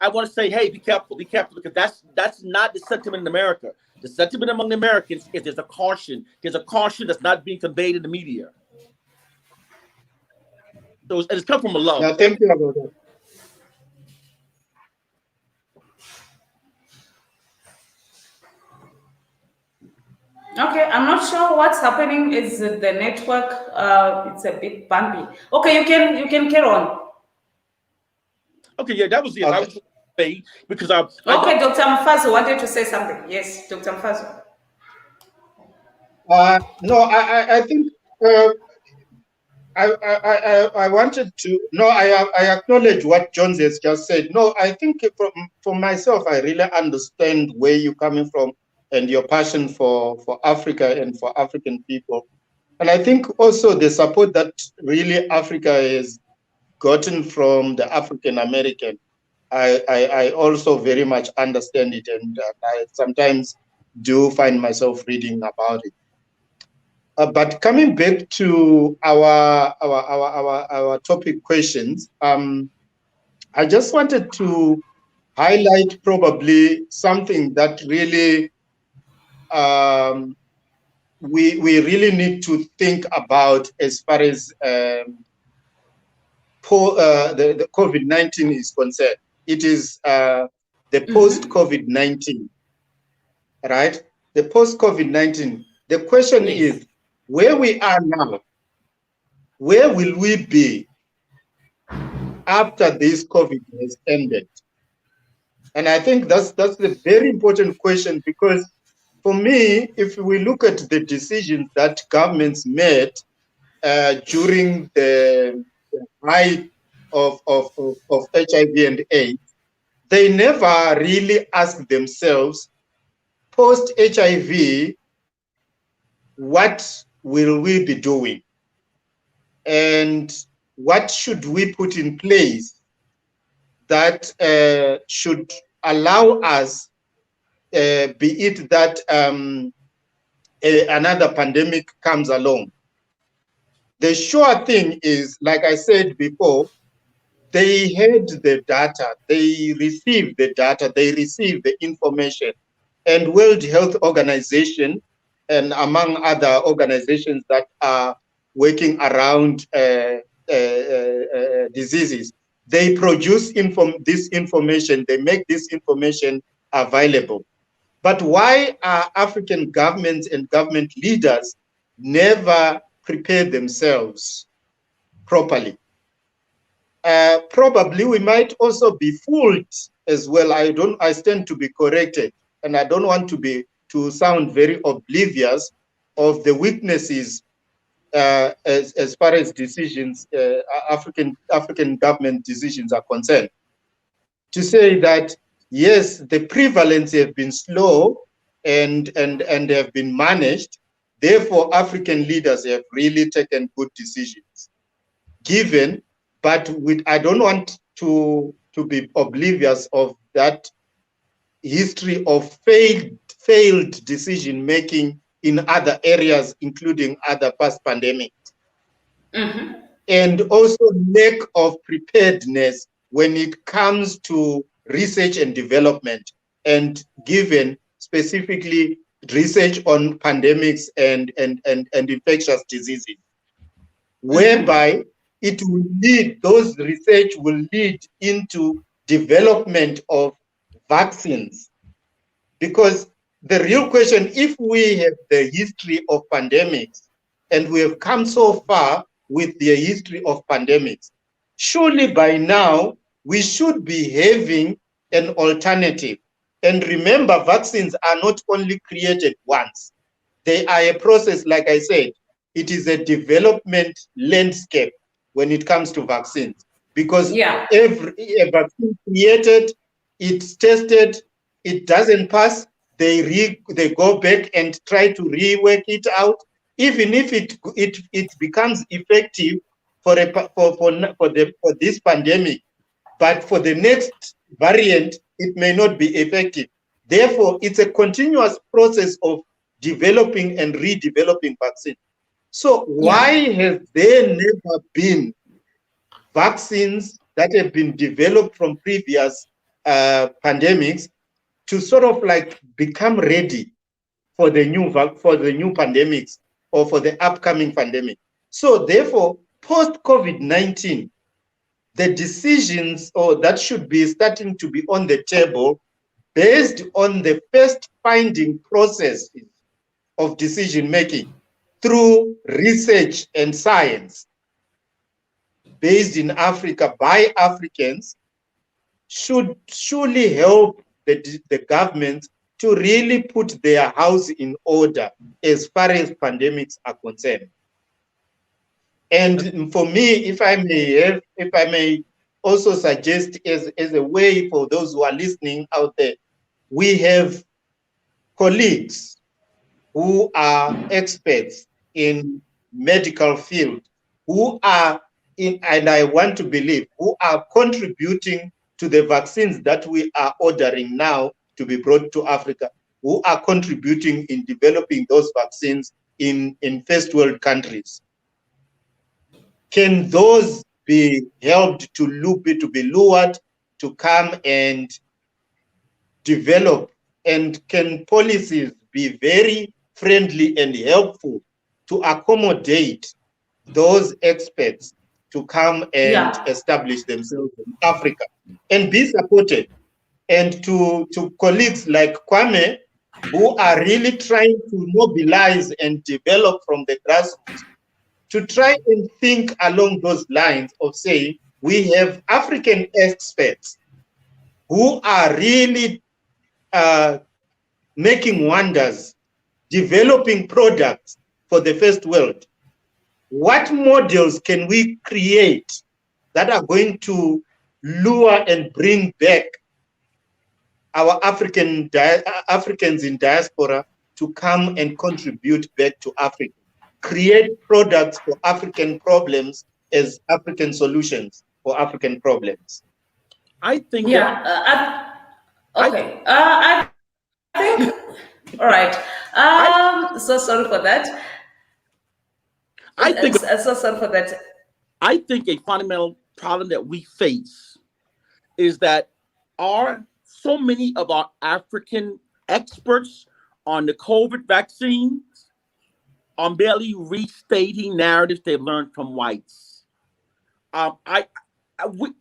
I want to say, hey, be careful, because that's not the sentiment in America. The sentiment among the Americans is there's a caution. There's a caution that's not being conveyed in the media. So it's come from a love. Yeah, thank you about that. Okay, I'm not sure what's happening. Is the network? It's a bit bumpy. Okay, you can carry on. Okay, yeah, that was it. Okay. I was saying because Okay, Dr. Mfazo wanted to say something. Yes, Dr. Mfazo. No, I think I wanted to. No, I acknowledge what Jones has just said. No, I think from myself, I really understand where you're coming from. and your passion for Africa and for African people. And I think also the support that really Africa has gotten from the African American, I also very much understand it, and I sometimes do find myself reading about it. But coming back to our topic questions, I just wanted to highlight probably something that really we really need to think about as far as the COVID-19 is concerned. It is the post-COVID-19, right? The post-COVID-19. The question is, where we are now, where will we be after this COVID has ended? And I think that's a very important question, because for me, if we look at the decisions that governments made during the height of HIV and AIDS, they never really asked themselves, post-HIV, what will we be doing? And what should we put in place that should allow us, be it that another pandemic comes along? The sure thing is, like I said before, they had the data, they received the data, they received the information, and World Health Organization, and among other organizations that are working around diseases, they produce this information, they make this information available. But why are African governments and government leaders never prepared themselves properly? Probably we might also be fooled as well. I stand to be corrected, and I don't want to sound very oblivious of the weaknesses as far as decisions, African government decisions are concerned. To say that yes, the prevalence have been slow and have been managed. Therefore, African leaders have really taken good decisions. Given, but I don't want to be oblivious of that history of failed decision making in other areas, including other past pandemics, and also lack of preparedness when it comes to research and development, and given specifically research on pandemics and infectious diseases, whereby it will lead, those research will lead into development of vaccines. Because the real question, if we have the history of pandemics and we have come so far with the history of pandemics, surely by now we should be having an alternative. And remember, vaccines are not only created once. They are a process, like I said, it is a development landscape when it comes to vaccines. Because every vaccine created, it's tested, it doesn't pass, they go back and try to rework it out. Even if it becomes effective for this pandemic, but for the next variant, it may not be effective. Therefore, it's a continuous process of developing and redeveloping vaccines. So why have there never been vaccines that have been developed from previous pandemics to sort of like become ready for the new pandemics or for the upcoming pandemic? So therefore, post-COVID-19, the decisions that should be starting to be on the table based on the first finding process of decision making through research and science based in Africa by Africans should surely help the government to really put their house in order as far as pandemics are concerned. And for me, if I may also suggest as a way for those who are listening out there, we have colleagues who are experts in medical field, who are and I want to believe, who are contributing to the vaccines that we are ordering now to be brought to Africa, who are contributing in developing those vaccines in first world countries. Can those be helped to be lured to come and develop? And can policies be very friendly and helpful to accommodate those experts to come and establish themselves in Africa and be supported? And to colleagues like Kwame, who are really trying to mobilize and develop from the grassroots, to try and think along those lines of saying, we have African experts who are really making wonders, developing products for the first world. What models can we create that are going to lure and bring back our Africans in diaspora to come and contribute back to Africa? Create products for African problems as African solutions for African problems. I think okay. I think all right. So sorry for that. So sorry for that. I think a fundamental problem that we face is that so many of our African experts on the COVID vaccines are merely restating narratives they've learned from whites.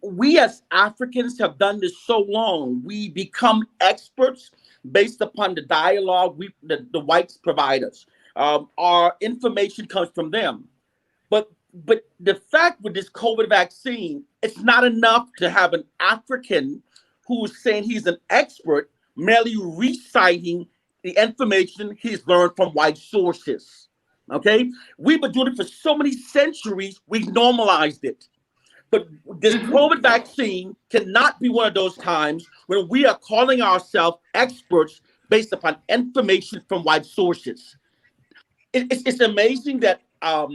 We as Africans have done this so long. We become experts based upon the dialogue the whites provide us. Our information comes from them. But the fact with this COVID vaccine, it's not enough to have an African who's saying he's an expert merely reciting the information he's learned from white sources. Okay? We've been doing it for so many centuries, we've normalized it. But this COVID vaccine cannot be one of those times when we are calling ourselves experts based upon information from white sources. It's amazing that our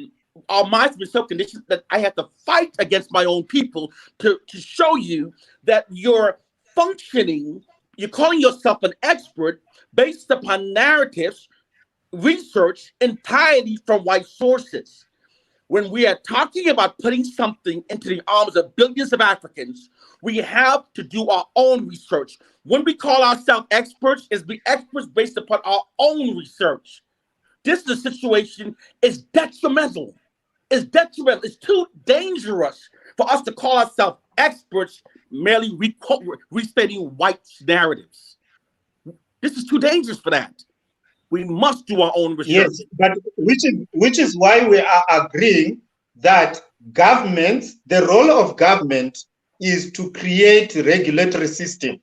minds have been so conditioned that I have to fight against my own people to show you that you're functioning, you're calling yourself an expert based upon narratives, research entirely from white sources. When we are talking about putting something into the arms of billions of Africans, we have to do our own research. When we call ourselves experts, it's be experts based upon our own research. This is a situation, it's detrimental. It's detrimental. It's too dangerous for us to call ourselves experts merely restating white narratives. This is too dangerous for that. We must do our own research. Yes, but which is why we are agreeing that governments, the role of government is to create a regulatory system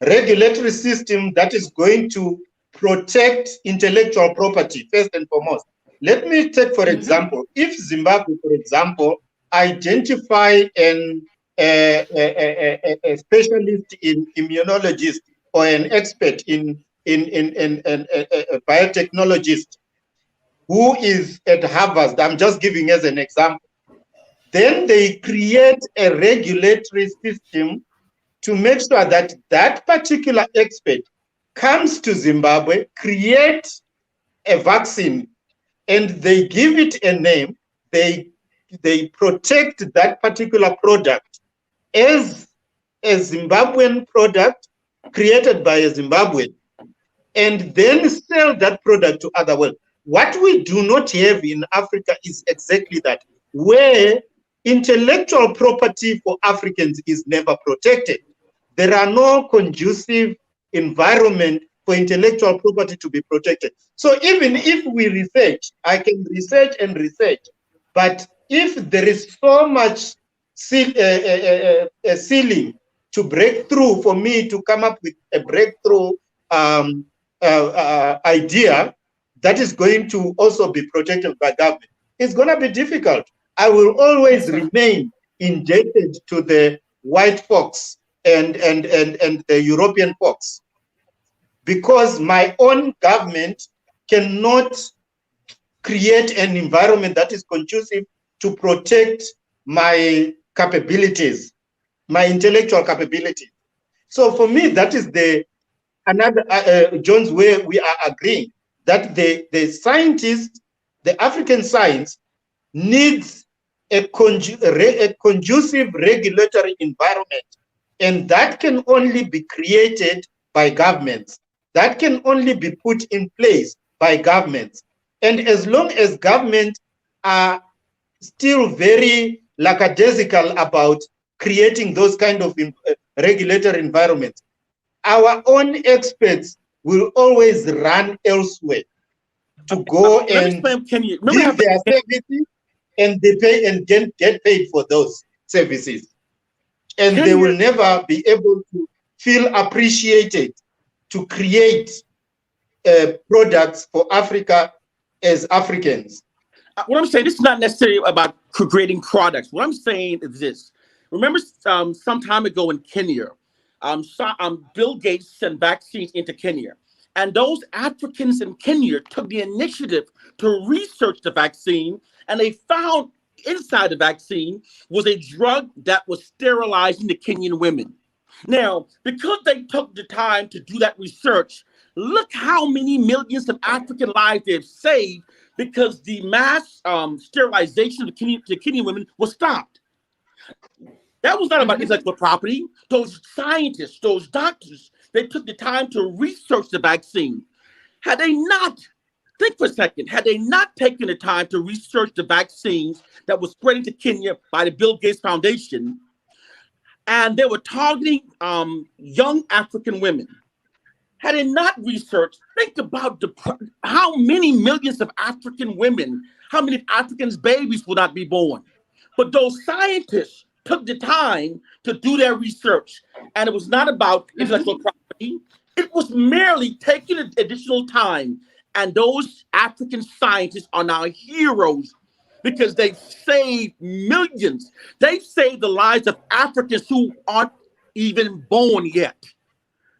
that is going to protect intellectual property first and foremost. Let me take, for example, if Zimbabwe, for example, identify a specialist in immunologist or an expert in a biotechnologist who is at Harvard, I'm just giving as an example, then they create a regulatory system to make sure that that particular expert comes to Zimbabwe, creates a vaccine, and they give it a name. They protect that particular product as a Zimbabwean product created by a Zimbabwean, and then sell that product to other world. What we do not have in Africa is exactly that, where intellectual property for Africans is never protected. There are no conducive environment for intellectual property to be protected. So even if we research, I can research and research, but if there is so much ceiling to break through for me to come up with a breakthrough idea that is going to also be protected by government, it's going to be difficult. I will always remain indebted to the white folks and the European folks. because my own government cannot create an environment that is conducive to protect my capabilities, my intellectual capabilities. So for me, that is another John's way we are agreeing that the scientist, the African science, needs a conducive regulatory environment, and that can only be created by governments. That can only be put in place by governments. And as long as governments are still very lackadaisical about creating those kind of regulatory environments, our own experts will always run elsewhere to go and give their services, and they pay and get paid for those services. And they will never be able to feel appreciated to create products for Africa as Africans. What I'm saying, this is not necessarily about creating products. What I'm saying is this. Remember some time ago in Kenya, Bill Gates sent vaccines into Kenya. And those Africans in Kenya took the initiative to research the vaccine, and they found inside the vaccine was a drug that was sterilizing the Kenyan women. Now, because they took the time to do that research, look how many millions of African lives they've saved because the mass sterilization of the Kenyan women was stopped. That was not about intellectual property. Those scientists, those doctors, they took the time to research the vaccine. Had they not, think for a second, had they not taken the time to research the vaccines that was spreading to Kenya by the Bill Gates Foundation, and they were targeting young African women, had they not researched, think about how many millions of African women, how many Africans' babies will not be born. But those scientists took the time to do their research, and it was not about intellectual property. It was merely taking additional time, and those African scientists are now heroes because they've saved millions. They've saved the lives of Africans who aren't even born yet.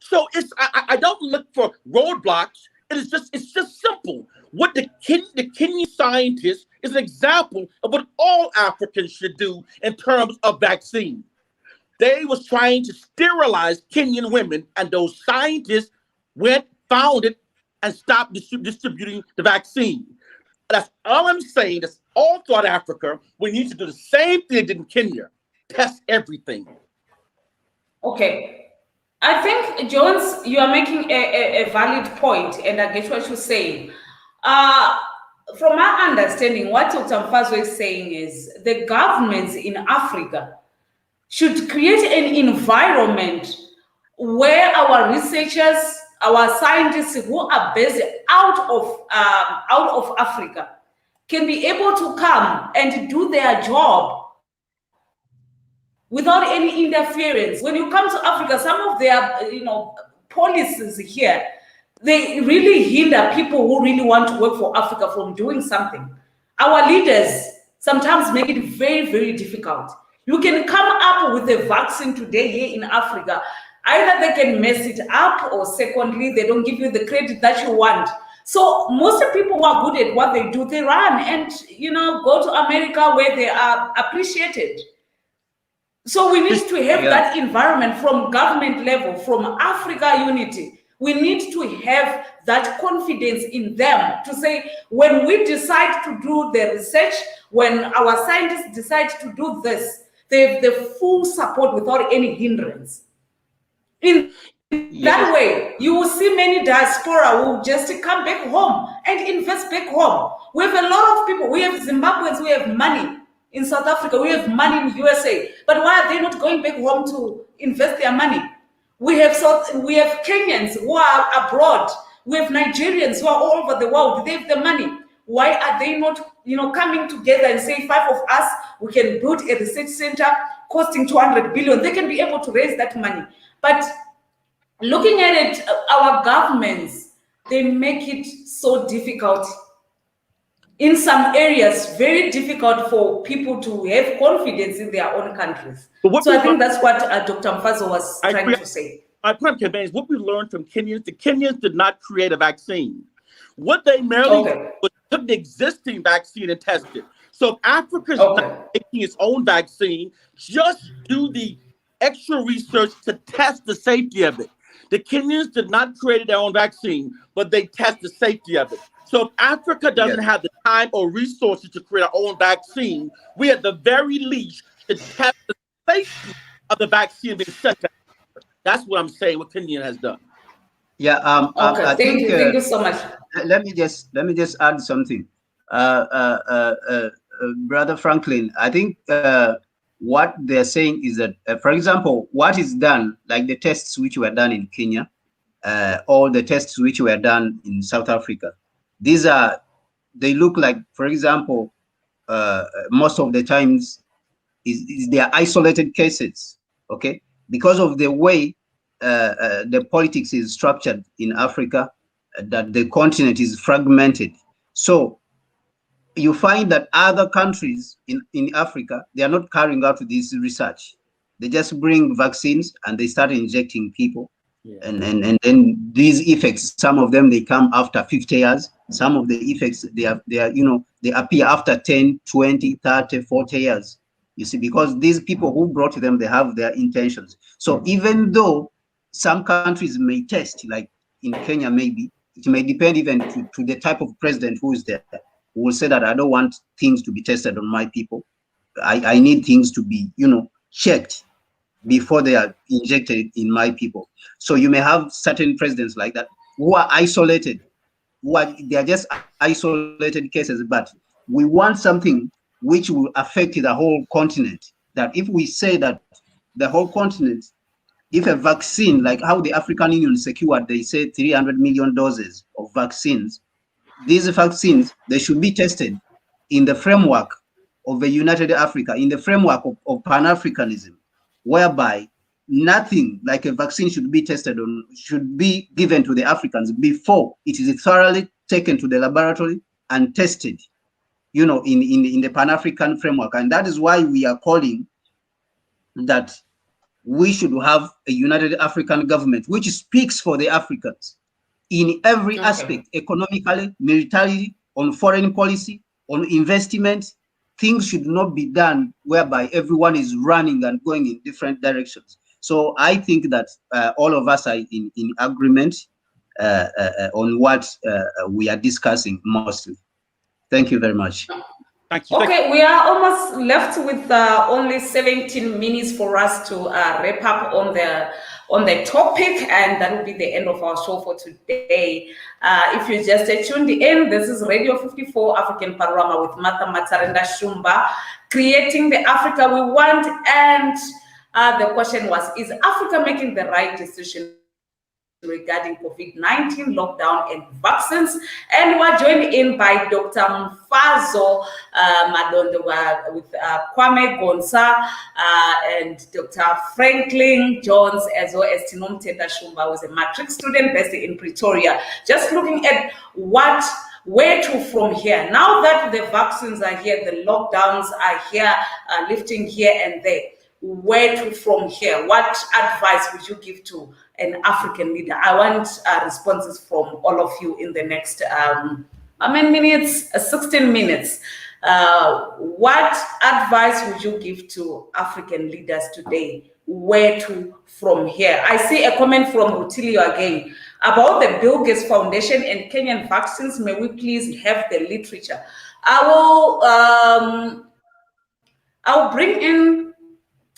So I don't look for roadblocks. It's just simple. What the Kenyan scientists is an example of what all Africans should do in terms of vaccine. They was trying to sterilize Kenyan women, and those scientists found it, and stopped distributing the vaccine. That's all I'm saying. That's all throughout Africa. We need to do the same thing they did in Kenya. Test everything. Okay. I think, Jones, you are making a valid point, and I get what you're saying. From my understanding, what Dr. Mfazo is saying is the governments in Africa should create an environment where our researchers, our scientists who are based out of Africa can be able to come and do their job without any interference. When you come to Africa, some of their policies here, they really hinder people who really want to work for Africa from doing something. Our leaders sometimes make it very, very difficult. You can come up with a vaccine today here in Africa. Either they can mess it up, or secondly, they don't give you the credit that you want. So most people who are good at what they do, they run and go to America where they are appreciated. So we need to have that environment from government level, from Africa Unity. We need to have that confidence in them to say, when we decide to do the research, when our scientists decide to do this, they have the full support without any hindrance. In that way, you will see many diaspora who just come back home and invest back home. We have a lot of people. We have Zimbabweans, we have money in South Africa, we have money in USA. But why are they not going back home to invest their money? We have Kenyans who are abroad. We have Nigerians who are all over the world. They have the money. Why are they not, coming together and say 5 of us, we can build a research center costing 200 billion. They can be able to raise that money. But looking at it, our governments, they make it so difficult. In some areas, very difficult for people to have confidence in their own countries. So I think that's what Dr. Mfazo was trying to say. my point is what we learned from Kenyans. The Kenyans did not create a vaccine. What they merely did was took the existing vaccine and test it. So if Africa's not making its own vaccine, just do the extra research to test the safety of it. The Kenyans did not create their own vaccine, but they test the safety of it. So if Africa doesn't have the time or resources to create our own vaccine, we at the very least should test the safety of the vaccine being sent to Africa. That's what I'm saying, what Kenya has done. Yeah, I think, thank you so much. Let me just add something. Brother Franklin, I think what they're saying is that, for example, what is done, like the tests which were done in Kenya, or the tests which were done in South Africa, they look like, for example, most of the times they are isolated cases, okay? Because of the way the politics is structured in Africa, that the continent is fragmented. So you find that other countries in Africa, they are not carrying out this research. They just bring vaccines and they start injecting people. And then these effects, some of them, they come after 50 years. Some of the effects, they appear after 10, 20, 30, 40 years. You see, because these people who brought them, they have their intentions. So even though some countries may test, like in Kenya, maybe, it may depend even to the type of president who is there, who will say that I don't want things to be tested on my people. I need things to be, checked before they are injected in my people. So you may have certain presidents like that who are isolated, they are just isolated cases, but we want something which will affect the whole continent. That if we say that the whole continent, if a vaccine, like how the African Union secured, they say 300 million doses of vaccines, these vaccines, they should be tested in the framework of a United Africa, in the framework of Pan-Africanism, whereby nothing like a vaccine should be tested on, should be given to the Africans before it is thoroughly taken to the laboratory and tested, in the Pan-African framework. And that is why we are calling that we should have a United African government which speaks for the Africans in every aspect, economically, militarily, on foreign policy, on investment. Things should not be done whereby everyone is running and going in different directions. So I think that all of us are in agreement on what we are discussing mostly. Thank you very much. Thank you. Okay, we are almost left with only 17 minutes for us to wrap up on the topic, and that will be the end of our show for today. If you just tuned in, this is Radio 54 African Panorama with Martha Matarenda Shumba, creating the Africa we want. And the question was, is Africa making the right decision regarding COVID-19 lockdown and vaccines? And we're joined in by Dr. Mfazo Madondo with Kwame Gonza and Dr. Frankling Jones, as well as Tinom Tenda Shumba, who is a matric student based in Pretoria. Just looking at where to from here. Now that the vaccines are here, the lockdowns are here, lifting here and there. Where to from here? What advice would you give to an African leader? I want responses from all of you in the next, how many minutes? 16 minutes. What advice would you give to African leaders today? Where to from here? I see a comment from Rutilio again about the Bill Gates Foundation and Kenyan vaccines. May we please have the literature? I'll bring in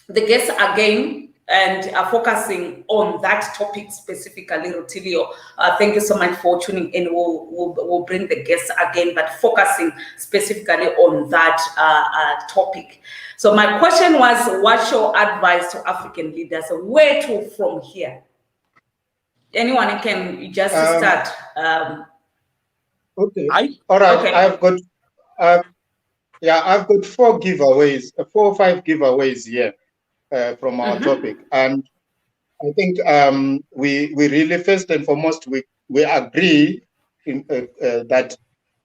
the guests again and focusing on that topic specifically, Rutilio. Thank you so much for tuning in. We'll bring the guests again, but focusing specifically on that topic. So my question was, what's your advice to African leaders? Where to from here? Anyone can just start. Okay. All right. Okay. I've got 4 giveaways, 4 or 5 giveaways here. From our topic, and I think we really, first and foremost, we agree that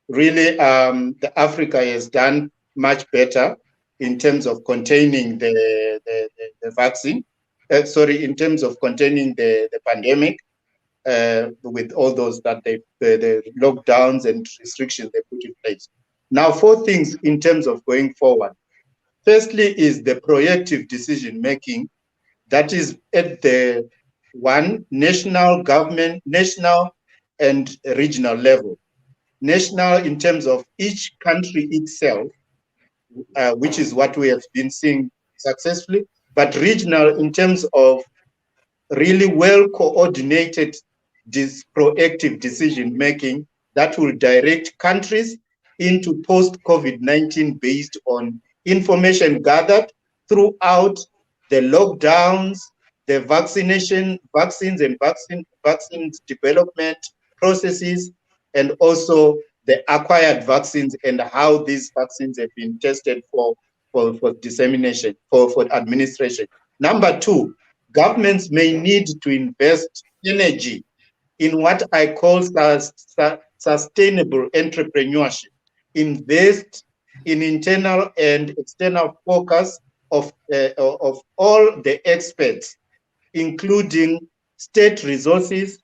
really the Africa has done much better in terms of containing the vaccine, in terms of containing the pandemic, with all those that the lockdowns and restrictions they put in place. Now, 4 things in terms of going forward. Firstly is the proactive decision making that is at the national government, national and regional level. National in terms of each country itself, which is what we have been seeing successfully, but regional in terms of really well coordinated this proactive decision making that will direct countries into post-COVID-19 based on information gathered throughout the lockdowns, the vaccines and vaccines development processes, and also the acquired vaccines and how these vaccines have been tested for dissemination, for administration. Number 2, governments may need to invest energy in what I call sustainable entrepreneurship. Invest in internal and external focus of all the experts, including state resources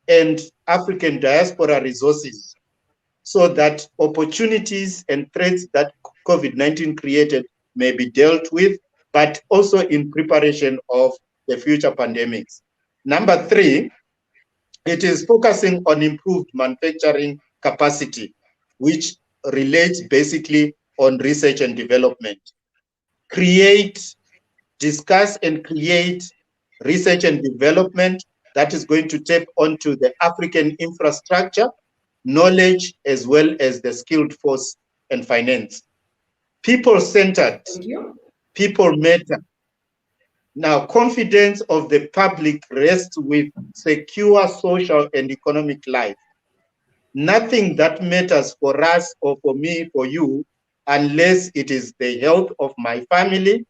and African diaspora resources, so that opportunities and threats that COVID-19 created may be dealt with, but also in preparation of the future pandemics. Number 3, it is focusing on improved manufacturing capacity, which relates basically on research and development. Discuss and create research and development that is going to tap onto the African infrastructure, knowledge, as well as the skilled force and finance. People-centered, people matter. Now, confidence of the public rests with secure social and economic life. Nothing that matters for us or for me, for you, unless it is the health of my family,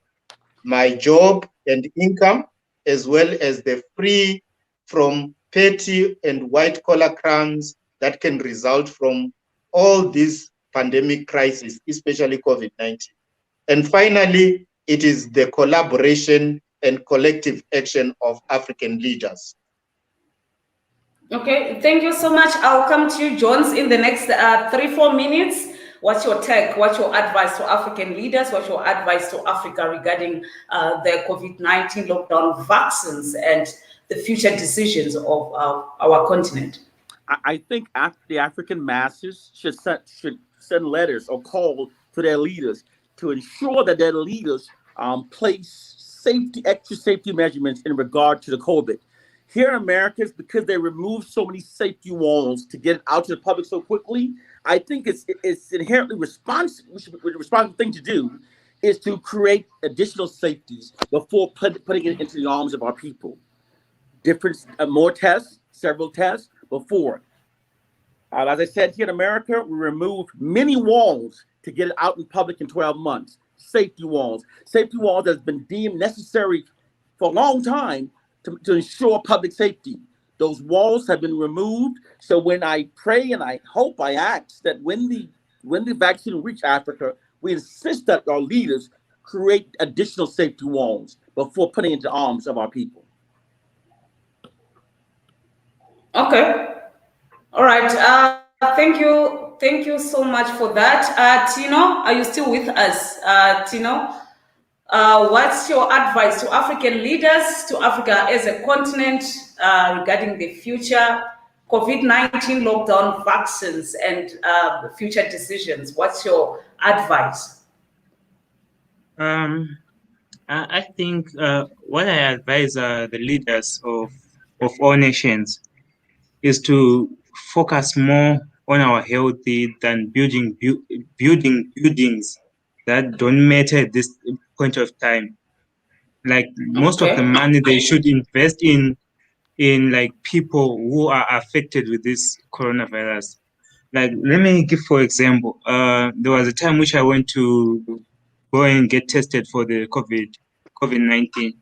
my job and income, as well as the free from petty and white-collar crimes that can result from all these pandemic crises, especially COVID-19. And finally, it is the collaboration and collective action of African leaders. Okay, thank you so much. I'll come to you, Jones, in the next 3-4 minutes. What's your take? What's your advice to African leaders? What's your advice to Africa regarding the COVID-19 lockdown vaccines and the future decisions of our continent? I think the African masses should send letters or call to their leaders to ensure that their leaders place extra safety measurements in regard to the COVID. Here in America, because they removed so many safety walls to get it out to the public so quickly, I think it's inherently responsible thing to do is to create additional safeties before putting it into the arms of our people. More tests, several tests before. As I said, here in America, we removed many walls to get it out in public in 12 months. Safety walls that has been deemed necessary for a long time to ensure public safety. Those walls have been removed. So when I pray and I hope, I ask that when the vaccine reach Africa, we insist that our leaders create additional safety walls before putting it into the arms of our people. Okay. All right. Thank you so much for that. Tino, are you still with us? Tino, what's your advice to African leaders, to Africa as a continent regarding the future COVID-19 lockdown vaccines and future decisions? What's your advice? I think what I advise the leaders of all nations is to focus more on our healthy than building buildings that don't matter at this point of time. Like most of the money they should invest in like people who are affected with this coronavirus. Like, let me give for example, there was a time which I went to go and get tested for the COVID-19.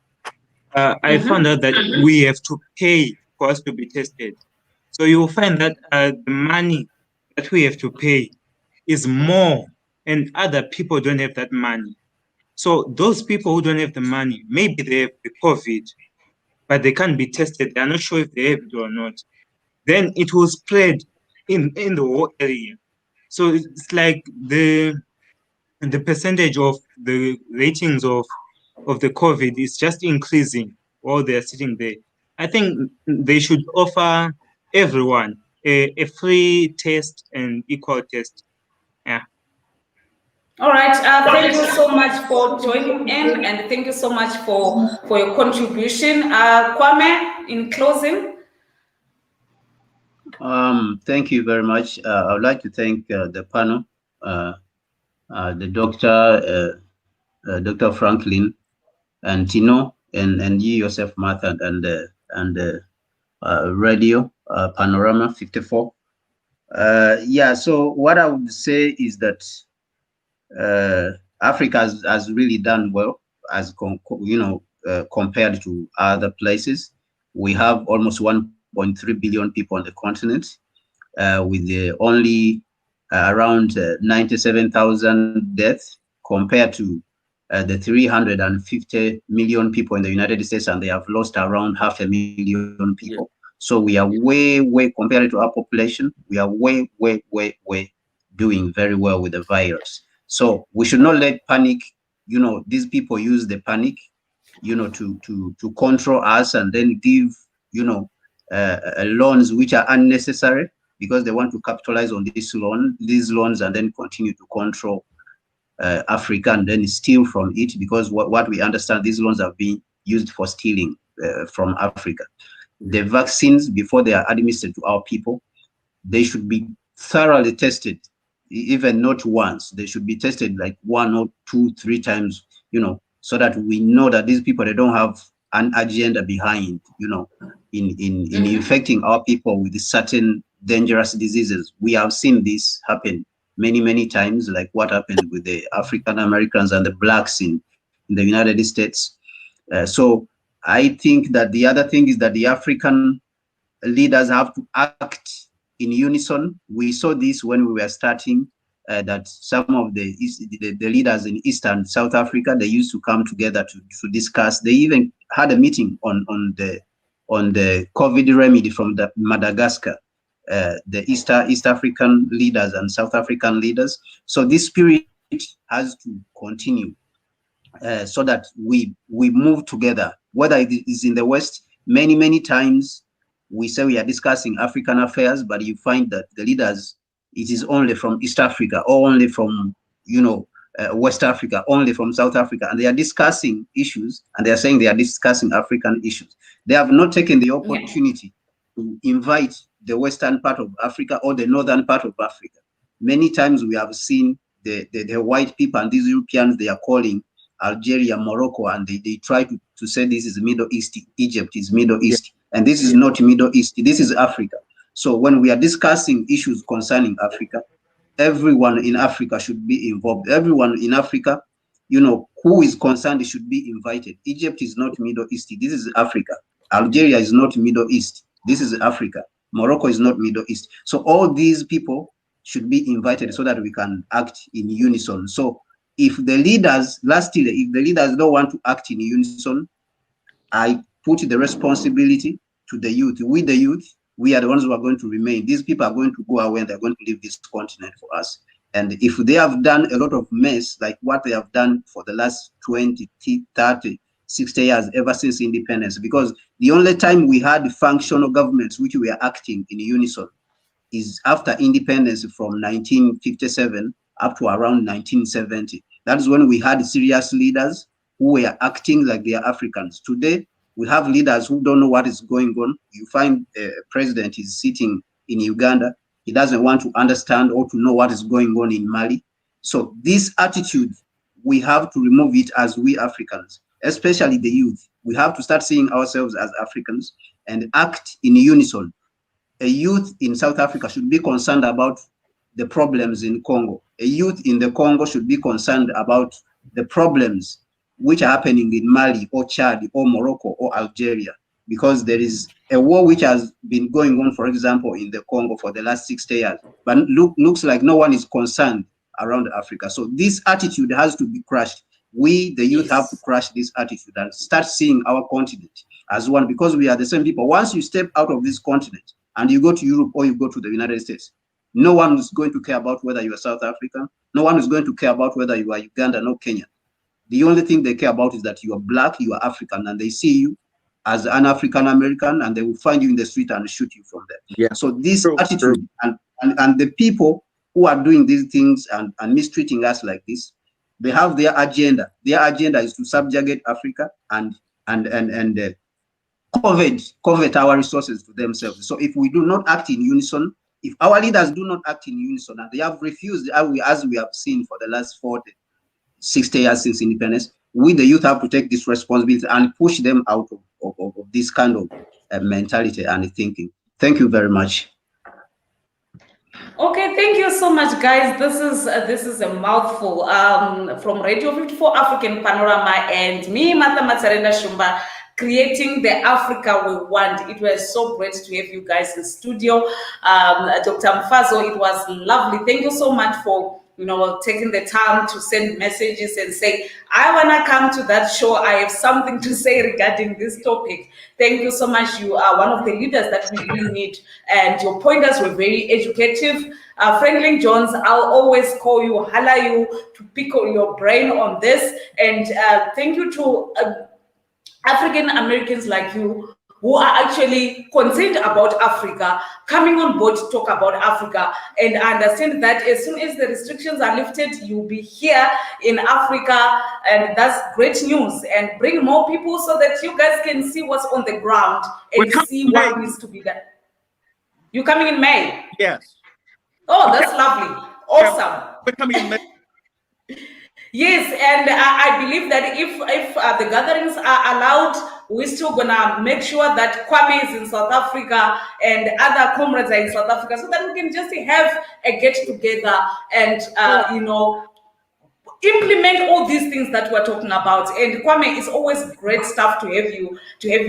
I found out that we have to pay for us to be tested. So you will find that the money that we have to pay is more, and other people don't have that money. So those people who don't have the money, maybe they have the COVID, but they can't be tested. They're not sure if they have it or not. Then it will spread in the whole area. So it's like the percentage of the ratings of the COVID is just increasing while they're sitting there. I think they should offer everyone a free test and equal test. Yeah. All right. Thank you so much for joining in, and thank you so much for your contribution. Kwame, in closing. Thank you very much. I would like to thank the panel, the doctor, Dr. Franklin, and Tino, and you yourself, Martha, and Radio Panorama 54. Yeah. So what I would say is that Africa has really done well as compared to other places. We have almost 1.3 billion people on the continent, with only around 97,000 deaths compared to the 350 million people in the United States, and they have lost around 500,000 people. Yeah. So we are way compared to our population. We are way doing very well with the virus. So we should not let panic. These people use the panic, to control us and then give, loans which are unnecessary, because they want to capitalize on these loans and then continue to control Africa and then steal from it, because what we understand, these loans are being used for stealing from Africa. The vaccines, before they are administered to our people, they should be thoroughly tested, even not once. They should be tested like 1 or 2, 3 times, so that we know that these people, they don't have an agenda behind, in infecting our people with certain dangerous diseases. We have seen this happen many times, like what happened with the African Americans and the blacks in the United States. So I think that the other thing is that the African leaders have to act in unison. We saw this when we were starting, that some of the leaders in East and South Africa, they used to come together to discuss. They even had a meeting on the COVID remedy from Madagascar, the East African leaders and South African leaders. So this spirit has to continue, so that we move together. Whether it is in the West, many times we say we are discussing African affairs, but you find that the leaders, it is only from East Africa, or only from West Africa, only from South Africa, and they are discussing issues, and they are saying they are discussing African issues. They have not taken the opportunity to invite the western part of Africa or the northern part of Africa. Many times we have seen the white people and these Europeans, they are calling Algeria, Morocco, and they try to say this is Middle East, Egypt is Middle East, and this is not Middle East, this is Africa. So when we are discussing issues concerning Africa, everyone in Africa should be involved. Everyone in Africa, who is concerned, should be invited. Egypt is not Middle East, this is Africa. Algeria is not Middle East, this is Africa. Morocco is not Middle East. So all these people should be invited so that we can act in unison. So if the leaders, lastly, if the leaders don't want to act in unison, I put the responsibility to the youth. We, the youth, we are the ones who are going to remain. These people are going to go away and they're going to leave this continent for us. And if they have done a lot of mess, like what they have done for the last 20, 30, 60 years, ever since independence, because the only time we had functional governments which were acting in unison is after independence from 1957 up to around 1970. That's when we had serious leaders who were acting like they are Africans. Today, we have leaders who don't know what is going on. You find a president is sitting in Uganda. He doesn't want to understand or to know what is going on in Mali. So this attitude, we have to remove it as we Africans, especially the youth. We have to start seeing ourselves as Africans and act in unison. A youth in South Africa should be concerned about the problems in Congo. A youth in the Congo should be concerned about the problems which are happening in Mali or Chad or Morocco or Algeria, because there is a war which has been going on, for example, in the Congo for the last 60 years, but looks like no one is concerned around Africa. So this attitude has to be crushed. We, the youth, have to crush this attitude and start seeing our continent as one, because we are the same people. Once you step out of this continent and you go to Europe or you go to the United States, no one is going to care about whether you are South African. No one is going to care about whether you are Ugandan or Kenyan. The only thing they care about is that you are black, you are African, and they see you as an African American, and they will find you in the street and shoot you from there. Yeah. So this attitude and the people who are doing these things and mistreating us like this, they have their agenda. Their agenda is to subjugate Africa and covet our resources to themselves. So if we do not act in unison, if our leaders do not act in unison, and they have refused, as we have seen for the last 60 years since independence, we, the youth, have to take this responsibility and push them out of this kind of mentality and thinking. Thank you very much. Okay, thank you so much, guys. This is a mouthful. From Radio 54 African Panorama and me, Martha Matsarenda Shumba, creating the Africa we want. It was so great to have you guys in studio. Dr. Mfazo, it was lovely. Thank you so much for taking the time to send messages and say, I want to come to that show. I have something to say regarding this topic. Thank you so much. You are one of the leaders that we really need. And your pointers were very educative. Frankling Jones, I'll always call you, holla you, to pick your brain on this. And thank you to African Americans like you who are actually concerned about Africa, coming on board to talk about Africa. And I understand that as soon as the restrictions are lifted, you'll be here in Africa, and that's great news. And bring more people so that you guys can see what's on the ground and see what needs to be done. You coming in May? Yes. Oh, that's lovely. Awesome. We're coming in May. Yes, and I believe that if the gatherings are allowed, we're still gonna make sure that Kwame is in South Africa and other comrades are in South Africa, so that we can just have a get together and implement all these things that we're talking about. And Kwame, it's always great stuff to have you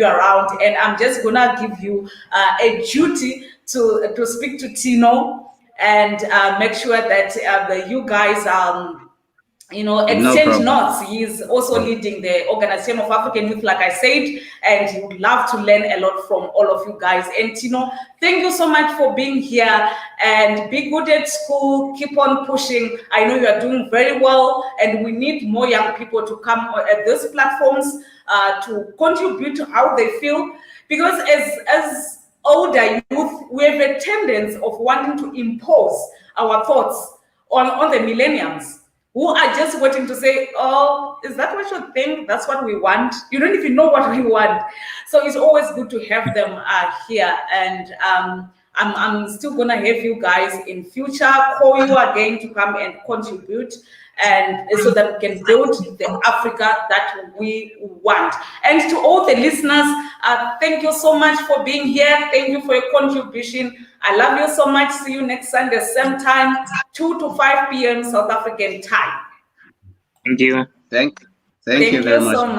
around. And I'm just gonna give you a duty to speak to Tino and make sure that you guys exchange notes. He's also leading the Organization of African Youth, like I said, and he would love to learn a lot from all of you guys. And Tino, thank you so much for being here, and be good at school, keep on pushing. I know you are doing very well, and we need more young people to come at these platforms to contribute to how they feel, because as older youth, we have a tendency of wanting to impose our thoughts on the millennials, who are just waiting to say, oh, is that what you think? That's what we want. You don't even know what we want. So it's always good to have them here. And I'm still going to have you guys in future, call you again to come and contribute, and so that we can build the Africa that we want. And to all the listeners, thank you so much for being here. Thank you for your contribution. I love you so much. See you next Sunday, same time, 2 to 5 p.m. South African time. Thank you. Thank you very much. So much.